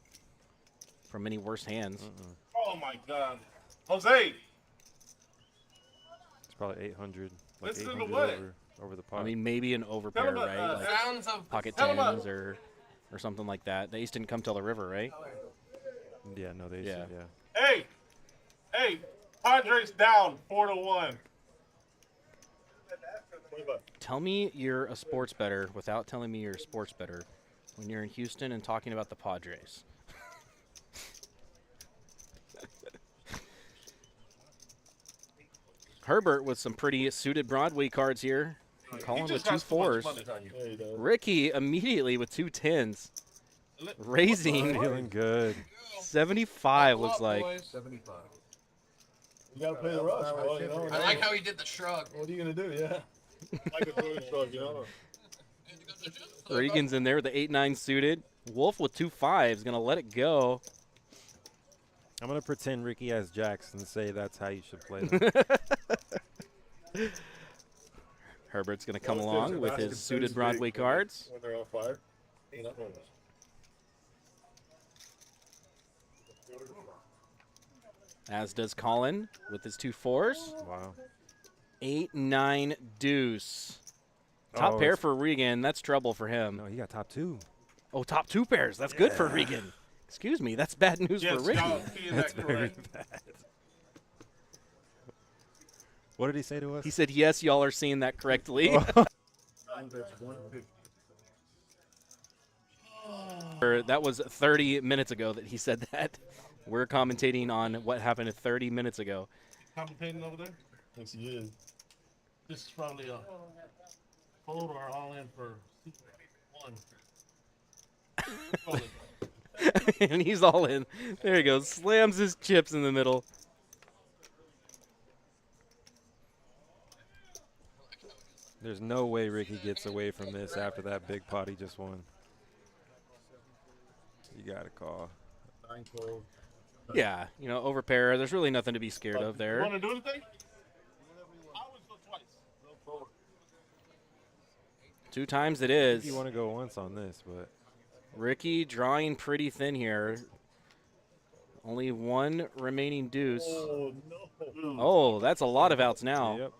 from any worse hands. Oh my God. Jose! It's probably 800, like Listen to 800 what? over the pot. I mean, maybe an overpair, right? Like Sounds of pocket tell 'em tens or something like that. The ace didn't come till the river, right? yeah, no, they Yeah. yeah. Hey, Padres down 4-1. Tell me you're a sports bettor without telling me you're a sports bettor when you're in Houston and talking about the Padres. Herbert with some pretty suited Broadway cards here. Colin with 2 4s. Ricky immediately with 2 10s. Raising Feeling good. 75 looks like. 75. You gotta play the rush, bro, you know. I like how he did the shrug. What are you gonna do? Yeah. Like a Jordan shrug, you know. Regan's in there with the 8-9 suited. Wolf with 2 5s, gonna let it go. I'm gonna pretend Ricky has jacks and say that's how you should play them. Herbert's gonna come along with his suited Broadway cards. When they're on fire. As does Colin with his 2 4s. Wow. 8-9 deuce. Top pair for Regan. That's trouble for him. No, he got top 2. Oh, top 2 pairs. That's good for Regan. Excuse me. That's bad news for Ricky. That's very bad. What did he say to us? He said, yes, y'all are seeing that correctly. That was 30 minutes ago that he said that. We're commentating on what happened 30 minutes ago. commentating over there? Yes, he is. This is probably a fold or all in for one. And he's all in. There he goes. Slams his chips in the middle. There's no way Ricky gets away from this after that big pot he just won. You got to call. 9-12. Yeah, you know, overpair. There's really nothing to be scared of You there. want to do anything? I always go twice. Go forward. 2 times it If is. you want to go once on this, but Ricky drawing pretty thin here. Only 1 remaining deuce. Oh, no. Oh, that's a lot of outs now. yep.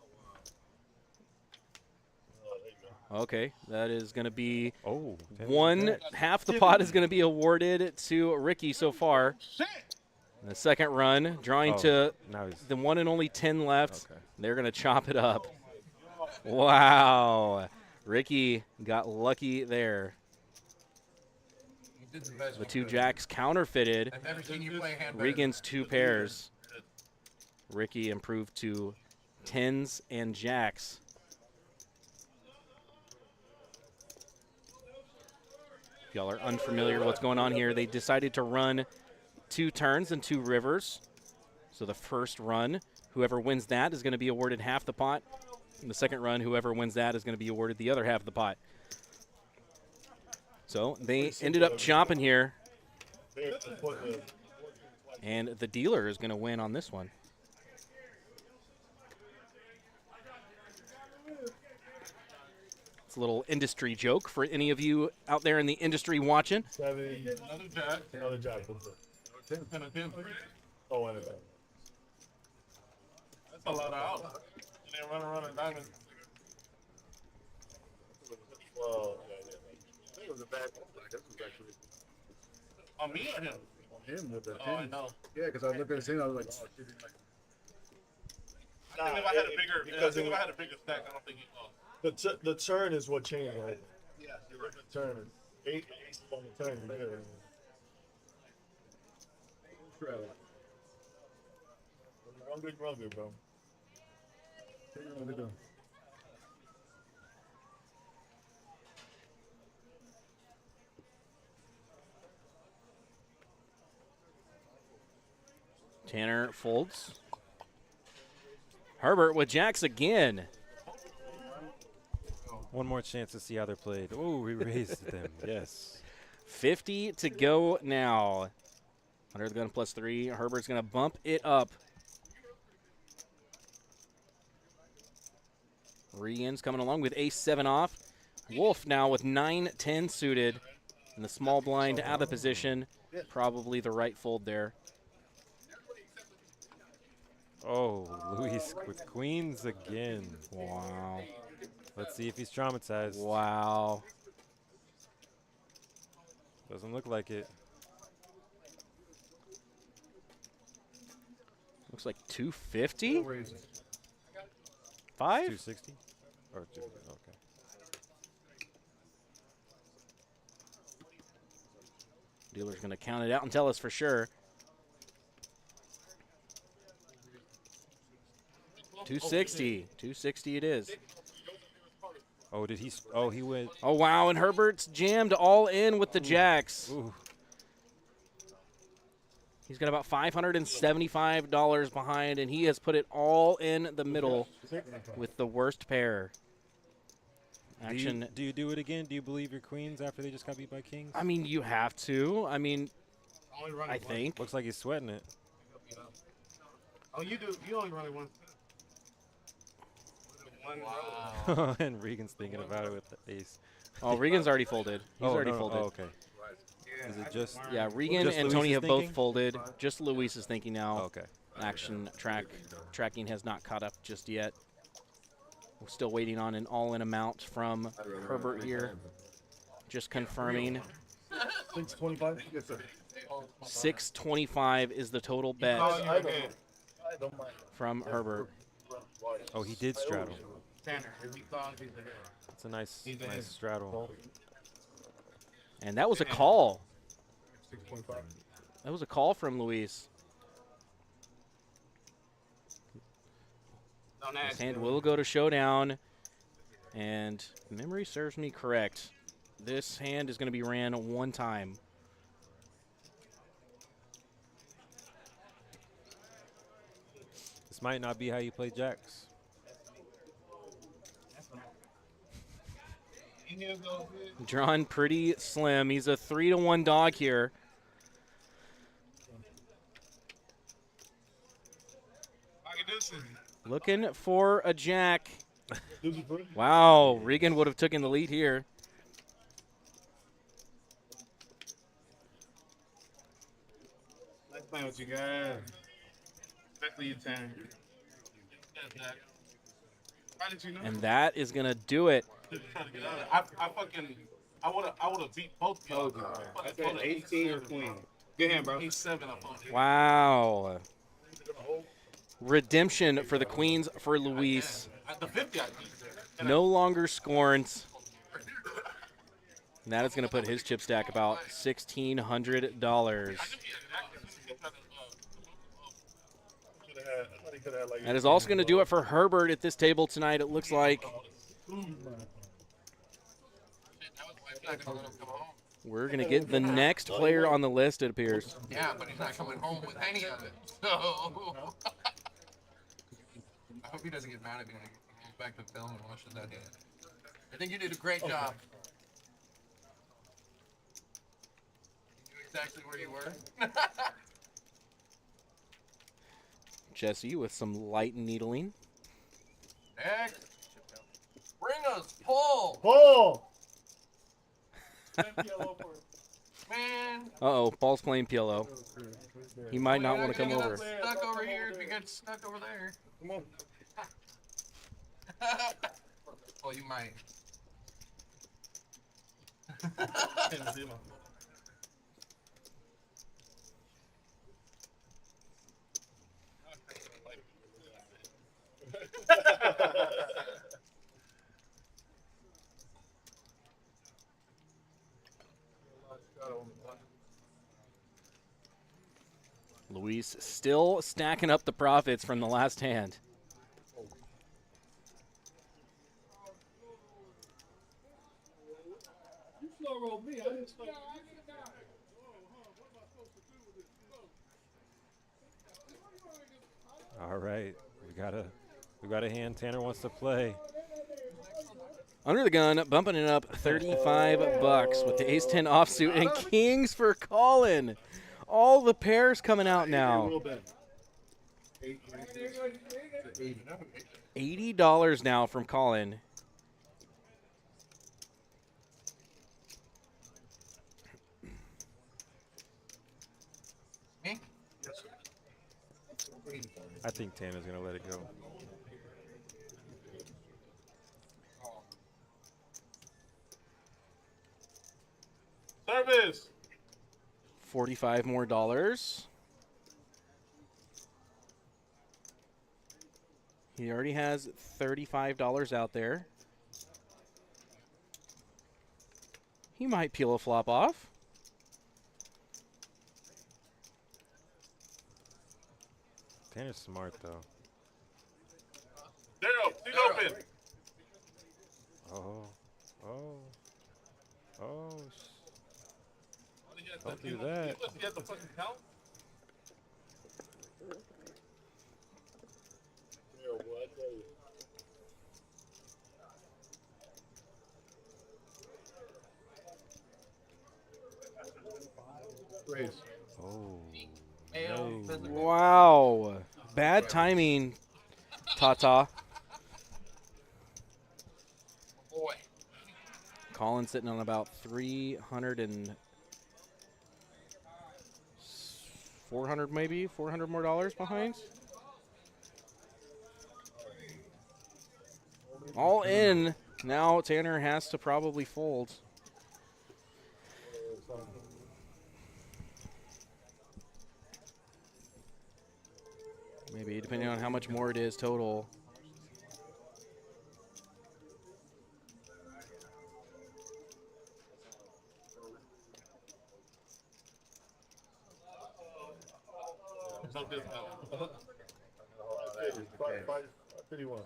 Okay, that is going to be Oh, half the pot is going to be awarded to Ricky so far. The second run, drawing to now he's the 1 and only 10 left. okay. They're going to chop it up. Wow. Ricky got lucky there. The 2 jacks counterfeited. I've never seen you play a hand better. Regan's 2 pairs. Ricky improved to 10s and jacks. If y'all are unfamiliar with what's going on here, they decided to run 2 turns and 2 rivers. So the first run, whoever wins that is going to be awarded half the pot. And the second run, whoever wins that is going to be awarded the other half of the pot. So they ended up chopping here. And the dealer is going to win on this one. It's a little industry joke for any of you out there in the industry watching. 7. Another jack. Another jack. And a 10. Oh, and a 10. That's a lot of outs. And then run a diamond. Well, I think it was a bad one. This was actually. On me or him? him with the Oh, I 10. know. Yeah, because I looked at his hand, I was like, oh, shit. I think if I had a bigger, if I had a bigger stack, I don't think he lost. The turn is what changed, right? Yeah, the turn is 8 on the turn. Yeah. Run good, bro. Tanner folds. Herbert with jacks again. One more chance to see how they're played. Oh, we raised them. Yes. 50 to go now. Under the gun +3. Herbert's going to bump it up. Regan's coming along with ace-7 off. Wolf now with 9-10 suited. And the small blind out of position. Probably the right fold there. Oh, Luis with queens again. Wow. Let's see if he's traumatized. Wow. Doesn't look like it. Looks like 250? 5? 260? Or 2, okay. Dealer's going to count it out and tell us for sure. 260. 260 it is. Oh, did he? Oh, he went. Oh, wow, and Herbert's jammed all in with the jacks. Ooh. He's got about $575 behind, and he has put it all in the middle with the worst pair. Action. Do you do it again? Do you believe your queens after they just got beat by kings? I mean, you have to. I mean, I think. Looks like he's sweating it. Oh, you do. You only run it once. Wow. And Regan's thinking about it with the ace. Oh, Regan's already folded. He's already folded. Oh, okay. Is it just? Yeah, Regan just and Luis Tony is have thinking? both folded. Just Luis is thinking now. Okay. Action tracking has not caught up just yet. We're still waiting on an all-in amount from Herbert here. Just confirming. 625? Yes, sir. 625 is the total bet from Herbert. Oh, he did straddle. Tanner, if he calls, he's a hero. It's a nice straddle. And that was a call. 625. That was a call from Luis. This hand will go to showdown. And if memory serves me correct, this hand is going to be ran one time. This might not be how you play jacks. Drawn pretty slim. He's a 3-to-1 dog here. Looking for a jack. Wow, Regan would have taken the lead here. Nice playing with you guys. Especially you, Tanner. How did you know? And that is going to do it. I would have beat both of y'all. I said 18 or 20. Good hand, bro. 8-7 up on you. Wow. Redemption for the Queens for Luis. The 50 No longer scorns. And that is going to put his chip stack about $1,600. That is also going to do it for Herbert at this table tonight, it looks like. We're going to get the next player on the list, it appears. Yeah, but he's not coming home with any of it. So I hope he doesn't get mad at me when he goes back to film and watches that game. I think you did a great job. You knew exactly where you were. Jesse with some light needling. Next. Bring us Paul. Pull! Man. Uh-oh, Paul's playing PLO. He might not want to come over. Stuck over here if you get stuck over there. Come on. Well, you might. Luis still stacking up the profits from the last hand. All right, we got a hand Tanner wants to play. Under the gun, bumping it up $35 with the ace-10 offsuit and kings for Colin. All the pairs coming out now. $80 now from Colin. Me? I think Tanner's going to let it go. Service. $45 more. He already has $35 out there. He might peel a flop off. Tanner's smart, though. Zero. Seat open. Oh. Don't do that. You get the fucking count? Raise. Oh. No. Wow. Bad timing, Tata. Boy. Colin sitting on about 400 maybe, $400 more behind. All in. Now Tanner has to probably fold. Maybe, depending on how much more it is total. 51.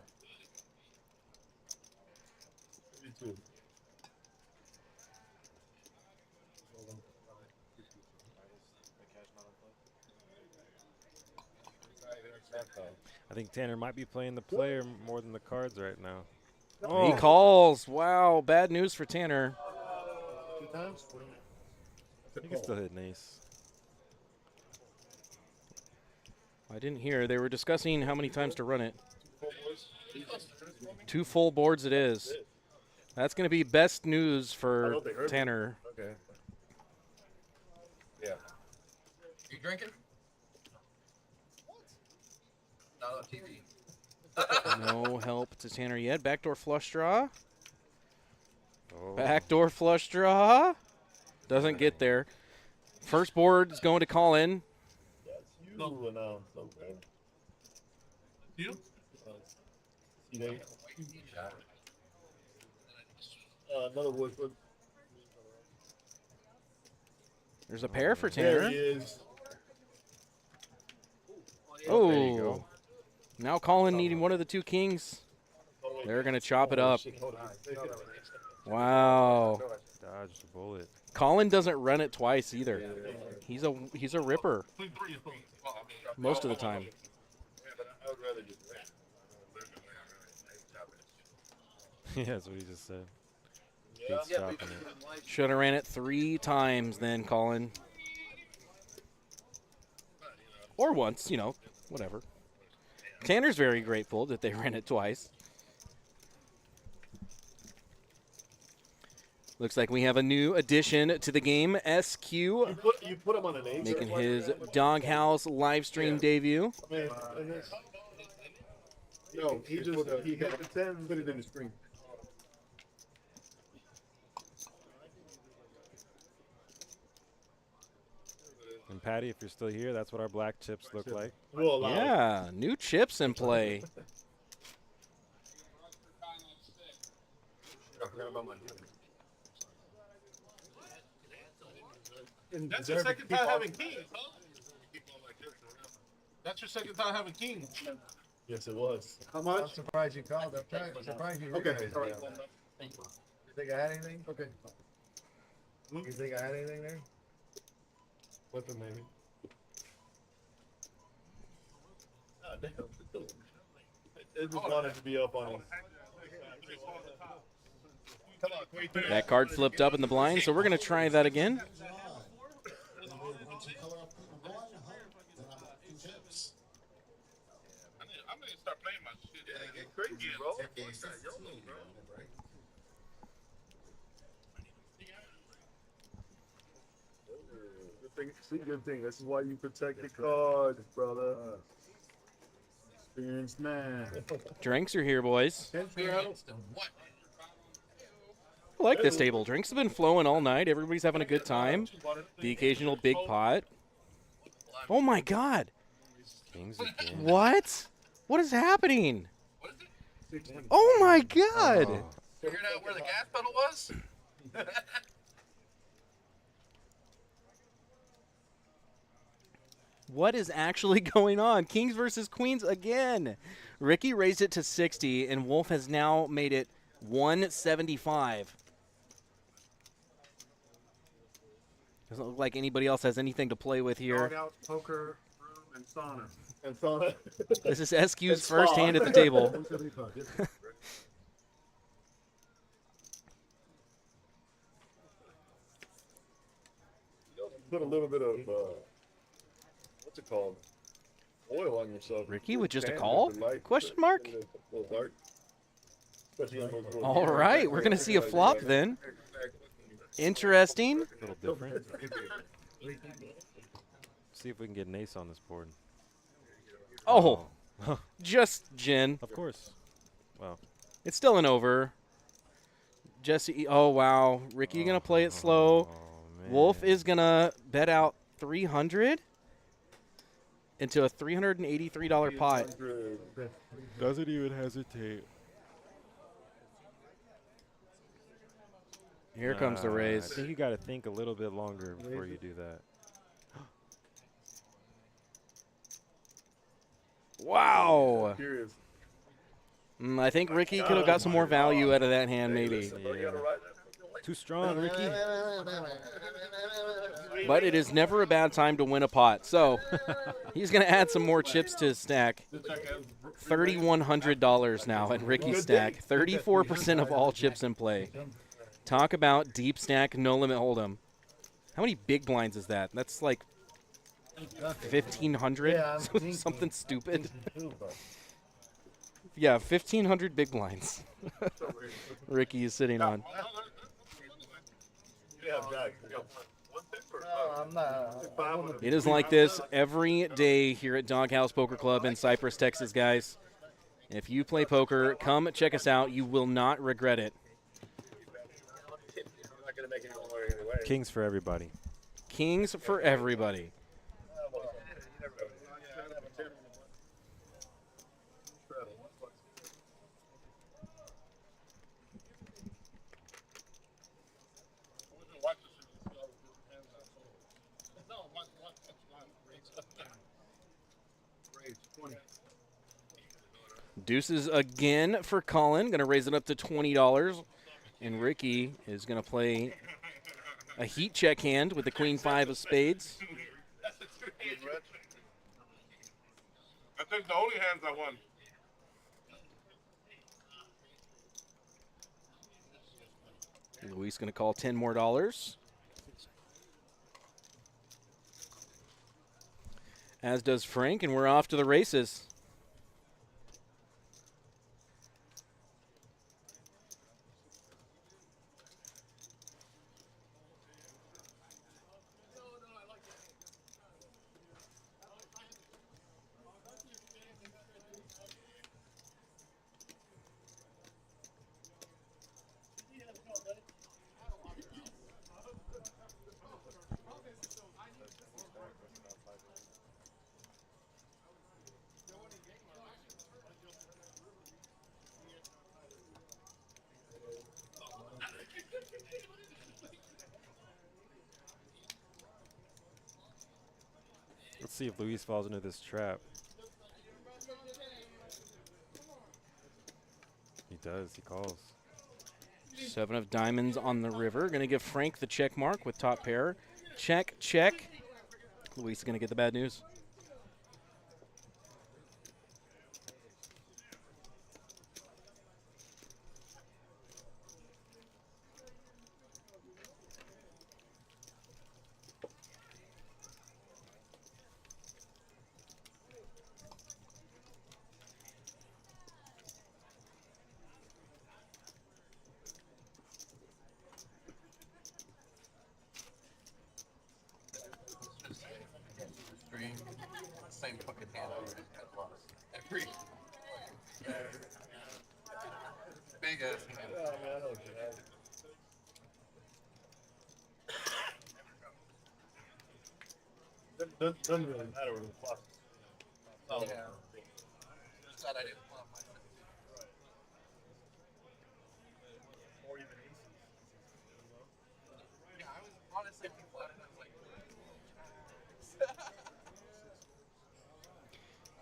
52. I think Tanner might be playing the player more than the cards right now. He calls. Wow, bad news for Tanner. 2 times? You can still hit an ace. I didn't hear. They were discussing how many times to run it. 2 full boards it is. That's going to be best news for Tanner. Okay. Yeah. You drinking? Not on TV. No help to Tanner yet. Backdoor flush draw. Oh. Backdoor flush draw. Doesn't get there. First board is going to Colin. You announced something. You? Another Woodford. There's a pair for There Tanner. he is. Oh, There you go. Now Colin needing one of the 2 kings. They're going to chop it up. Wow. Dodged a bullet. Colin doesn't run it twice either. He's a ripper most of the time. I would rather just Yeah, that's what he just said. Hates chopping it. Should have ran it 3 times then, Colin. Or once, whatever. Tanner's very grateful that they ran it twice. Looks like we have a new addition to the game, SQ, You put him on an 8. making his Doghouse live stream debut. I mean, no, he just he hit the 10, put it in the screen. And Patty, if you're still here, that's what our black chips look like. We'll allow it. Yeah, new chips in play. That's your second time having kings, huh? That's your second time having kings. Yes, it was. How much? I'm surprised you called. I'm surprised you Okay. raised All right. it. You think I had anything? Okay. You think I had anything there? Weapon, maybe. Ah, damn. It just wanted to be up on him. Come on, That card flipped up in the blind, so we're going to try that again. I'm gonna start playing my shit. Yeah, get crazy, bro. See, good thing. This is why you protect the cards, brother. Experienced man. Drinks are here, boys. Experienced and what? I like this table. Drinks have been flowing all night. Everybody's having a good time. The occasional big pot. Oh, my God. Kings again. What? What is happening? What is it? Oh, my God. Oh. Figured out where the gas pedal was? What is actually going on? Kings versus Queens again. Ricky raised it to 60, and Wolf has now made it 175. Doesn't look like anybody else has anything to play with here. Doghouse Poker Room and Sauna. And sauna. This is SQ's It's first fun. hand at the table. Put a little bit of what's it called? Oil on yourself. Ricky with just a Tan call? with the light. Question mark? A little dark. Especially on those All right, we're going to see a flop then. Interesting. A little different. See if we can get an ace on this board. Oh, just Jen. Of course. Well, It's still an over. Jesse, oh, wow. Ricky going to play it slow. man. Wolf is going to bet out 300 into a $383 pot. doesn't even hesitate. Here comes the I raise. think you got to think a little bit longer before you do that. Wow. Curious. I think Ricky could have got some more value out of that hand, maybe. Yeah. Too strong, Ricky. But it is never a bad time to win a pot. So he's going to add some more chips to his stack. $3,100 now at Ricky's stack. 34% of all chips in play. Talk about deep stack, no limit hold'em. How many big blinds is that? That's like 1,500? Yeah, Something stupid. Yeah, 1,500 big blinds. Ricky is sitting on. It is like this every day here at DogHouse Poker Club in Cypress, Texas, guys. If you play poker, come check us out. You will not regret it. Kings for everybody. Kings for everybody. Deuces again for Colin. Going to raise it up to $20. And Ricky is going to play a heat check hand with the queen five of spades. I think the only hands I won. Luis going to call $10 more. As does Frank, and we're off to the races. Let's see if Luis falls into this trap. He does. He calls. 7 of diamonds on the river. Going to give Frank the check mark with top pair. Check, check. Luis is going to get the bad news. Same fucking hand. Every big ass hand. Doesn't really matter with the plus. Oh, yeah. Just thought I didn't flop my Or even aces. Yeah, I was honestly flat and I was like,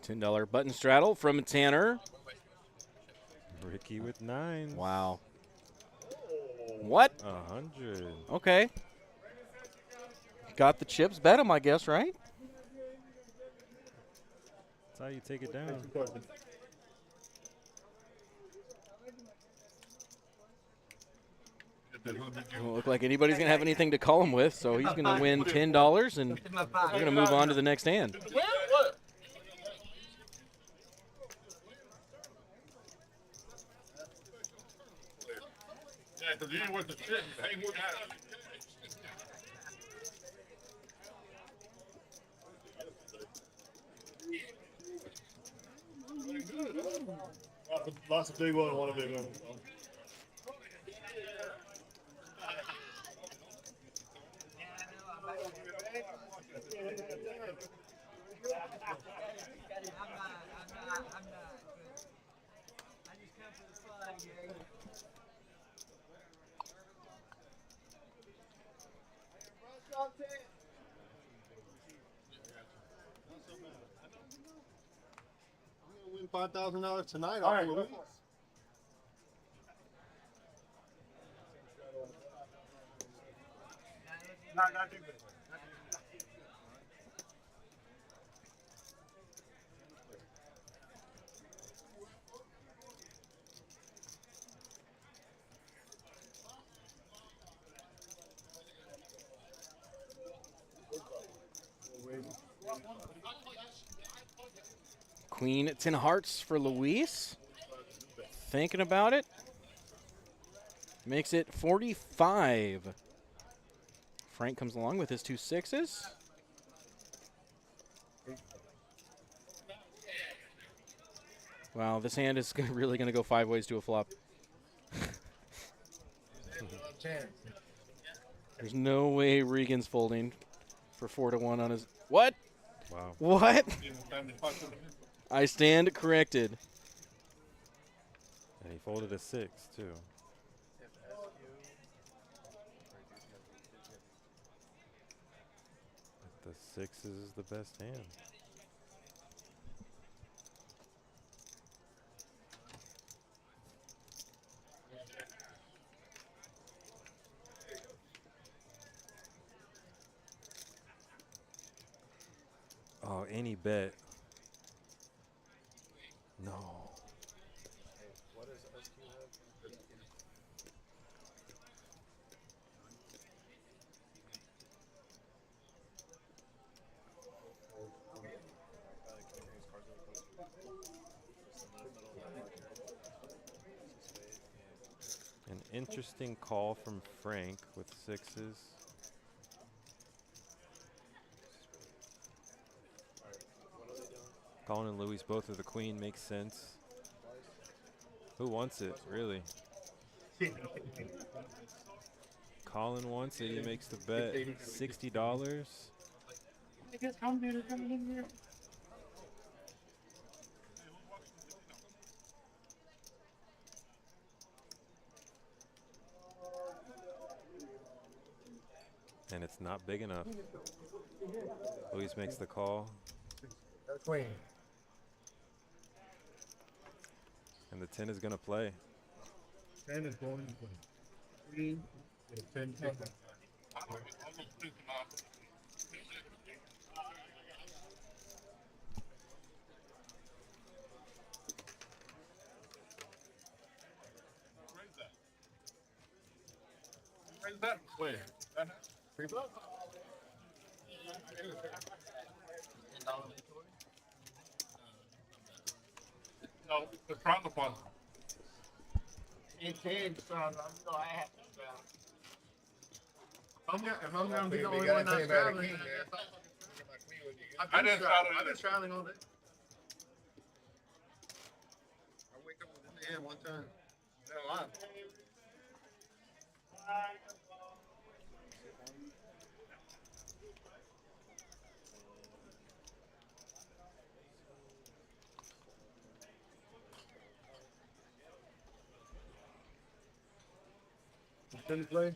$10 button straddle from Tanner. Ricky with 9. Wow. What? 100. Okay. Got the chips. Bet him, I guess, right? That's how you take it down. Don't look like anybody's going to have anything to call him with, so he's going to win $10, and we're going to move on to the next hand. What? Yeah, because you ain't worth the shit. Ain't worth that. Lots of big one and one big one. $5,000 tonight. All right, Not too big. Queen 10 hearts for Luis. Thinking about it. Makes it 45. Frank comes along with his 2 sixes. Wow, this hand is really going to go 5 ways to a flop. There's no way Regan's folding for 4-1 on his. What? Wow. What? I stand corrected. And he folded a 6, too. But the 6 is the best hand. Oh, any bet. No. An interesting call from Frank with 6s. Colin and Louis both of the queen makes sense. Who wants it, really? Colin wants it. He makes the bet. $60. And it's not big enough. Luis makes the call. Queen. And the 10 is going to play. 10 is going to play. Queen. 10 taken. Raise that. Wait. No, the front one. It's in, so I have to straddle. If I'm going to be the only one not straddling, I didn't straddle I've been either. straddling all day. I wake up with this hand one time. Not a lot. Didn't play?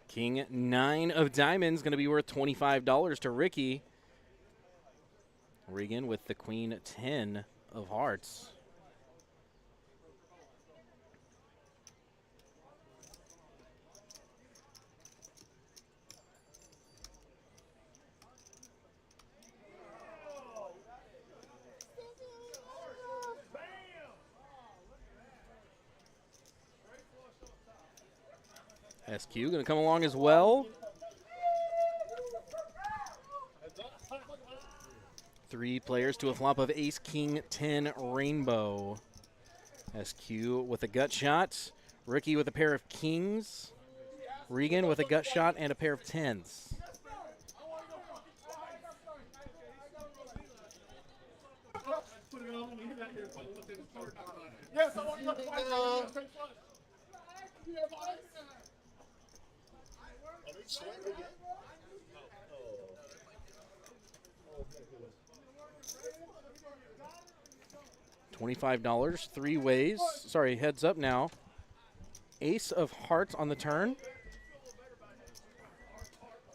King 9 of diamonds going to be worth $25 to Ricky. Regan with the Queen 10 of hearts. SQ going to come along as well. 3 players to a flop of Ace King 10 Rainbow. SQ with a gut shot. Ricky with a pair of kings. Regan with a gut shot and a pair of 10s. Yes, I want to $25, 3 ways. Sorry, heads up now. Ace of hearts on the turn.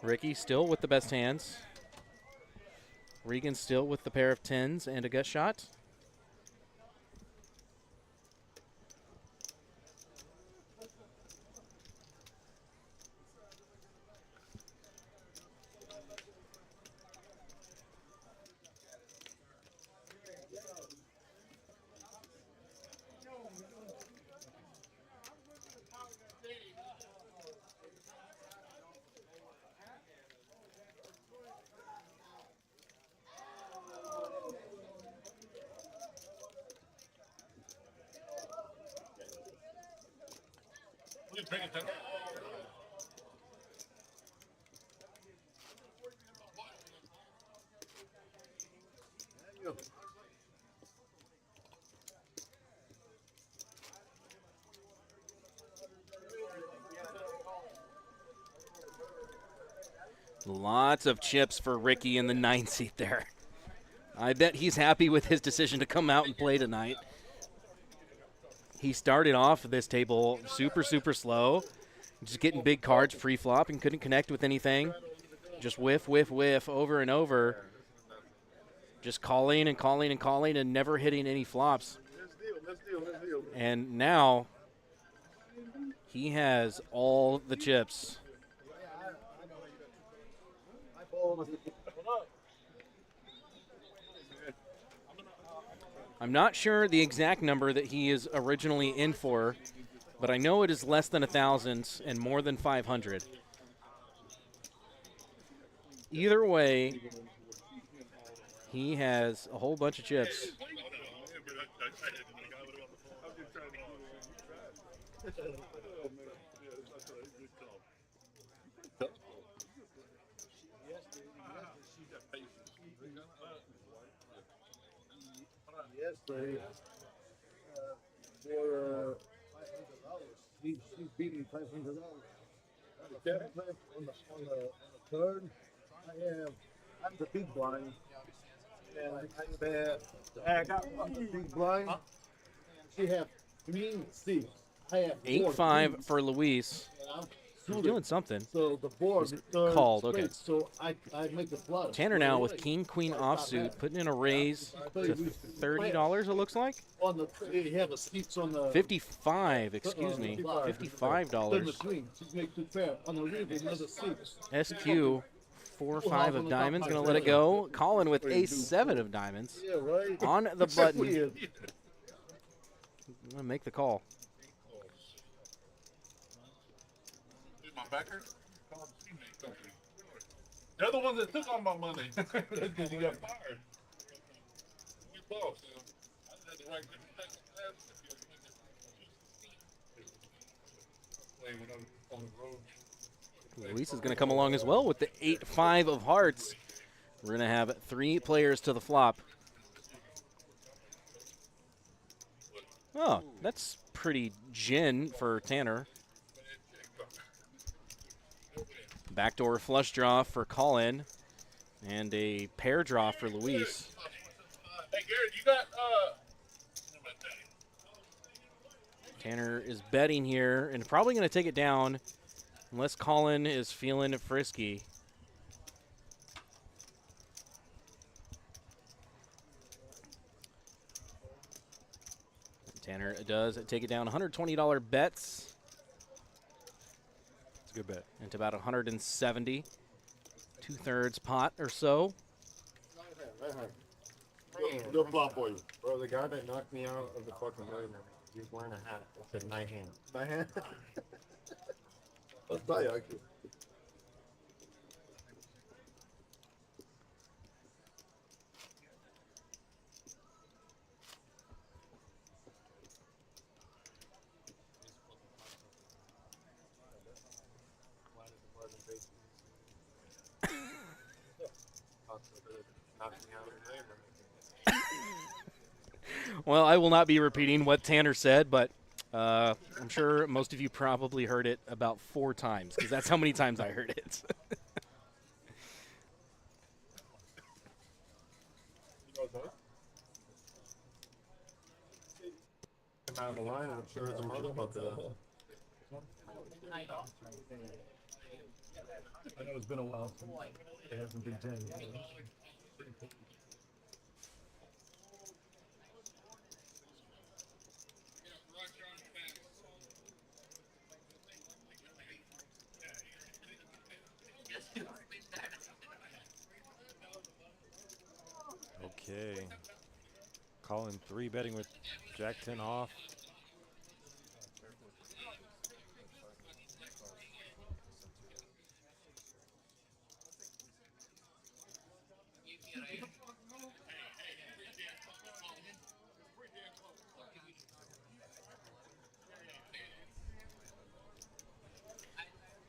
Ricky still with the best hands. Regan still with the pair of 10s and a gut shot. Lots of chips for Ricky in the 9 seat there. I bet he's happy with his decision to come out and play tonight. He started off this table super, super slow, just getting big cards pre-flop and couldn't connect with anything. Just whiff, whiff, whiff over and over. Just calling and calling and calling and never hitting any flops. And now he has all the chips. I'm not sure the exact number that he is originally in for, but I know it is less than 1,000 and more than 500. Either way, he has a whole bunch of chips. Yesterday, for she beat me $500. On the third, I'm the big blind, and I bet I got the big blind. She have 3 6. I have 8-5 for Luis. He's doing something. So the board called. Okay. So I make the flush. Tanner now with king queen offsuit, putting in a raise to $30. It looks like. On the you have a seats on the 55. Excuse me. $55. SQ 4-5 of diamonds. Gonna let it go. Colin with ace-7 of diamonds. Yeah, right. On the button. I'm gonna make the call. Backer? They're the ones that took all my money. Because you got fired. You both. I had the right play when I'm on the road. Luis is going to come along as well with the 8-5 of hearts. We're going to have 3 players to the flop. Oh, that's pretty gin for Tanner. Backdoor flush draw for Colin, and a pair draw for Luis. Hey, Garrett, you got, Tanner is betting here, and probably going to take it down unless Colin is feeling frisky. Tanner does take it down. $120 bets. Good bet. Into about 170, 2/3 pot or so. No flop for you. Bro, the guy that knocked me out of the fucking millionaire, he's wearing a hat that said night hand. My hand. I'll tell you, actually. Well, I will not be repeating what Tanner said, but I'm sure most of you probably heard it about 4 times, because that's how many times I heard it. Out of the line, I'm sure it's a mother about that. I know it's been a while since it hasn't been 10. Okay. Colin 3 betting with Jack 10 off.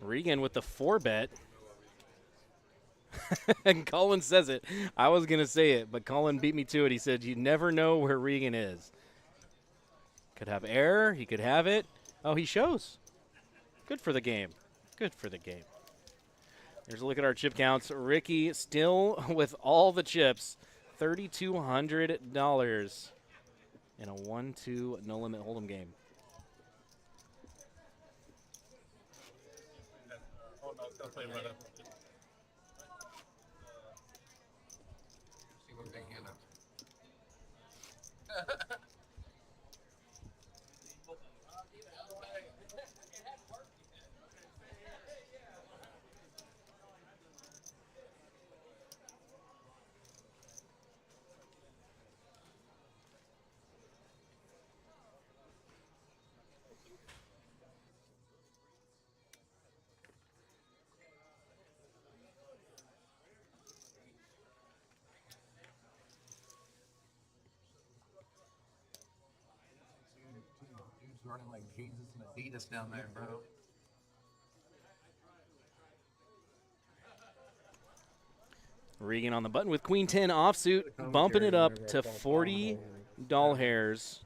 Regan with the 4-bet. And Colin says it. I was going to say it, but Colin beat me to it. He said, you never know where Regan is. Could have error. He could have it. Oh, he shows. Good for the game. Good for the game. Here's a look at our chip counts. Ricky still with all the chips. $3,200 in a 1-2 no-limit hold'em game. See what they hand up. Dude's running like Jesus and Adidas down there, bro. Regan on the button with Queen 10 offsuit, bumping it up to 40 doll hairs.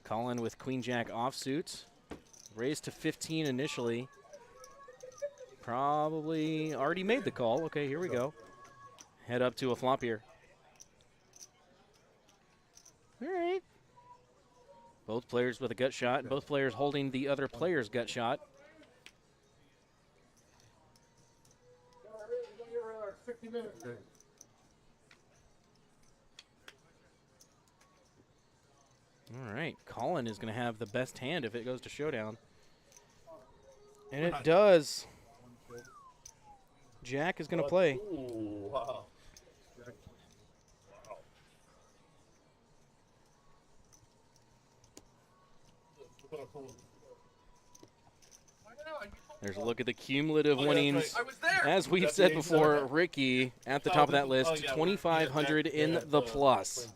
Colin with Queen Jack offsuit, raised to 15 initially. Probably already made the call. Okay, here we go. Head up to a flop here. All right. Both players with a gut shot. Both players holding the other player's gut shot. All right. Colin is going to have the best hand if it goes to showdown. And it does. Jack is going to play. Ooh, wow. There's a look at the cumulative winnings. I was there. As we've said before, Ricky at the top of that list, 2,500 in the plus.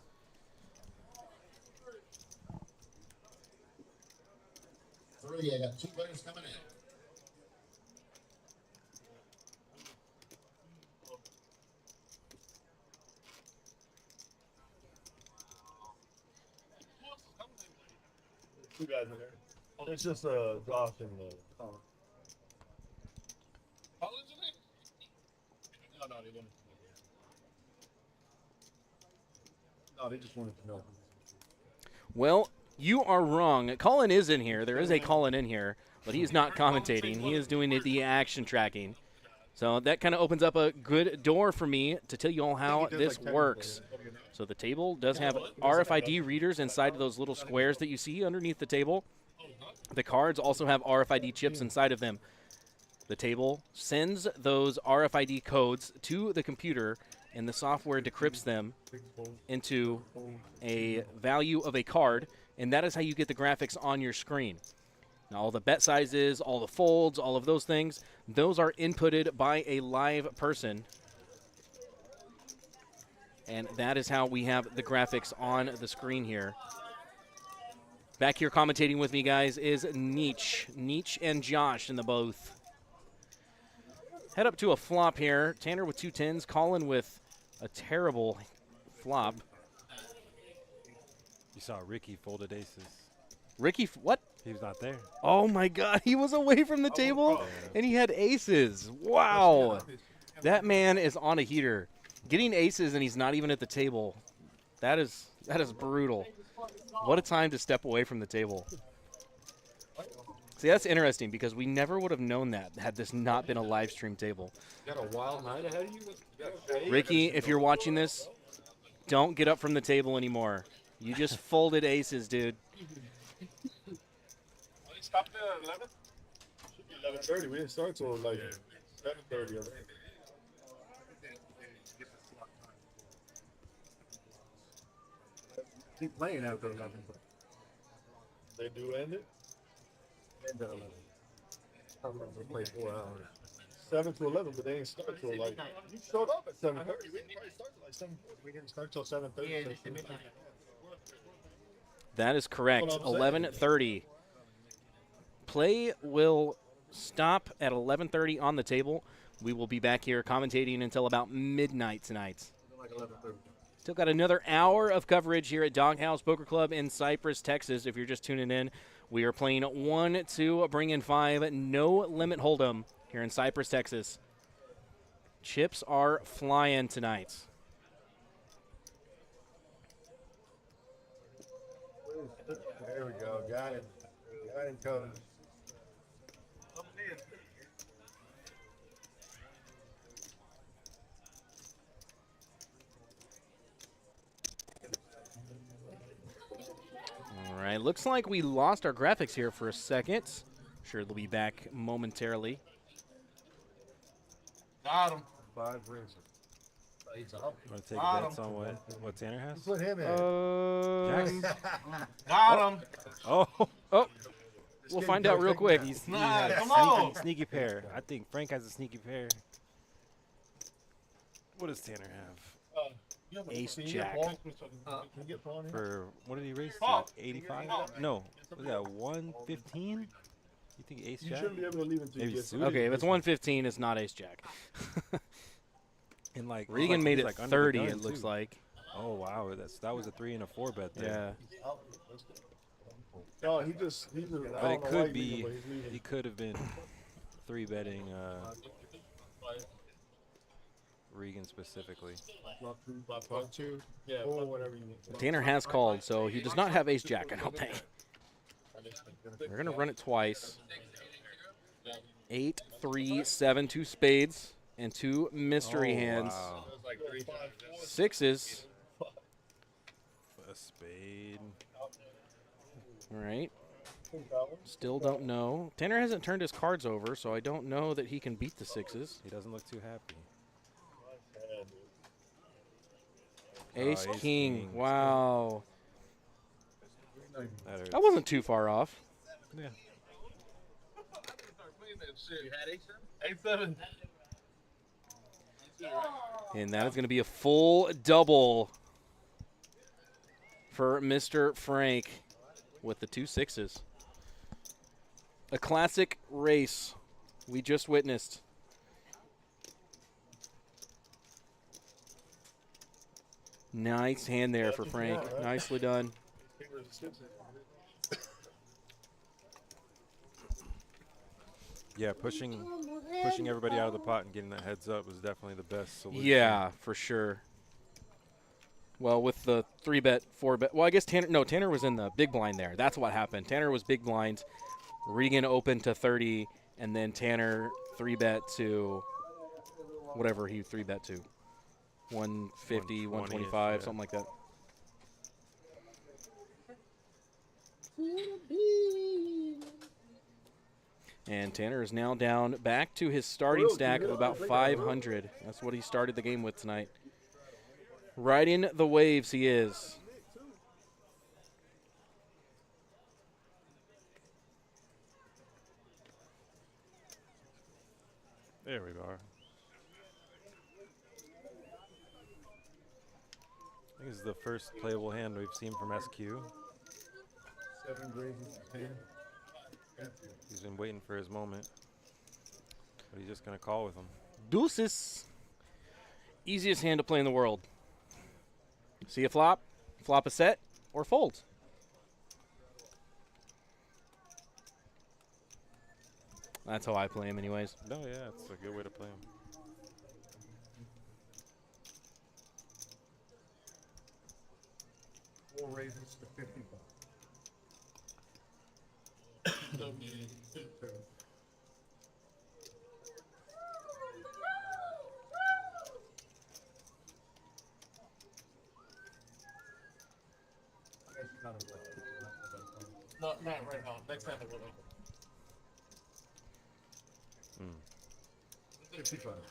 Three, I got 2 players coming in. Two guys in there. It's just Josh and Colin. Colin's in it? No, they wanted to know. No, they just wanted to know. Well, you are wrong. Colin is in here. There is a Colin in here, but he's not commentating. He is doing the action tracking. So that kind of opens up a good door for me to tell you all how this works. So the table does have RFID readers inside of those little squares that you see underneath the table. The cards also have RFID chips inside of them. The table sends those RFID codes to the computer, and the software decrypts them into a value of a card, and that is how you get the graphics on your screen. Now, all the bet sizes, all the folds, all of those things, those are inputted by a live person. And that is how we have the graphics on the screen here. Back here commentating with me, guys, is Nietzsche and Josh in the booth. Head up to a flop here. Tanner with 2 10s, Colin with a terrible flop. You saw Ricky folded aces. Ricky, what? He was not there. Oh, my God. He was away from the table, and he had aces. Wow. That man is on a heater. Getting aces, and he's not even at the table. That is brutal. What a time to step away from the table. See, that's interesting because we never would have known that had this not been a live stream table. You got a wild night ahead of you? Ricky, if you're watching this, don't get up from the table anymore. You just folded aces, dude. Stop the 11? 7:30. We didn't start till like 7:30. I think. Keep playing after 11. They do end it. And 11. We play 4 hours. 7 to 11, but they didn't start till like. You showed up at 7:30. We didn't probably start till like 7:40. We didn't start till 7:30. That is correct. That's what I'm saying. 11:30. Play will stop at 11:30 on the table. We will be back here commentating until about midnight tonight. Like 11:30. Still got another hour of coverage here at DogHouse Poker Club in Cypress, Texas. If you're just tuning in, we are playing 1, 2, bring in 5, no limit hold'em here in Cypress, Texas. Chips are flying tonight. There we go. Got it. Got him covered. All right, looks like we lost our graphics here for a second. Sure, they'll be back momentarily. Got him. 5 rings. He's up. Want to take Got bets on what Tanner has? Put him in. Got him. Oh, We'll find out real quick. he Nah, has come a on. sneaky pair. I think Frank has a sneaky pair. What does Tanner have? Ace Can you Jack. get Paul? Can you get Paul in here? For what did he raise? Paul. 85? No, was that 115? You think Ace You Jack? shouldn't be able to leave until Maybe you get suited. Okay, if it's 115, it's not Ace Jack. And like Regan made he's it like under the 30, gun, it looks too. like. Oh wow, that was a 3 and a 4 bet there. Yeah. No, he just. I But don't it know why could he's be leaving, but he's leaving. he could have been 3 betting Regan specifically. Part 2. Yeah, or whatever you need. Tanner has called, so he does not have Ace Jack, I don't think. We're going to run it twice. 8, 3, 7, 2 spades, and 2 mystery hands. Wow. Sixes. A spade. All right. Still don't know. Tanner hasn't turned his cards over, so I don't know that he can beat the sixes. He doesn't look too happy. Ace, Ace king. king. Wow. That hurts. That wasn't too far off. Yeah. You had A7? And that is going to be a full double for Mr. Frank with the 2 sixes. A classic race we just witnessed. Nice hand there for Frank. Nicely done. Yeah, pushing everybody out of the pot and getting that heads up was definitely the best solution. Yeah, for sure. Well, with the 3-bet, 4-bet. Well, I guess Tanner was in the big blind there. That's what happened. Tanner was big blind. Regan opened to 30, and then Tanner 3-bet to whatever he 3-bet to. 150, 125, yeah. something like that. And Tanner is now down back to his starting stack of about 500. That's what he started the game with tonight. Riding the waves he is. There we are. I think this is the first playable hand we've seen from SQ. 7 grazes, 10. He's been waiting for his moment. But he's just going to call with him. Deuces. Easiest hand to play in the world. See a flop, flop a set, or fold. That's how I play him anyways. No, yeah, it's a good way to play him. Four raises to 50 bucks. No, not right now. Next time I will.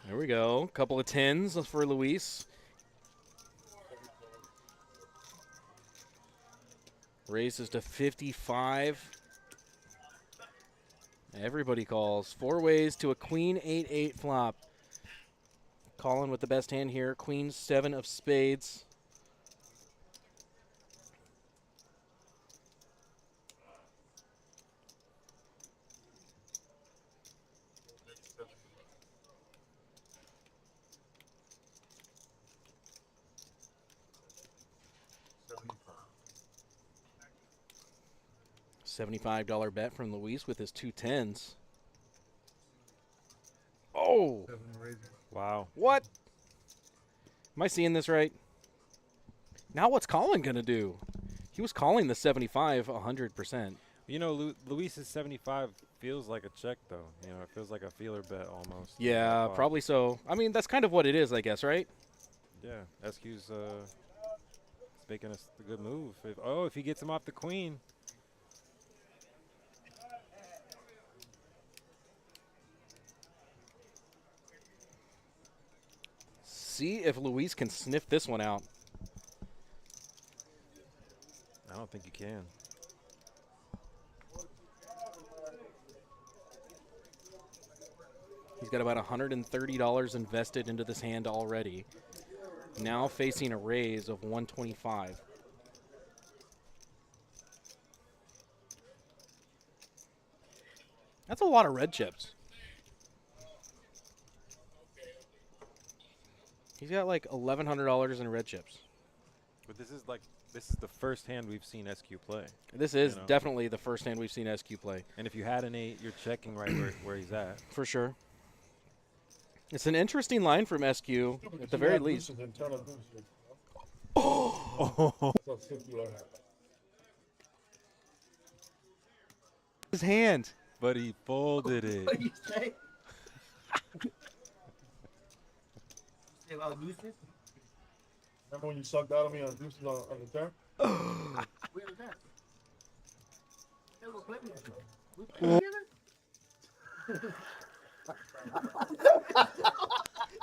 There we go. Couple of 10s for Luis. Raises to 55. Everybody calls. 4 ways to a queen 8-8 flop. Colin with the best hand here. Queen 7 of spades. $75 bet from Luis with his 2 10s. Oh! Wow. What? Am I seeing this right? Now what's Colin going to do? He was calling the 75 100%. You know, Luis's 75 feels like a check, though. You know, it feels like a feeler bet almost. Yeah, probably so. I mean, that's kind of what it is, I guess, right? Yeah, SQ's making a good move. If he gets him off the queen. See if Luis can sniff this one out. I don't think you can. He's got about $130 invested into this hand already. Now facing a raise of 125. That's a lot of red chips. He's got like $1,100 in red chips. But this is the first hand we've seen SQ play. This is definitely the first hand we've seen SQ play. And if you had an 8, you're checking right where he's at. For sure. It's an interesting line from SQ, at the very least. Oh! His hand. But he folded it. What do you say? Say about deuces? Remember when you sucked out on me on deuces on the turn? Where was that? Hey, we'll play with you. We play together?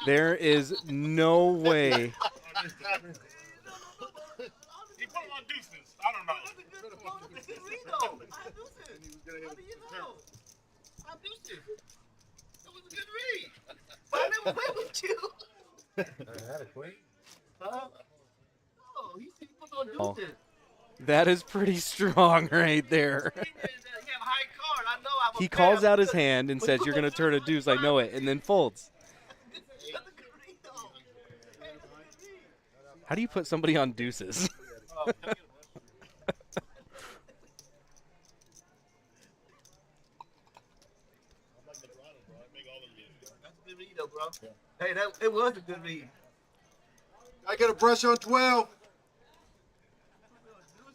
There is no way. He put him on deuces. I don't know. That was a good read. But I never played with you. I had a queen. Huh? Oh, he put on deuces. That is pretty strong right there. He calls out his hand and says, "You're going to turn a deuce, I know it," and then folds. How do you put somebody on deuces? Hey, it was a good read. I get a brush on 12.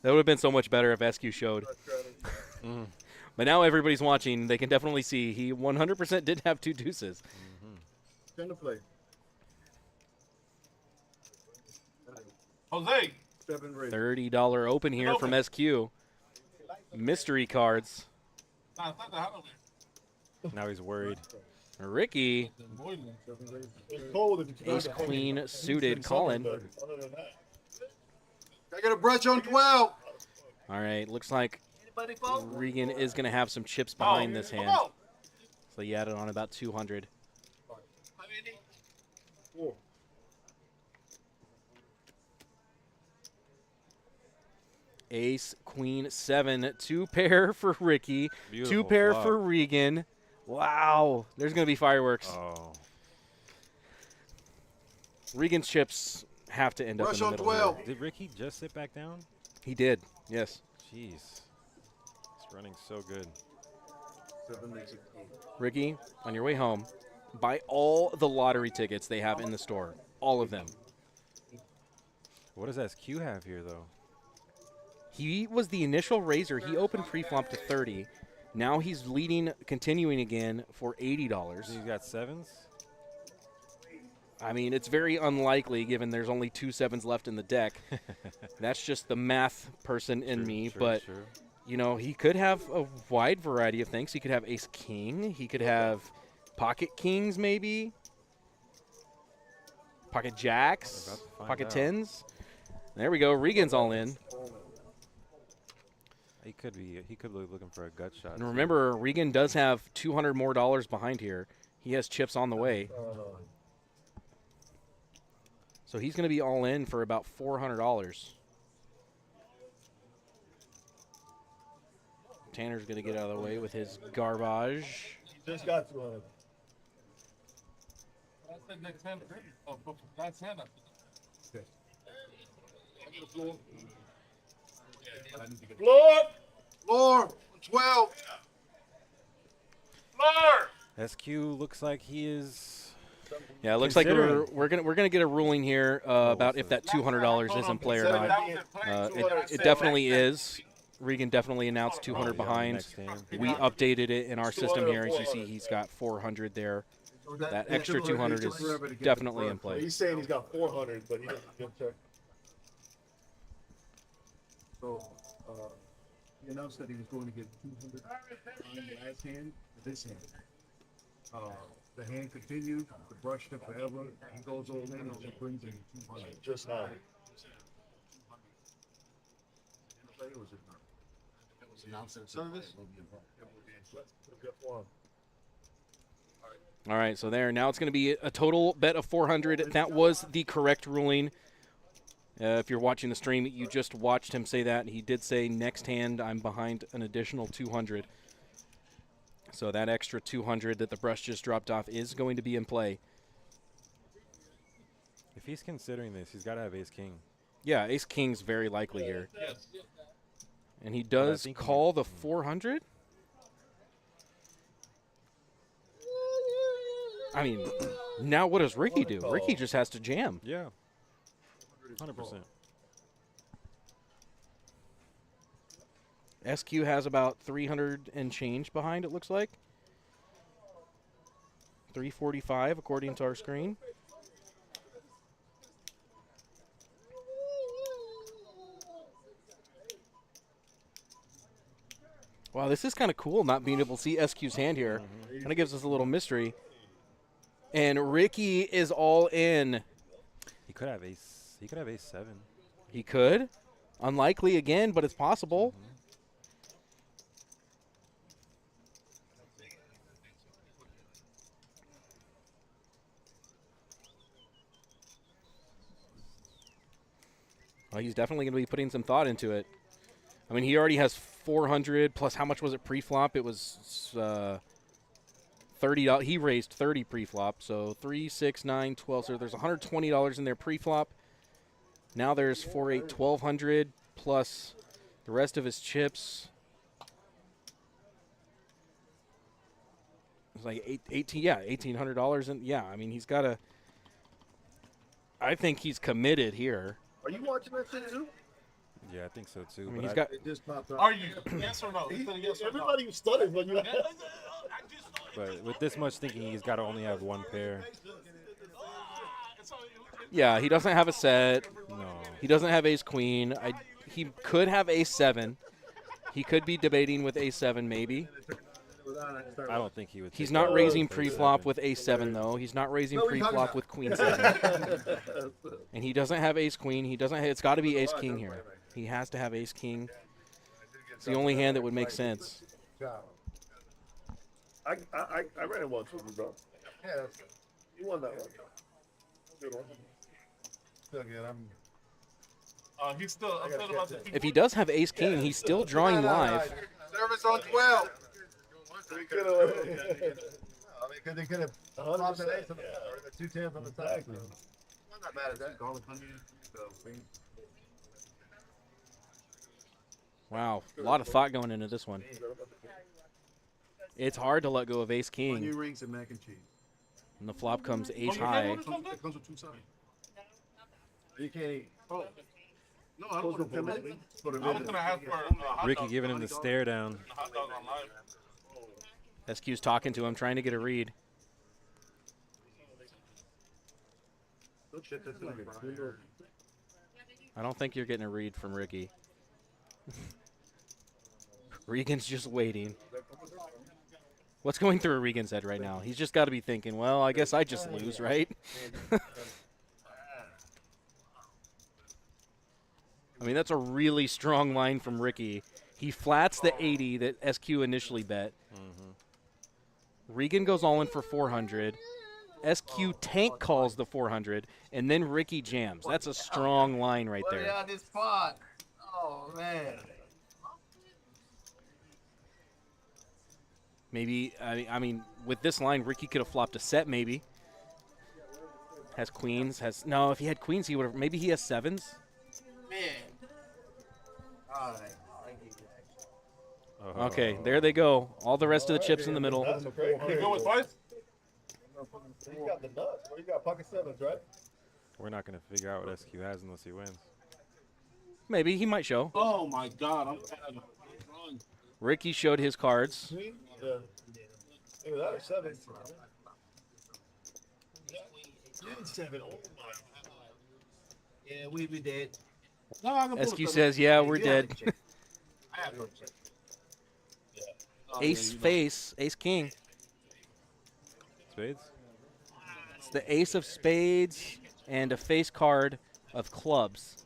That would have been so much better if SQ showed. But now everybody's watching. They can definitely see he 100% did have 2 deuces. Turn to play. Jose. $30 open here from SQ. Mystery cards. Now he's worried. Ricky. Ace queen suited. Colin. I got a brush on 12. All right, looks like Regan is going to have some chips behind this hand. So he added on about 200. Ace, queen, 7, 2 pair for Ricky, Beautiful 2 pair flop. for Regan. Wow, there's going to be fireworks. Oh. Regan's chips have to end up in the middle here. Did Ricky just sit back down? He did, yes. Jeez. It's running so good. Ricky, on your way home, buy all the lottery tickets they have in the store. All of them. What does SQ have here, though? He was the initial raiser. He opened pre-flop to 30. Now he's leading, continuing again for $80. He's got 7s? I mean, it's very unlikely given there's only 2 7s left in the deck. That's just the math person in me. But, you know, he could have a wide variety of things. He could have ace-king. He could have Pocket kings, maybe? Pocket jacks? We're about to find Pocket out. tens? There we go. Regan's all in. He could be looking for a gut shot. And remember, Regan does have $200 more behind here. He has chips on the way. So he's going to be all in for about $400. Tanner's going to get out of the way with his garbage. Just got 200. That's the next hand. Oh, that's hand up. Floor, 12. SQ looks like he is. Yeah, it looks like Considering. we're gonna get a ruling here about if that $200 is in play or not. It definitely is. Regan definitely announced 200 behind. Next hand. We updated it in our system here, as you see he's got 400 there. That extra 200 is definitely in play. He's saying he's got 400, but he doesn't check. So, he announced that he was going to get 200 on the last hand to this hand. The hand continued, the brush took forever, he goes all in and he brings in 200. Just now. Service? All right, so there. Now it's going to be a total bet of 400. That was the correct ruling. If you're watching the stream, you just watched him say that. He did say next hand I'm behind an additional 200. So that extra 200 that the brush just dropped off is going to be in play. If he's considering this, he's got to have ace king. Yeah, ace king's very likely here. And he does think he- call the 400? I mean, now what does Ricky do? Ricky just has to jam. Yeah. 100%. SQ has about 300 and change behind, it looks like. 345 according to our screen. Wow, this is kind of cool not being able to see SQ's hand here. Kind of gives us a little mystery. And Ricky is all in. He could have ace. He could have ace 7. He could. Unlikely again, but it's possible. Well, he's definitely going to be putting some thought into it. I mean, he already has 400 plus how much was it pre-flop? It was $30. He raised 30 pre-flop, so 3, 6, 9, 12. So there's $120 in there pre-flop. Now there's 4, 8, 1,200 plus the rest of his chips. It's like $1,800. And yeah, I mean, he's got to. I think he's committed here. Are you watching that thing too? Yeah, I think so too. I mean, but he's got. It just popped up. Are you? Yes or no? Yes or Everybody was stuttering when you But with this much thinking, he's got to only have one pair. Yeah, he doesn't have a set. No. He doesn't have ace queen. He could have ace 7. He could be debating with ace 7 maybe. I don't think he would. He's take not that raising with ace pre-flop 7. with ace 7 though. He's not raising No, we're talking pre-flop about- with queen 7. And he doesn't have ace queen. He doesn't. It's got to be ace king here. He has to have ace king. It's the only hand that would make sense. I ran it once with you, bro. Yeah, you won that one. Good one. Still good. he's still. I'm still about to. If he does have ace king, he's still drawing live. Service on 12. They could have. Because they could have 100% or the 2/10 on the tag. I'm not mad at that. Wow, a lot of thought going into this one. It's hard to let go of ace New king. rings and mac and cheese. And the flop comes ace Oh, you high. have one? It comes with 2 sides. You can't eat. Oh. No, I don't want to Supposed to do be it. for the I was minute. gonna ask for hot Ricky dog. giving him the stare down. Hot dog on live. SQ's talking to him, trying to get a read. I don't think you're getting a read from Ricky. Regan's just waiting. What's going through Regan's head right now? He's just got to be thinking, well, I guess I just lose, right? I mean, that's a really strong line from Ricky. He flats the 80 that SQ initially bet. Regan goes all in for 400. SQ tank calls the 400, and then Ricky jams. That's a strong line right there. on this spot. Oh, man. Maybe, I mean, with this line, Ricky could have flopped a set maybe. Has queens, no, if he had queens, he would have, maybe he has sevens. Man. All right. Okay, there they go. All the rest of the chips in the middle. That's okay. You go with twice? You got the nuts. Well, you got pocket sevens, right? We're not going to figure out what SQ has unless he wins. Maybe he might show. Oh my God! I'm kind of wrong. Ricky showed his cards. Yeah. Look at that, seven. Seven. Oh my. Yeah, we did. No, I can pull SQ it. says, yeah, we're dead. I have no check. Ace face, ace king. Spades? It's the ace of spades and a face card of clubs.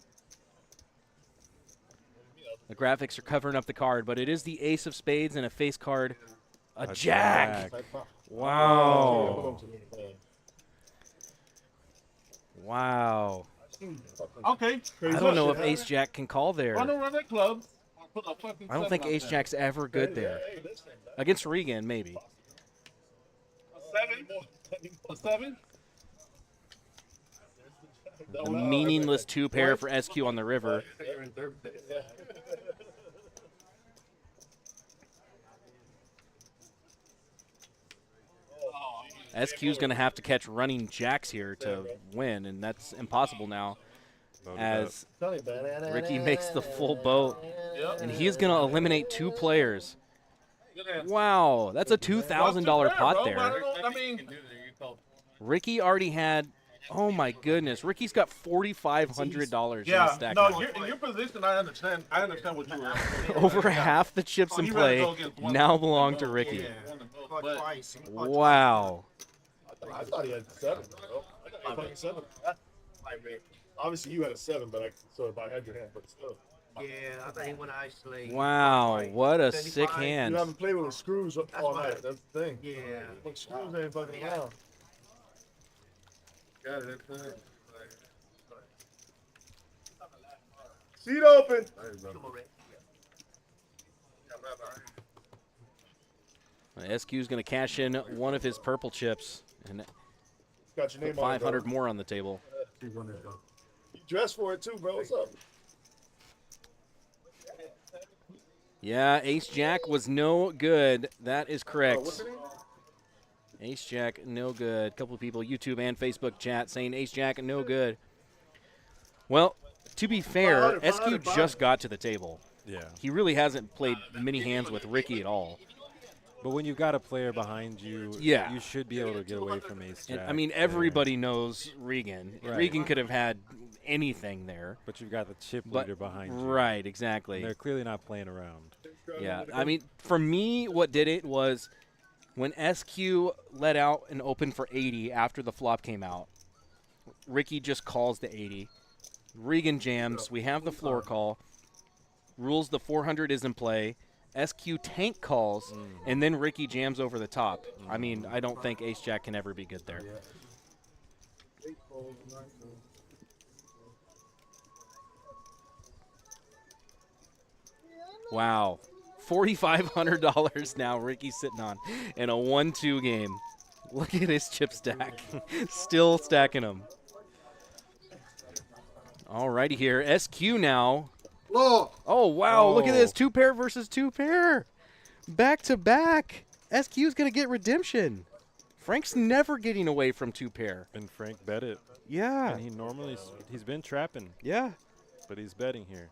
The graphics are covering up the card, but it is the ace of spades and a face card, a jack. Wow. Wow. Okay. I don't know if ace jack can call there. Run around that club. I'll put a fucking I don't seven think out ace there. jack's ever good there. Against Regan, maybe. A seven? A meaningless two pair for SQ on the river. SQ's going to have to catch running jacks here to win, and that's impossible now as Ricky makes the full boat. And he is going to eliminate two players. Wow, that's a $2,000 pot there. I mean, Ricky already had, oh my goodness, Ricky's got $4,500 in the yeah. stack No, now. in your position, I understand. I understand what you were. Over half the chips in He rather play go against one now than belong go to Ricky. But Wow. I thought he had seven, bro. I thought he had fucking seven. Obviously, you had a seven, but I had your hand, but still. Yeah, I think when I slay. Wow, what a sick 75. hand. You haven't played with screws all why- night. That's the thing. Yeah. Like, screws ain't fucking around. Got it, that's fine. Seat open. SQ's going to cash in one of his purple chips and Got your put name on it, 500 bro. more on the table. You dressed for it too, bro. What's up? Yeah, Ace Jack was no good. That is correct. What's your name? Ace Jack, no good. A couple of people, YouTube and Facebook chat, saying Ace Jack, no good. Well, to be fair, 500, SQ just got to the table. Yeah. He really hasn't played many hands with Ricky at all. But when you've got a player behind you, Yeah. you should be able to get away from ace And, jack. I mean, there. everybody knows Regan. Right. Regan could have had anything there. But you've got the chip But, leader behind you. right, exactly. And they're clearly not playing around. Yeah, I mean, for me, what did it was when SQ let out and opened for 80 after the flop came out, Ricky just calls the 80. Regan jams. We have the floor call. Rules the 400 is in play. SQ tank calls, and then Ricky jams over the top. I mean, I don't think Ace Jack can ever be good there. Wow. $4,500 now Ricky's sitting on in a 1-2 game. Look at his chip stack. Still stacking them. Alrighty here. SQ now. Oh, wow. Look at this. 2-pair versus 2-pair. Back to back. SQ's going to get redemption. Frank's never getting away from 2-pair. And Frank bet it. Yeah. And he normally, he's been trapping, Yeah. but he's betting here.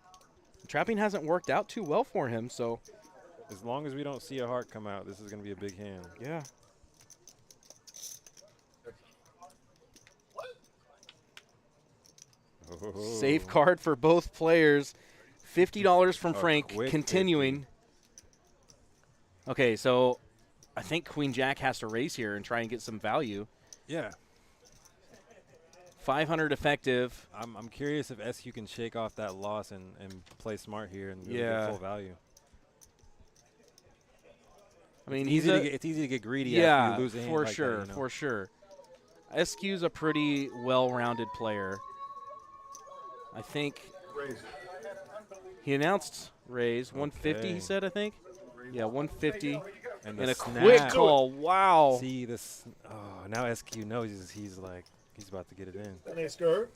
Trapping hasn't worked out too well for him, so As long as we don't see a heart come out, this is going to be a big hand. yeah. Oh. Safe card for both players. $50 from A Frank, quick continuing. Okay, so I think Queen Jack has to raise here and try and get some value. Yeah. 500 effective. I'm curious if SQ can shake off that loss and play smart here and really Yeah. get full value. I mean, it's easy to get greedy yeah, after you lose a hand for like sure, that, you know? for sure. SQ's a pretty well-rounded player. I think he announced raise 150. He said, I think. Yeah, 150 and a snap. quick call. Wow. See this? Oh, now SQ knows he's like he's about to get it in. And they skirt.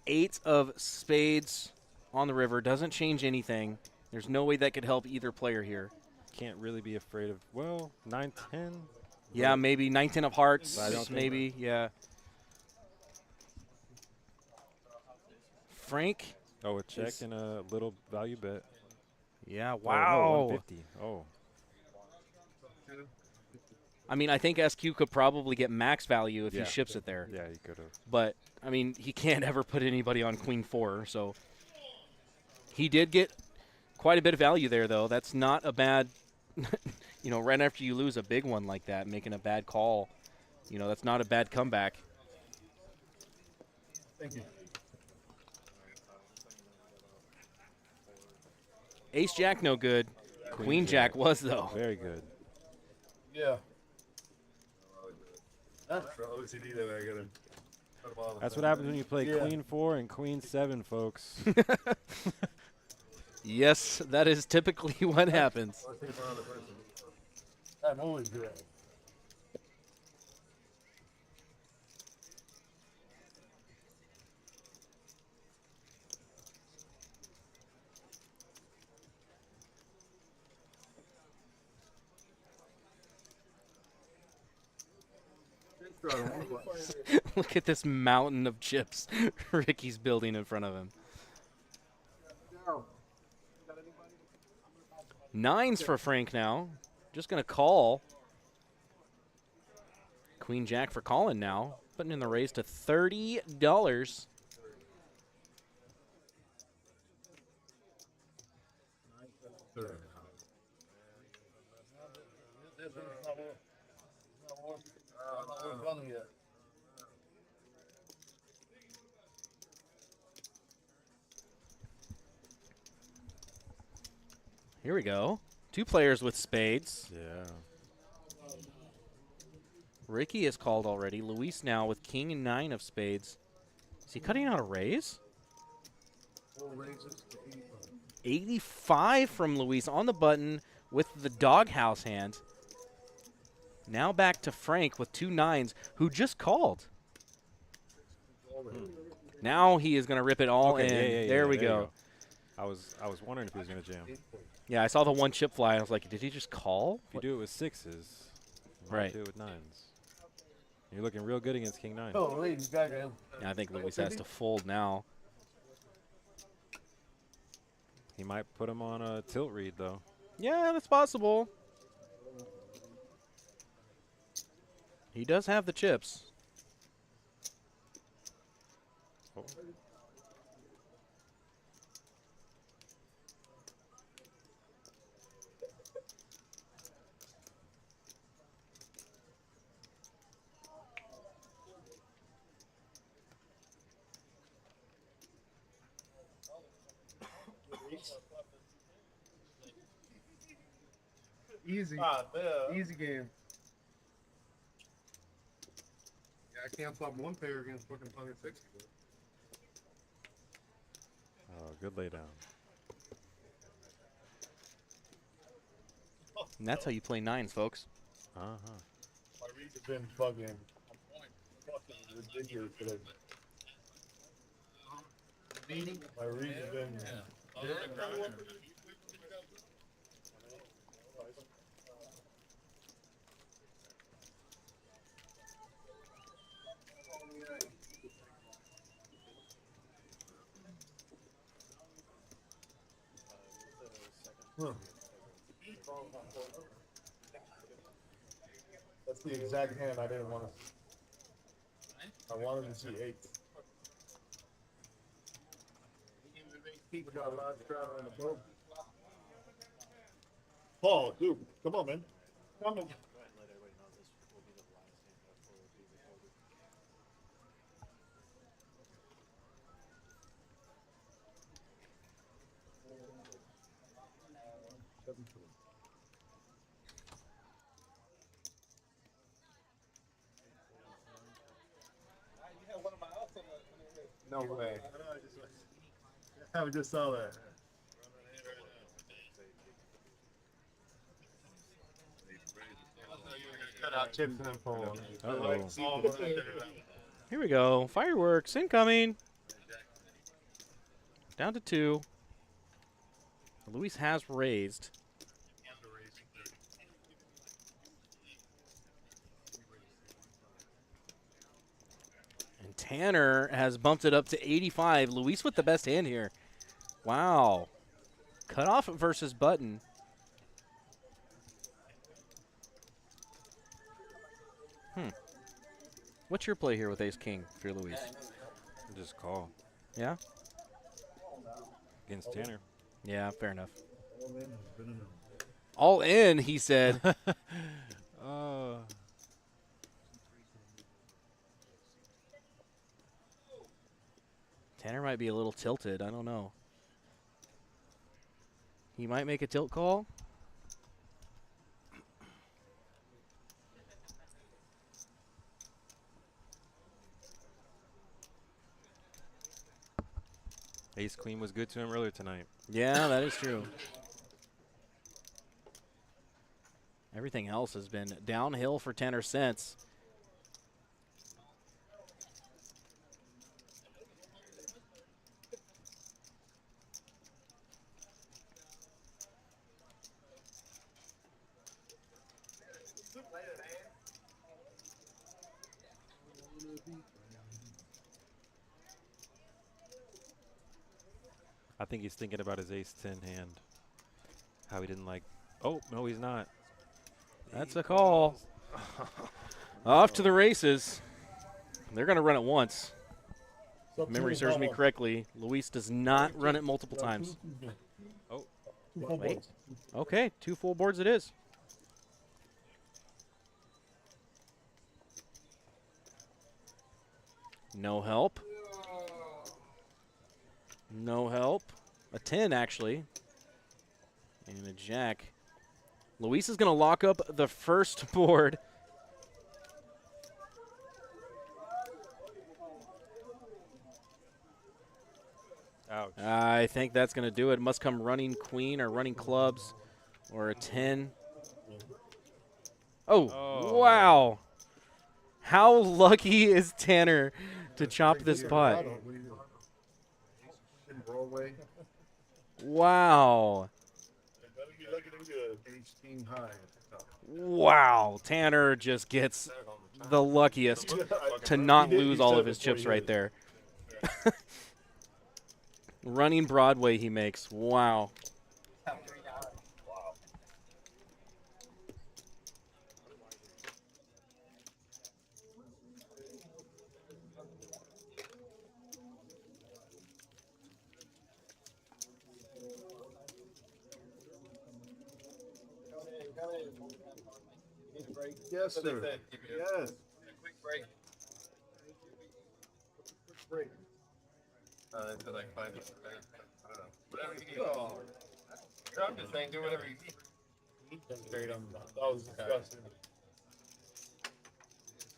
Eight of spades on the river doesn't change anything. There's no way that could help either player here. Can't really be afraid of 9-10. Yeah, maybe 9-10 of hearts. I don't Maybe, yeah. Frank. Oh, a check and a little value bet. Yeah, Oh, wow. no, 150. Oh. I mean, I think SQ could probably get max value if he ships it there. Yeah, he could have. But, I mean, he can't ever put anybody on Queen 4, so he did get quite a bit of value there, though. That's not a bad, you know, right after you lose a big one like that, making a bad call, you know, that's not a bad comeback. Thank you. Ace Jack, no good. Queen Jack was, though. Very good. Yeah. That's what happens when you play Queen 4 and Queen 7, folks. Yes, that is typically what happens. I'm always good. Look at this mountain of chips Ricky's building in front of him. Nines for Frank now. Just going to call. Queen Jack for calling now. Putting in the raise to $30. Here we go. Two players with spades. Yeah. Ricky is called already. Luis now with king and 9 of spades. Is he cutting out a raise? 85 from Luis on the button with the doghouse hand. Now back to Frank with 2 9s, who just called. Now he is going to rip it all in. There we go. I was wondering if he was going to jam. Yeah, I saw the one chip fly. I was like, did he just call? If you do it with 6s, you right. do it with 9s. You're looking real good against King 9. Oh, ladies, goddamn. Yeah, I think Luis has to fold now. He might put him on a tilt read, though. Yeah, that's possible. He does have the chips. Oh. Easy. Easy game. Yeah, I can't flop one pair against fucking Planet 60. Oh, good laydown. And that's how you play 9s, folks. Uh-huh. My reads have been fucking ridiculous today. My reads have been. That's the exact hand I didn't want to. I wanted to see 8. We got a lot of straddle on the boat. Paul, dude, come on, man. Come on. No way. I just saw that. Cut out chips and pull. Here we go. Fireworks incoming. Down to 2. Luis has raised. And Tanner has bumped it up to 85. Luis with the best hand here. Wow. Cutoff versus button. What's your play here with Ace King if you're Luis? Just call. Yeah? Against Tanner. Yeah, fair enough. All in, he said. Tanner might be a little tilted. I don't know. He might make a tilt call. Ace Queen was good to him earlier tonight. Yeah, that is true. Everything else has been downhill for Tanner since. I think he's thinking about his ace-10 hand. How he didn't like... Oh, no, he's not. That's a call. Off to the races. They're going to run it once. If memory serves me correctly, Luis does not run it multiple times. Oh. Wait. Okay, 2 full boards it is. No help. No help. A 10, actually. And a jack. Luis is going to lock up the first board. Ouch. I think that's going to do it. Must come running queen or running clubs or a 10. Oh, wow. How lucky is Tanner to chop this pot? Wow. Wow. Tanner just gets the luckiest to not lose all of his chips right there. Running Broadway he makes. Wow. Yes, sir. Yes. Quick break. Quick break. Until I find it. I don't know. Whatever you need. Oh. I'm just saying, do whatever you need. Straight on. That was disgusting.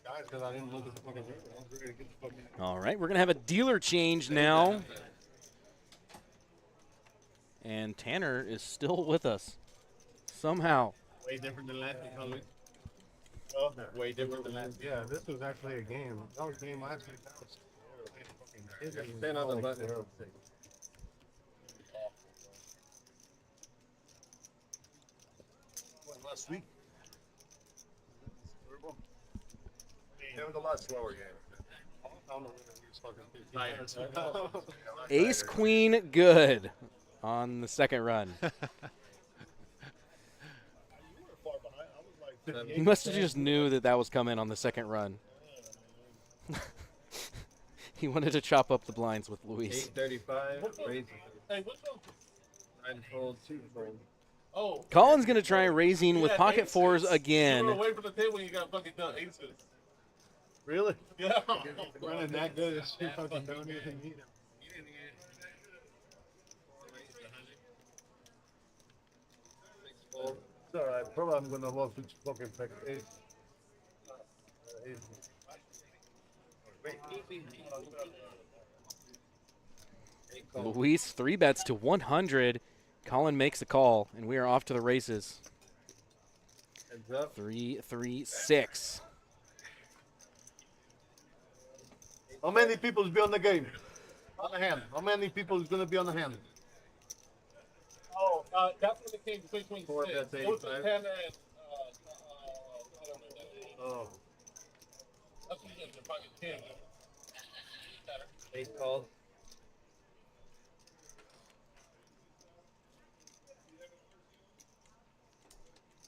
Guys, because I didn't look at the fucking river. I was ready to get the fucking. All right, we're going to have a dealer change now. And Tanner is still with us. Somehow. Way different than last week. Oh, way different than last. Yeah, this was actually a game. That was a game last week. That was stand on the button. What, last week? It was a lot slower game. Ace Queen good on the second run. He must have just knew that that was coming on the second run. He wanted to chop up the blinds with Luis. 835. Hey, which one? 9 fold, 2 fold. Oh. Colin's going to try raising with Yeah, pocket aces. fours You were again. away from the table when you got fucking done aces. Really? Yeah. Running that good as you fucking don't even need him. Fold. It's alright. Probably I'm gonna lose which fucking pick ace. Luis 3 bets to 100. Colin makes a call, and we are off to the races. Heads up. 3, 3, 6. How many people is be on the game? On the hand. How many people is gonna be on the hand? Oh, that's when it came to 626. 4 bets, It was 85. 10 and, I don't know. Oh. That's what you get in pocket 10. 8 calls.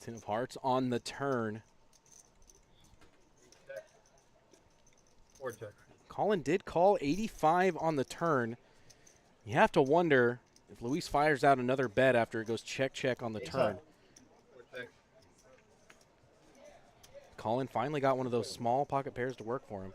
Ten of hearts on the turn. 4 check. Colin did call 85 on the turn. You have to wonder if Luis fires out another bet after it goes check, check on the turn. 4 check. Colin finally got one of those small pocket pairs to work for him.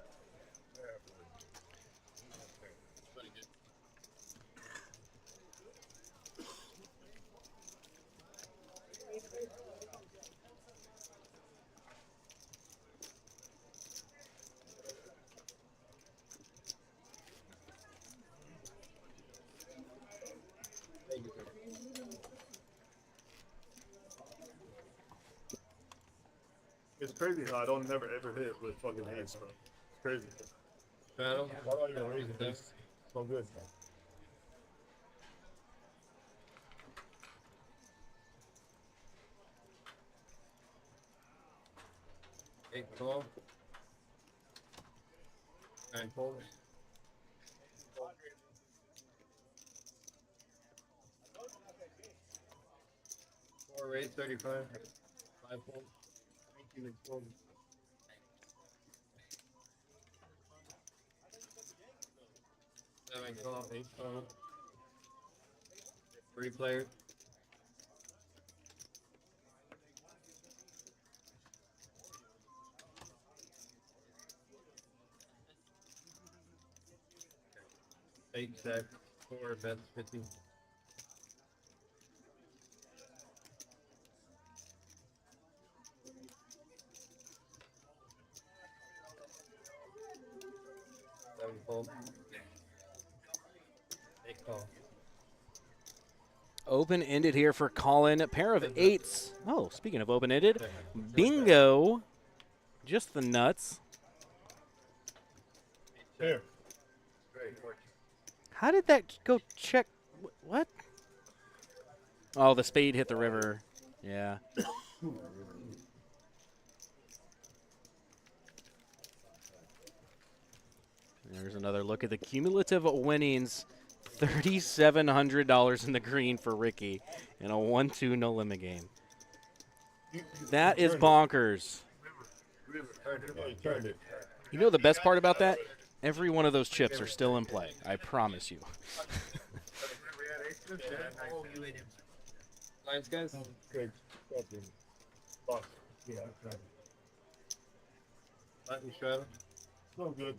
It's crazy how I don't never ever hit with fucking hands, bro. It's crazy. Straddle. Why are you raising this? So good. 8 call. 9 fold. 4 raise, 35. 5 fold. 19 and fold. 7 call, 8 call. 3 players. Eight stack, 4 bets, 50. Seven fold. 8 call. Open-ended here for Colin. A pair of eights. Oh, speaking of open-ended, bingo. Just the nuts. Here. How did that go check? What? Oh, the spade hit the river. Yeah. There's another look at the cumulative winnings. $3,700 in the green for Ricky in a 1-2 no limit game. That is bonkers. You know the best part about that? Every one of those chips are still in play. I promise you. Lines, guys? Good. Fuck. Yeah, right. Button straddle. So good.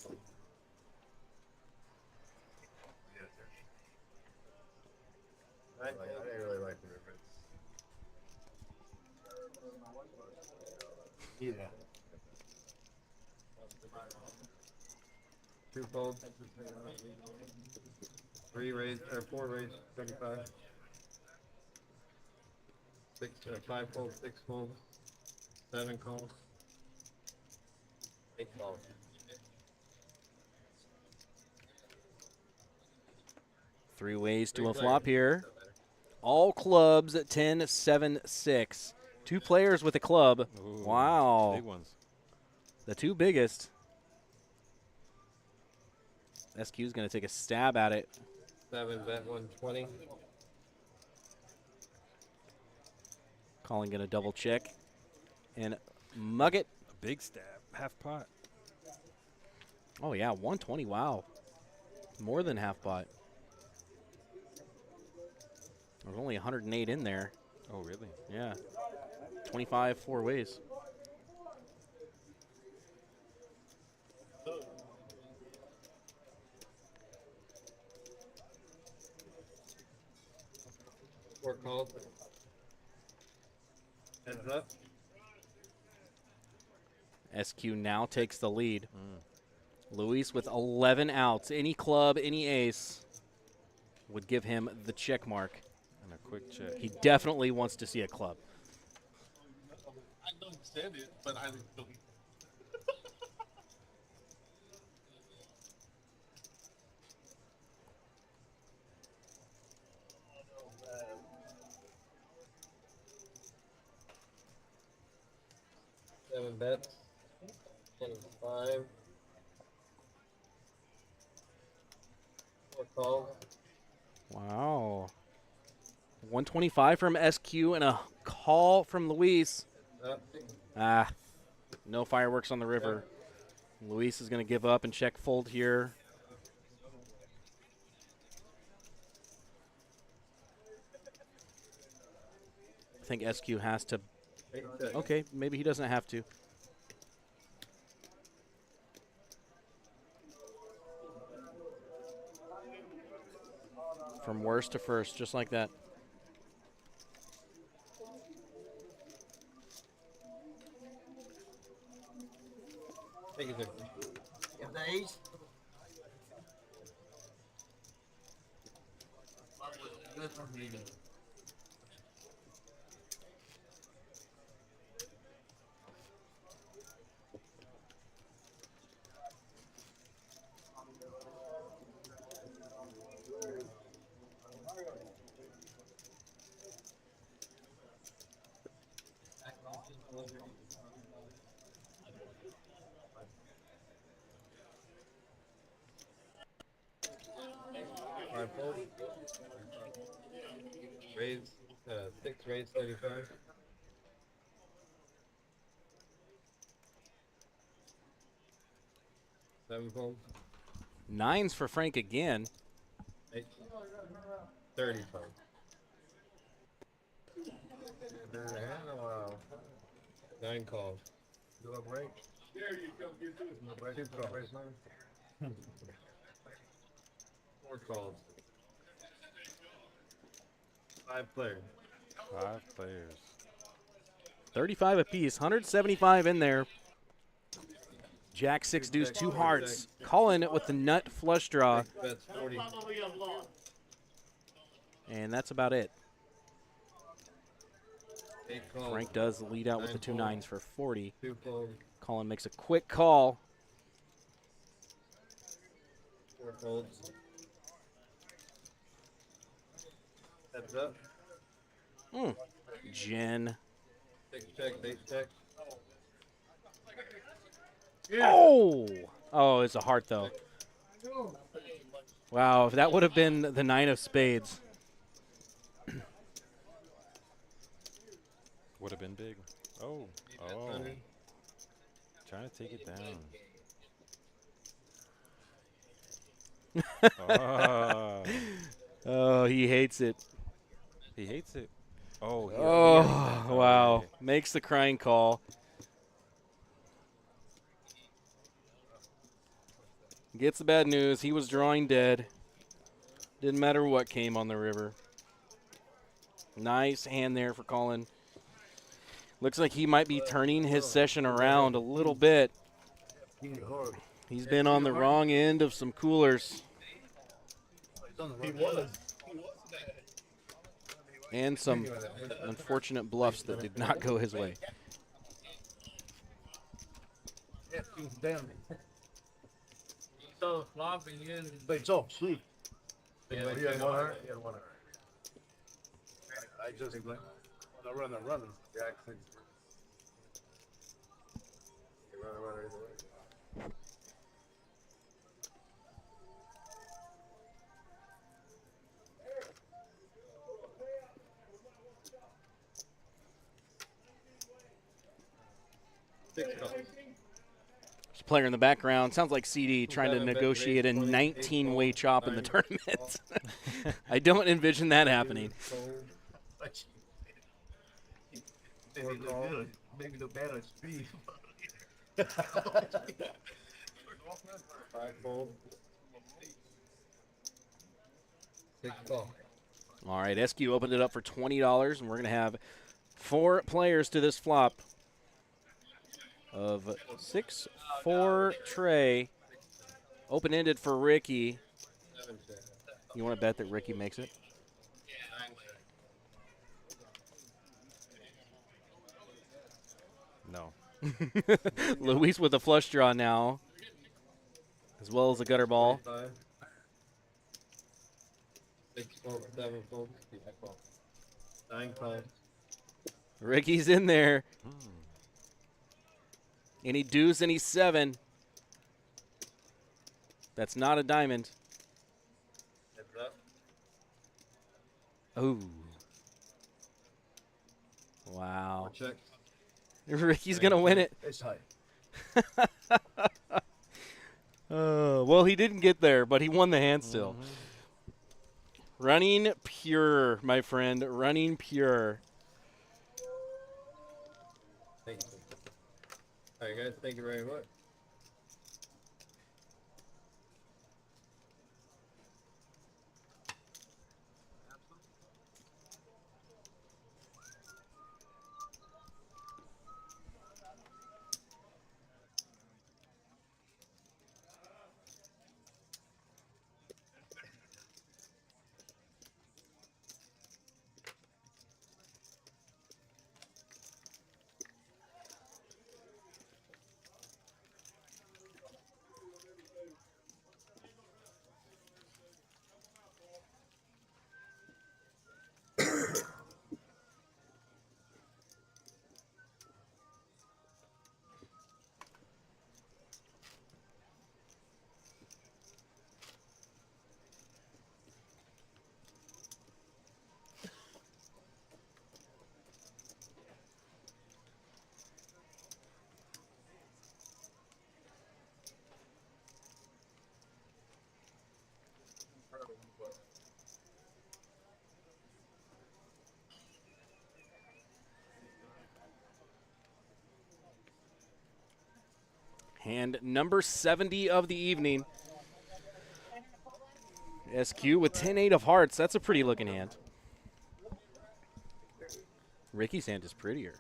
I didn't really like the river. Yeah. 2 fold. 3 raise, or 4 raise, 35. 5 fold, 6 fold. 7 calls. 8 calls. Three ways to a flop here. All clubs at 10, 7, 6. 2 players with a club. Ooh, Wow. Big ones. The 2 biggest. SQ's going to take a stab at it. 7 bet 120. Colin going to double check and mug it. A big stab. Half pot. Oh, yeah, 120. Wow. More than half pot. There's only 108 in there. Oh, really? Yeah. 25 four ways. Four calls. Heads up. SQ now takes the lead. Luis with 11 outs. Any club, any ace would give him the check mark. And a quick check. He definitely wants to see a club. I don't understand it, but I don't. Seven bets. 25. Four calls. Wow. 125 from SQ and a call from Luis. Up. Ah, no fireworks on the river. Luis is going to give up and check fold here. I think SQ has to. Okay, maybe he doesn't have to. From worst to first, just like that. Take it. If the ace. Five fold. Raise, 6 raise 35. Seven fold. Nines for Frank again. 8. 35. Wow. 9 calls. Do a break. There you go. Two calls. 4 calls. 5 players. 5 players. 35 apiece, 175 in there. Jack, 6 deuce, 2 hearts. Colin with the nut flush draw. That's 40. And that's about it. 8 calls. Frank does lead out with the 2 9 nines for 40. 2 folds. Colin makes a quick call. 4 folds. Heads up. Jen. 6 check, 8 check. Oh! Oh, it's a heart, though. Wow, if that would have been the 9 of spades. Would have been big. Oh. Oh. Trying to take it down. Oh, he hates it. He hates it. Oh, Oh, wow. Makes the crying call. Gets the bad news. He was drawing dead. Didn't matter what came on the river. Nice hand there for Colin. Looks like he might be turning his session around a little bit. He's been on the wrong end of some coolers. He was. And some unfortunate bluffs that did not go his way. Damn. So, flopping in. Wait, so, sleep. Yeah, He had 1 heart. He had 1 heart. I just running. Jack 6. You run either way. There's There's a player in the background. Sounds like CD trying to negotiate a 19-way chop in the tournament. I don't envision that happening. Fold. Maybe look good. Maybe look bad on speed. Five fold. 6 call. All right, SQ opened it up for $20, and we're going to have 4 players to this flop of 6-4 tray. Open-ended for Ricky. You want to bet that Ricky makes it? No. Luis with a flush draw now, as well as a gutter ball. 6 fold, 7 fold, 9 call. Ricky's in there. Any deuce, any 7. That's not a diamond. Heads up. Ooh. Wow. Check. Ricky's going to win it. It's high. Well, he didn't get there, but he won the hand still. Running pure, my friend. Running pure. Thank you. All right, guys. Thank you very much. Hand number 70 of the evening. SQ with 10-8 of hearts. That's a pretty looking hand. Ricky's hand is prettier.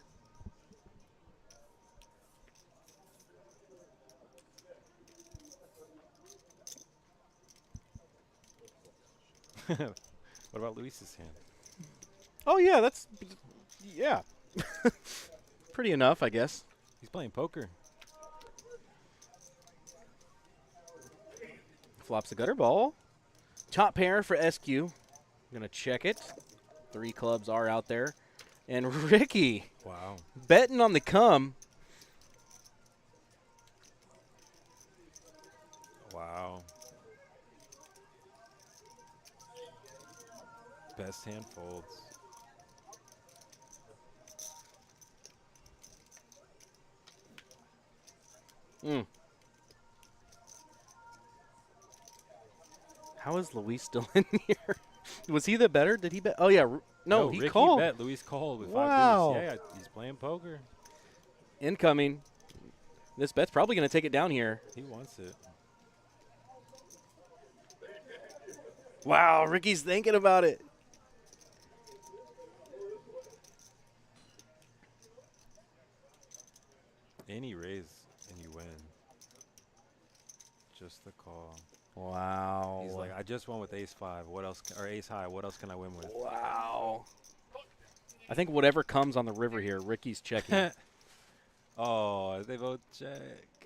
What about Luis's hand? Oh, yeah, that's, yeah. Pretty enough, I guess. He's playing poker. Flops the gutter ball. Top pair for SQ. I'm going to check it. 3 clubs are out there. And Ricky. Wow. Betting on the come. Wow. Best hand folds. How is Luis still in here? Was he the better? Did he bet? Oh, yeah. No, he Ricky called. bet. Luis called with Wow. 5 deuce. Yeah, he's playing poker. Incoming. This bet's probably going to take it down here. He wants it. Wow, Ricky's thinking about it. Any raise and you win. Just the call. Wow. He's like, I just won with ace-5. What else? Or ace-high. What else can I win with? Wow. I think whatever comes on the river here, Ricky's checking. Oh, they both check.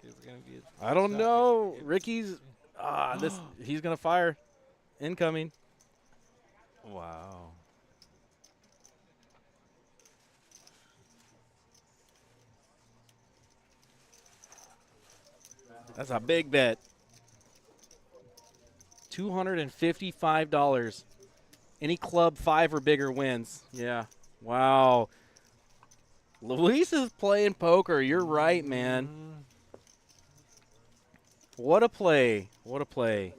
It's gonna be. I don't know. Ricky's. He's gonna fire. Incoming. Wow. That's a big bet. $255. Any club 5 or bigger wins. Yeah. Wow. Luis is playing poker. You're right, man. What a play. What a play.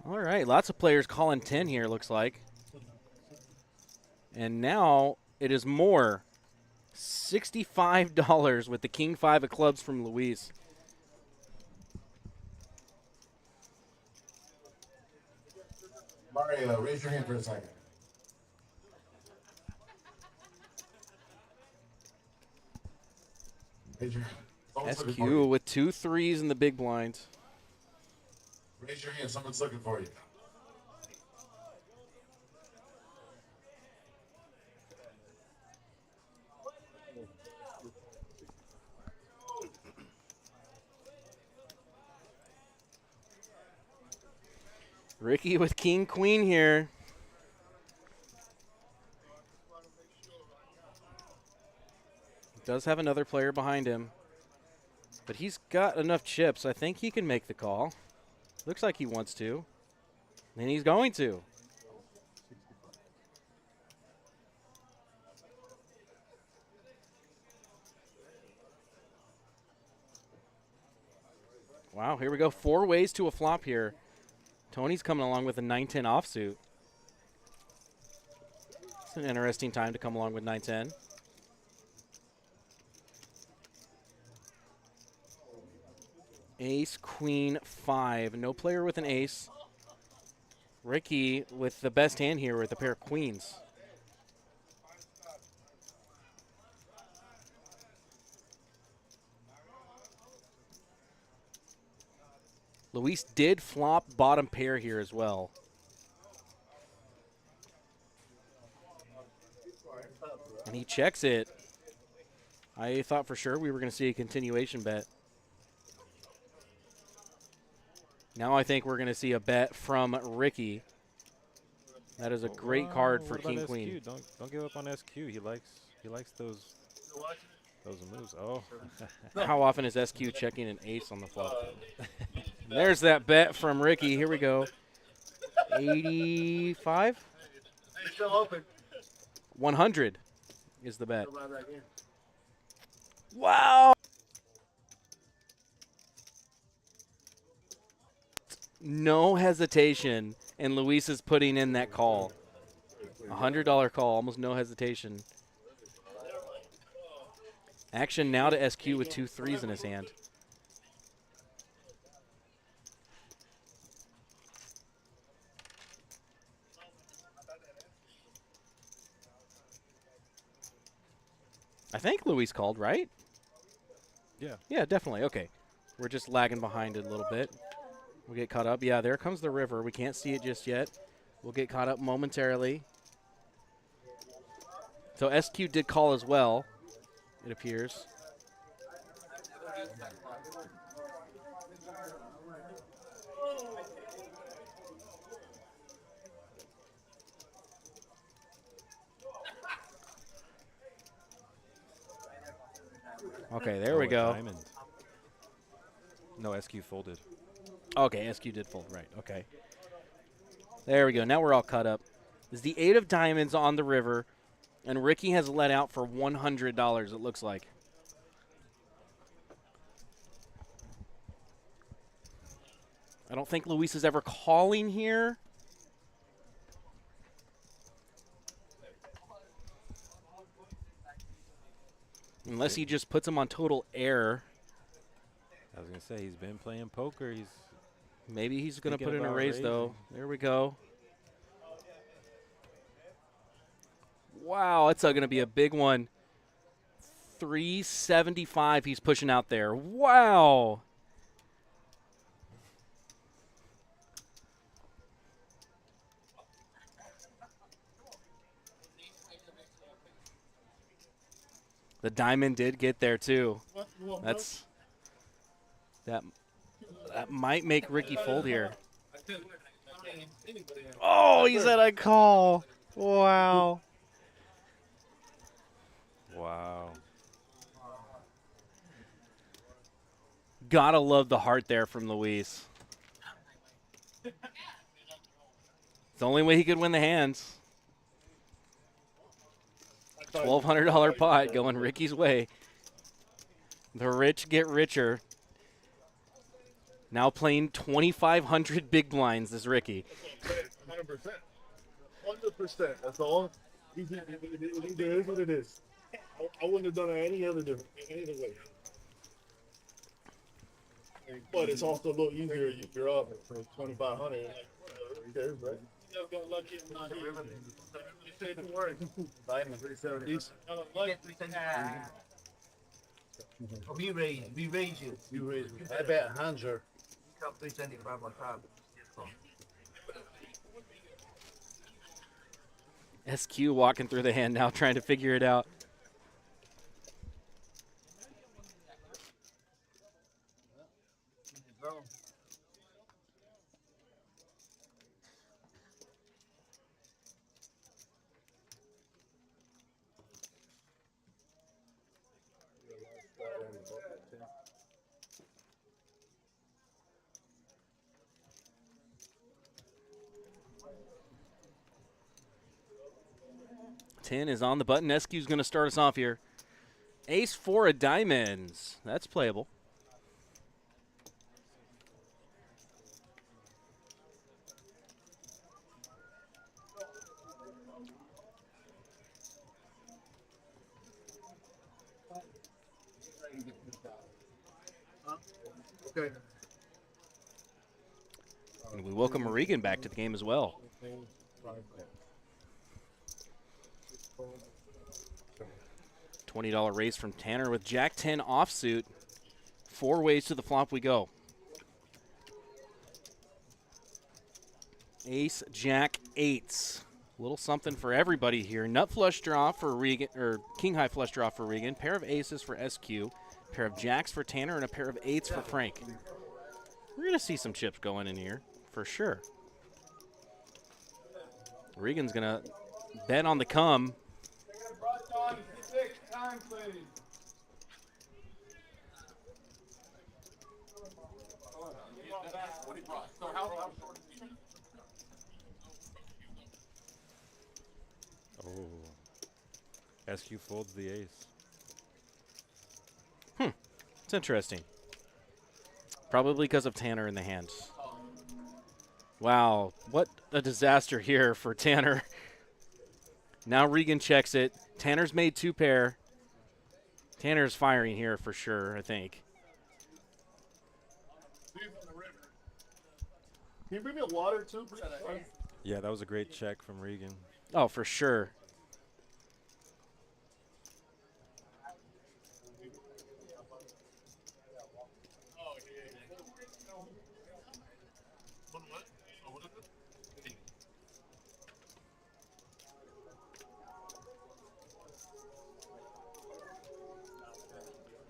All right, lots of players calling 10 here, looks like. And now it is more. $65 with the King 5 of clubs from Luis. Mario, raise your hand for a second. Raise your hand. Someone's looking for SQ you. with 2 threes in the big blind. Raise your hand. Someone's looking for you. Ricky with King Queen here. Does have another player behind him. But he's got enough chips. I think he can make the call. Looks like he wants to. And he's going to. Wow, here we go. 4 ways to a flop here. Tony's coming along with a 9-10 offsuit. It's an interesting time to come along with 9-10. Ace, Queen, 5. No player with an ace. Ricky with the best hand here with a pair of queens. Luis did flop bottom pair here as well. And he checks it. I thought for sure we were going to see a continuation bet. Now I think we're going to see a bet from Ricky. That is a great card for what about King SQ? Queen. Don't give up on SQ. He likes those moves. Oh. How often is SQ checking an ace on the flop? There's that bet from Ricky. Here we go. 85? It's still open. 100 is the bet. Go right in. Wow! No hesitation, and Luis is putting in that call. $100 call, almost no hesitation. Action now to SQ with 2 threes in his hand. I think Luis called, right? Yeah. Yeah, definitely. Okay. We're just lagging behind it a little bit. We'll get caught up. Yeah, there comes the river. We can't see it just yet. We'll get caught up momentarily. So SQ did call as well, it appears. Okay, there we a go. Diamond. No, SQ folded. Okay, SQ did fold, right. Okay. There we go. Now we're all caught up. This is the 8 of diamonds on the river, and Ricky has let out for $100, it looks like. I don't think Luis is ever calling here. Unless he just puts him on total air. I was going to say, he's been playing poker. Maybe he's going to thinking put in a about raise, though. raising. There we go. Wow, it's going to be a big one. 375 he's pushing out there. Wow. The diamond did get there, too. That might make Ricky fold here. Oh, he said I call. Wow. Wow. Gotta love the heart there from Luis. It's the only way he could win the hands. $1,200 pot going Ricky's way. The rich get richer. Now playing 2,500 big blinds is Ricky. 100%. 100%. That's all. It is what it is. I wouldn't have done it any other way. But it's also a little easier if you're up for 2,500. Like, okay, right? You just got lucky and not here. You say the word. We raise you. You raise me. I bet Hanser. Come 375 on top. SQ walking through the hand now, trying to figure it out. Ten is on the button. SQ's going to start us off here. Ace 4 of diamonds. That's playable. Okay. And we welcome Regan back to the game as well. $20 raise from Tanner with Jack 10 offsuit. 4 ways to the flop we go. Ace, Jack, 8s. Little something for everybody here. Nut flush draw for Regan, or king high flush draw for Regan. Pair of aces for SQ. Pair of jacks for Tanner, and a pair of 8s for Frank. We're going to see some chips going in here, for sure. Regan's going to bet on the come. Oh. SQ folds the ace. It's interesting. Probably because of Tanner in the hands. Wow, what a disaster here for Tanner. Now Regan checks it. Tanner's made 2 pair. Tanner's firing here for sure, I think. Can you bring me a water too? Yeah, that was a great check from Regan. Oh, for sure.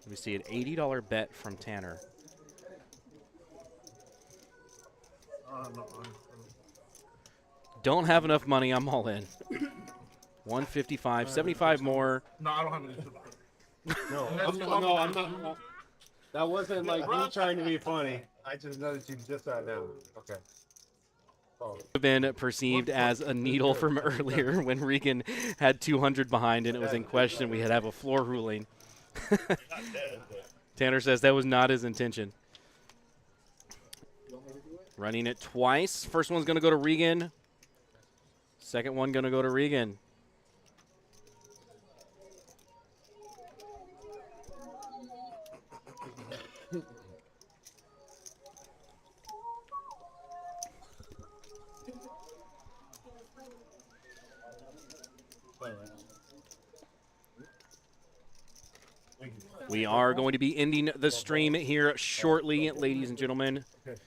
We see an $80 bet from Tanner. Don't have enough money. I'm all in. 155, 75 more. No, I don't have any. No, I'm not. That wasn't like me trying to be funny. I just noticed you just sat down. Okay. Been perceived as a needle from earlier when Regan had 200 behind and it was in question. We had to have a floor ruling. Tanner says that was not his intention. Running it twice. First one's going to go to Regan. Second one going to go to Regan. We are going to be ending the stream here shortly, ladies and gentlemen. Okay.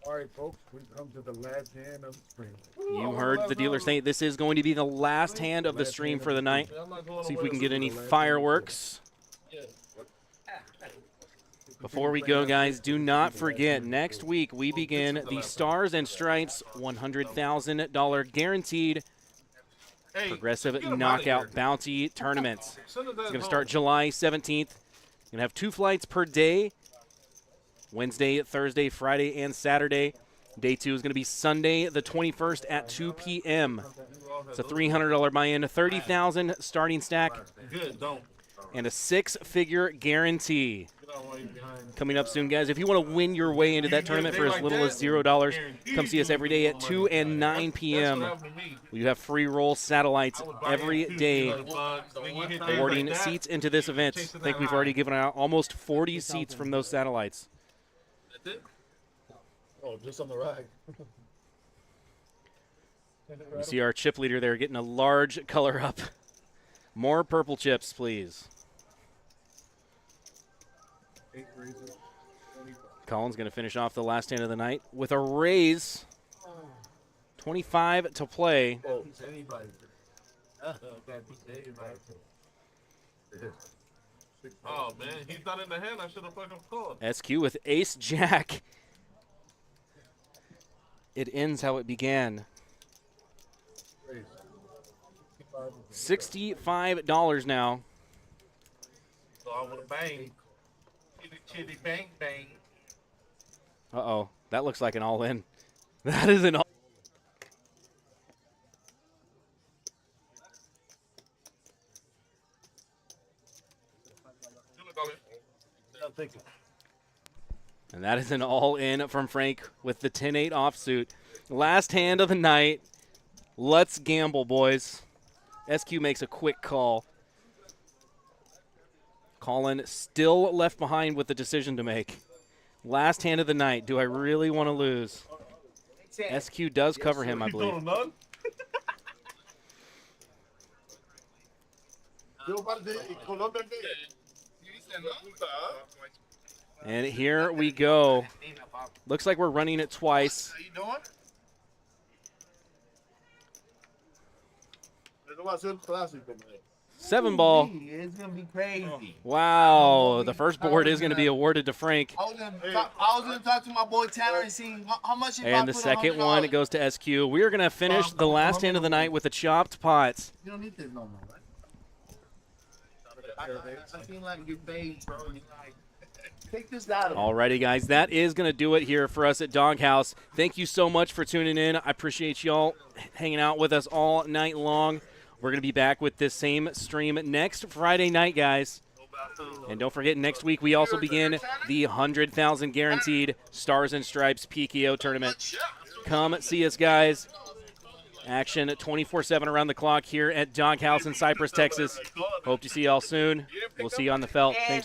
All right, folks, we've come to the last hand of the stream. You heard the dealer say this is going to be the last hand of the stream for the night. See if we can get any fireworks. Before we go, guys, do not forget, next week we begin the Stars and Stripes $100,000 guaranteed progressive knockout bounty tournament. It's going to start July 17th. Going to have 2 flights per day, Wednesday, Thursday, Friday, and Saturday. Day 2 is going to be Sunday the 21st at 2 p.m. It's a $300 buy-in, $30,000 starting stack. and a 6-figure guarantee. Coming up soon, guys. If you want to win your way into that tournament for as little as $0, come see us every day at 2 and 9 p.m. We have free roll satellites every day, awarding seats into this event. I think we've already given out almost 40 seats from those satellites. Oh, just on the rag. We see our chip leader there getting a large color up. More purple chips, please. Colin's going to finish off the last hand of the night with a raise. 25 to play. Oh, man, he's not in the hand. I should have fucking called. SQ with ace-jack. It ends how it began. $65 now. So I would have banged. Chitty bang bang. Uh-oh. That looks like an all-in. That is an all. And that is an all-in from Frank with the 10-8 offsuit. Last hand of the night. Let's gamble, boys. SQ makes a quick call. Colin still left behind with the decision to make. Last hand of the night. Do I really want to lose? SQ does cover him, I believe. And here we go. Looks like we're running it twice. How you doing? 7-ball. It's gonna be crazy. Wow, the first board is going to be awarded to Frank. I was gonna talk to my boy Tanner and see how much. And the second one goes to SQ. We are going to finish the last hand of the night with a chopped pot. You don't need this no more, right? I feel like you're bathed, bro. Take this out of Alrighty, guys, that is going to do it here for us at DogHouse. Thank you so much for tuning in. I appreciate y'all hanging out with us all night long. We're going to be back with this same stream next Friday night, guys. And don't forget, next week we also begin the 100,000 guaranteed Stars and Stripes PKO tournament. Come see us, guys. Action 24/7 around the clock here at DogHouse in Cypress, Texas. Hope to see y'all soon. We'll see you on the felt. Thanks for